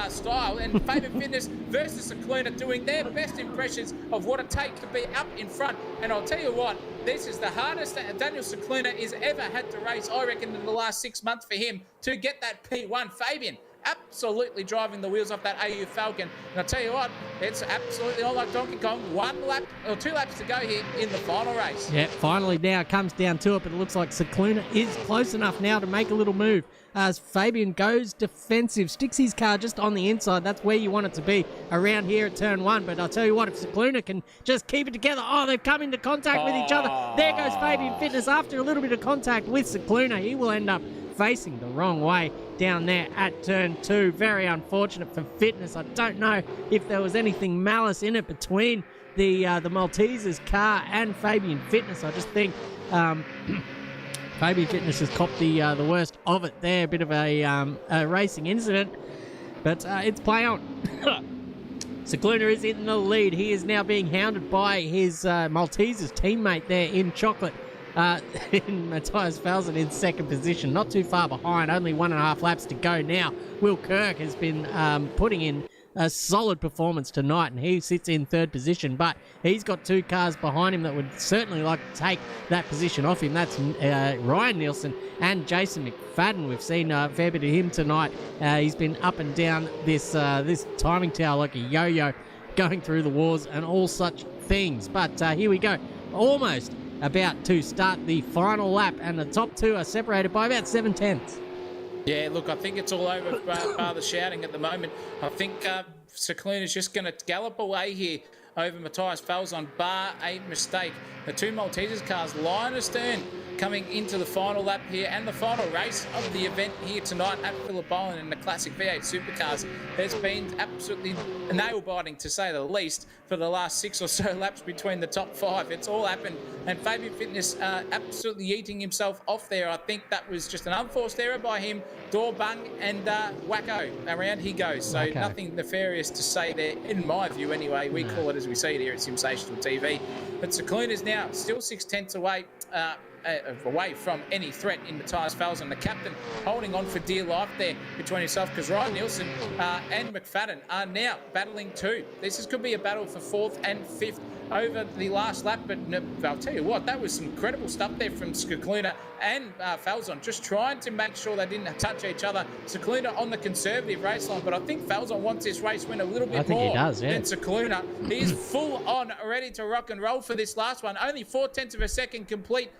style. And Fabian Fitness versus Cicluna doing their best impressions of what it takes to be up in front. And I'll tell you what, this is the hardest that Daniel Cicluna has ever had to race, I reckon, in the last 6 months for him to get that P1. Fabian absolutely driving the wheels off that AU Falcon. And I'll tell you what, it's absolutely all like Donkey Kong. 1 lap or 2 laps to go here in the final race. Yeah, finally now it comes down to it, but it looks like Cicluna is close enough now to make a little move as Fabian goes defensive, sticks his car just on the inside. That's where you want it to be, around here at turn one. But I'll tell you what, if Cicluna can just keep it together. Oh, they've come into contact with each other. There goes Fabian Fitness after a little bit of contact with Cicluna. He will end up facing the wrong way down there at turn two. Very unfortunate for Fitness. I don't know if there was anything malice in it between the Maltesers car and Fabian Fitness. I just think Fabian Fitness has copped the worst of it there. A bit of a racing incident, but it's play on. Cicluna is in the lead. He is now being hounded by his Maltesers teammate there in chocolate. In Matthias Falzon in second position, not too far behind, only 1.5 laps to go now. Will Kirk has been putting in a solid performance tonight, and he sits in third position, but he's got 2 cars behind him that would certainly like to take that position off him. That's Ryan Nielsen and Jason McFadden. We've seen a fair bit of him tonight. He's been up and down this timing tower like a yo-yo, going through the wars and all such things. But here we go, almost about to start the final lap, and the top 2 are separated by about 7/10. Yeah, look, I think it's all over bar the shouting at the moment. I think Cicluna's just going to gallop away here over Matthias Falzon, bar a mistake. The 2 Maltesers cars line astern coming into the final lap here and the final race of the event here tonight at Phillip Island in the Classic V8 Supercars. There's been absolutely nail-biting, to say the least, for the last 6 or so laps between the top 5. It's all happened, and Fabian Fitness absolutely yeeting himself off there. I think that was just an unforced error by him. Door bung and wacko. Around he goes. So nothing nefarious to say there, in my view anyway. We call it as we see it here at SimSational TV. But Cicluna's now still 6/10 away from any threat in Matthias Falzon. The captain holding on for dear life there between himself, because Ryan Nielsen and McFadden are now battling too. This could be a battle for 4th and 5th over the last lap. But I'll tell you what, that was some incredible stuff there from Scicluna and Falzon, just trying to make sure they didn't touch each other. Scicluna on the conservative race line, but I think Falzon wants this race win a little bit more than Scicluna. He is full on ready to rock and roll for this last one. Only 0.4 of a second complete.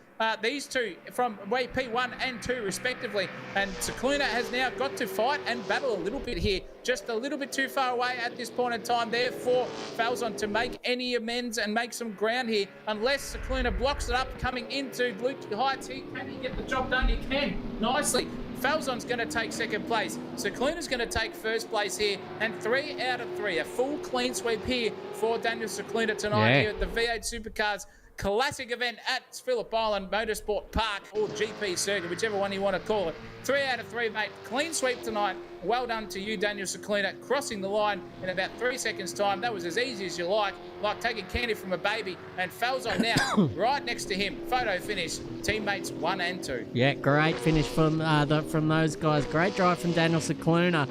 These two from way P1 and 2 respectively, and Scicluna has now got to fight and battle a little bit here, just a little bit too far away at this point in time. Therefore, Falzon to make any amends and make some ground here, unless Scicluna blocks it up coming into Blue Heights. Can he get the job done? He can nicely. Falzon's going to take second place. Scicluna's going to take first place here, and 3 out of 3, a full clean sweep here for Daniel Scicluna tonight here at the V8 Supercars Classic event at Phillip Island Motorsport Park, or GP Circuit, whichever one you want to call it. 3 out of 3, mate. Clean sweep tonight. Well done to you, Daniel Scicluna, crossing the line in about 3 seconds' time. That was as easy as you like taking candy from a baby. And Falzon now right next to him. Photo finish. Teammates 1 and 2. Yeah, great finish from those guys. Great drive from Daniel Scicluna.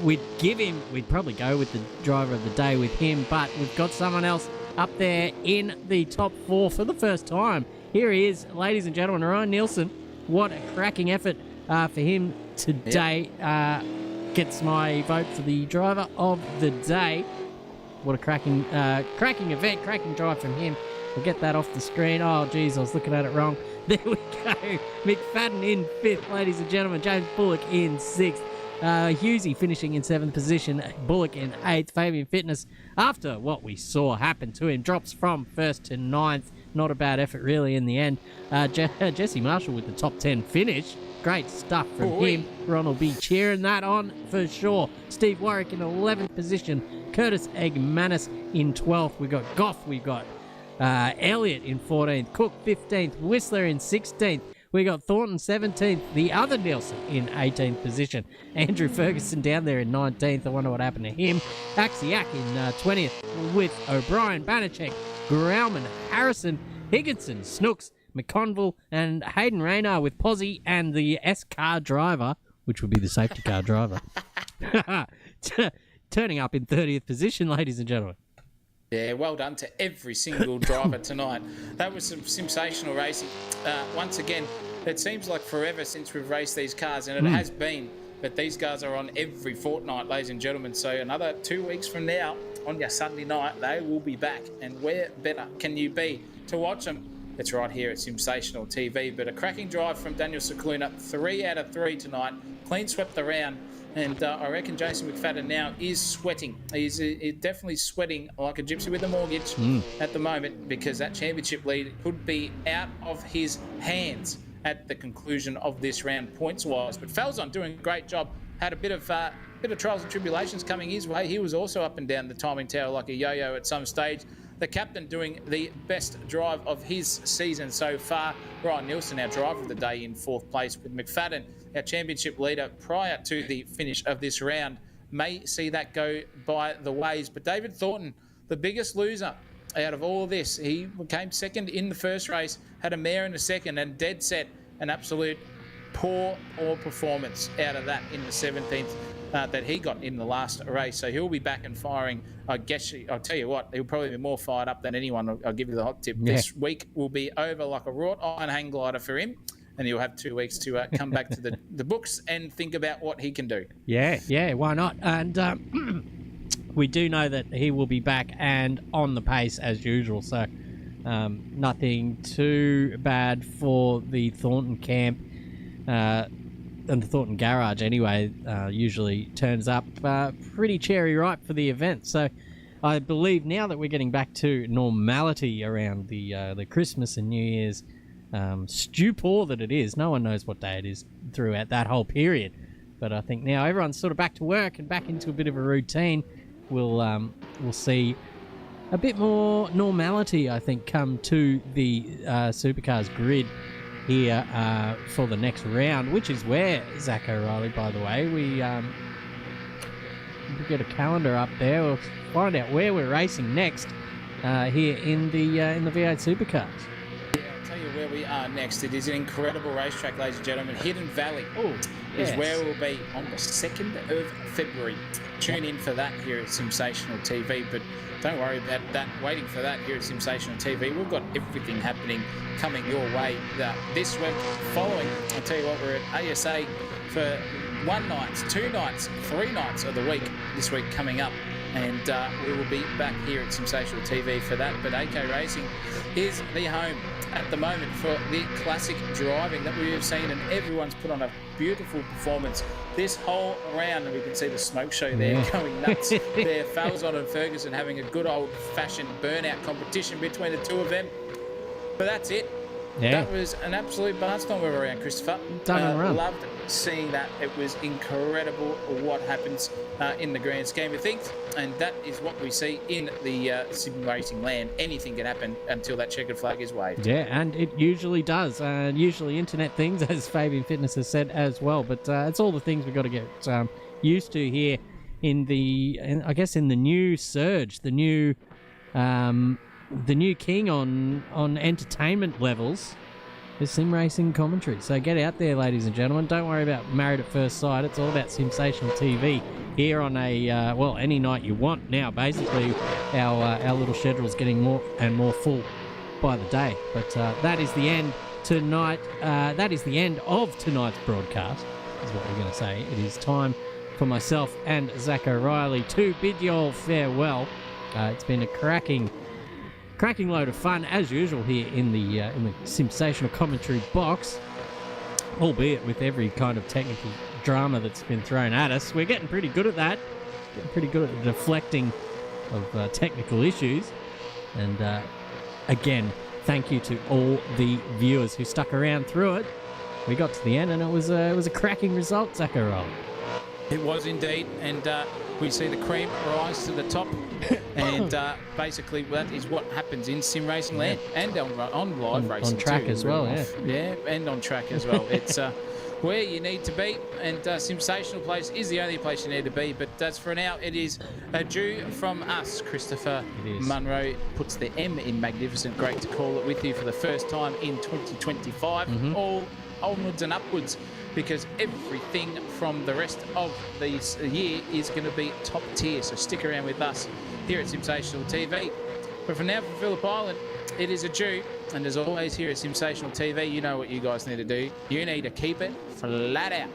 We'd probably go with the driver of the day with him, but we've got someone else up there in the top 4 for the first time. Here he is, ladies and gentlemen, Ryan Nielsen. What a cracking effort for him today. Gets my vote for the driver of the day. What a cracking event, cracking drive from him. We'll get that off the screen. Oh, geez, I was looking at it wrong. There we go. McFadden in 5th, ladies and gentlemen. James Bullock in 6th. Husey finishing in 7th position, Bullock in 8th. Fabian Fitness, after what we saw happen to him, drops from 1st to 9th. Not a bad effort really in the end. Jesse Marshall with the top 10 finish. Great stuff from him. Ron will be cheering that on for sure. Steve Warwick in 11th position. Curtis Eggmanis in 12th. We've got Goff. We've got Elliott in 14th. Cook 15th. Whistler in 16th. We got Thornton 17th, the other Nielsen in 18th position. Andrew Ferguson down there in 19th. I wonder what happened to him. Axiak in 20th with O'Brien, Banachek, Grauman, Harrison, Higginson, Snooks, McConville, and Hayden Rayner with Posy and the S-car driver, which would be the safety car driver, turning up in 30th position, ladies and gentlemen. Yeah, well done to every single driver tonight. That was some sensational racing. Once again, it seems like forever since we've raced these cars, and it has been. But these guys are on every fortnight, ladies and gentlemen. So another 2 weeks from now, on your Sunday night, they will be back. And where better can you be to watch them? It's right here at SimSational TV. But a cracking drive from Daniel Scicluna. 3 out of 3 tonight. Clean swept around. And I reckon Jason McFadden now is sweating. He's definitely sweating like a gypsy with a mortgage at the moment, because that championship lead could be out of his hands at the conclusion of this round points-wise. But Falzon doing a great job. Had a bit of trials and tribulations coming his way. He was also up and down the timing tower like a yo-yo at some stage. The captain doing the best drive of his season so far. Ryan Nielsen, our driver of the day, in 4th place, with McFadden, our championship leader, prior to the finish of this round. May see that go by the ways. But David Thornton, the biggest loser out of all of this, he came second in the first race, had a mare in the second, and dead set an absolute poor performance out of that in the 17th that he got in the last race. So he'll be back and firing. I guess I'll tell you what, he'll probably be more fired up than anyone. I'll give you the hot tip. Yeah. This week will be over like a wrought iron hang glider for him, and he'll have 2 weeks to come back to the books and think about what he can do. Yeah, why not? And we do know that he will be back and on the pace as usual. So nothing too bad for the Thornton camp. And the Thornton garage anyway usually turns up pretty cherry ripe for the event. So I believe now that we're getting back to normality around the Christmas and New Year's stupor that it is. No one knows what day it is throughout that whole period. But I think now everyone's sort of back to work and back into a bit of a routine. We'll see a bit more normality, I think, come to the Supercars grid here for the next round, which is where, Zach O'Reilly, by the way, we get a calendar up there. We'll find out where we're racing next here in the V8 Supercars. Yeah, I'll tell you where we are next. It is an incredible racetrack, ladies and gentlemen. Hidden Valley is where we'll be on the 2nd of February. Tune in for that here at SimSational TV, but don't worry about that. Waiting for that here at SimSational TV. We've got everything happening coming your way this week. Following, I'll tell you what, we're at ASA for 1 night, 2 nights, 3 nights of the week this week coming up. And we will be back here at SimSational TV for that. But AK Racing is the home at the moment for the classic driving that we have seen, and everyone's put on a beautiful performance this whole round. And we can see the smoke show there going nuts there. Falzon and Ferguson having a good old-fashioned burnout competition between the two of them. But that's it. That was an absolute barnstorm of a round, Christopher. Loved seeing that. It was incredible what happens in the grand scheme of things, and that is what we see in the sim racing land. Anything can happen until that checkered flag is waved. Yeah, and it usually does. And usually internet things, as Fabian Fitness has said as well. But it's all the things we've got to get used to here in the new surge, the new king on entertainment levels is sim racing commentary. So get out there, ladies and gentlemen. Don't worry about Married at First Sight. It's all about SimSational TV here on any night you want. Now, basically, our little schedule is getting more and more full by the day. But that is the end tonight. That is the end of tonight's broadcast, is what we're going to say. It is time for myself and Zach O'Reilly to bid you all farewell. It's been a cracking load of fun, as usual, here in the SimSational commentary box, albeit with every kind of technical drama that's been thrown at us. We're getting pretty good at that, getting pretty good at the deflecting of technical issues. And again, thank you to all the viewers who stuck around through it. We got to the end, and it was a cracking result, Zach O'Reilly. It was indeed, and we see the cream rise to the top, and basically that is what happens in sim racing land and on live racing on track too, as well. And on track as well. It's where you need to be, and SimSational place is the only place you need to be. But that's for now. It is due from us. Christopher Munro puts the M in magnificent. Great to call it with you for the first time in 2025. All onwards and upwards, because everything from the rest of this year is going to be top tier. So stick around with us here at SimSational TV. But for now, for Phillip Island, it is adieu. And as always, here at SimSational TV, you know what you guys need to do. You need to keep it flat out.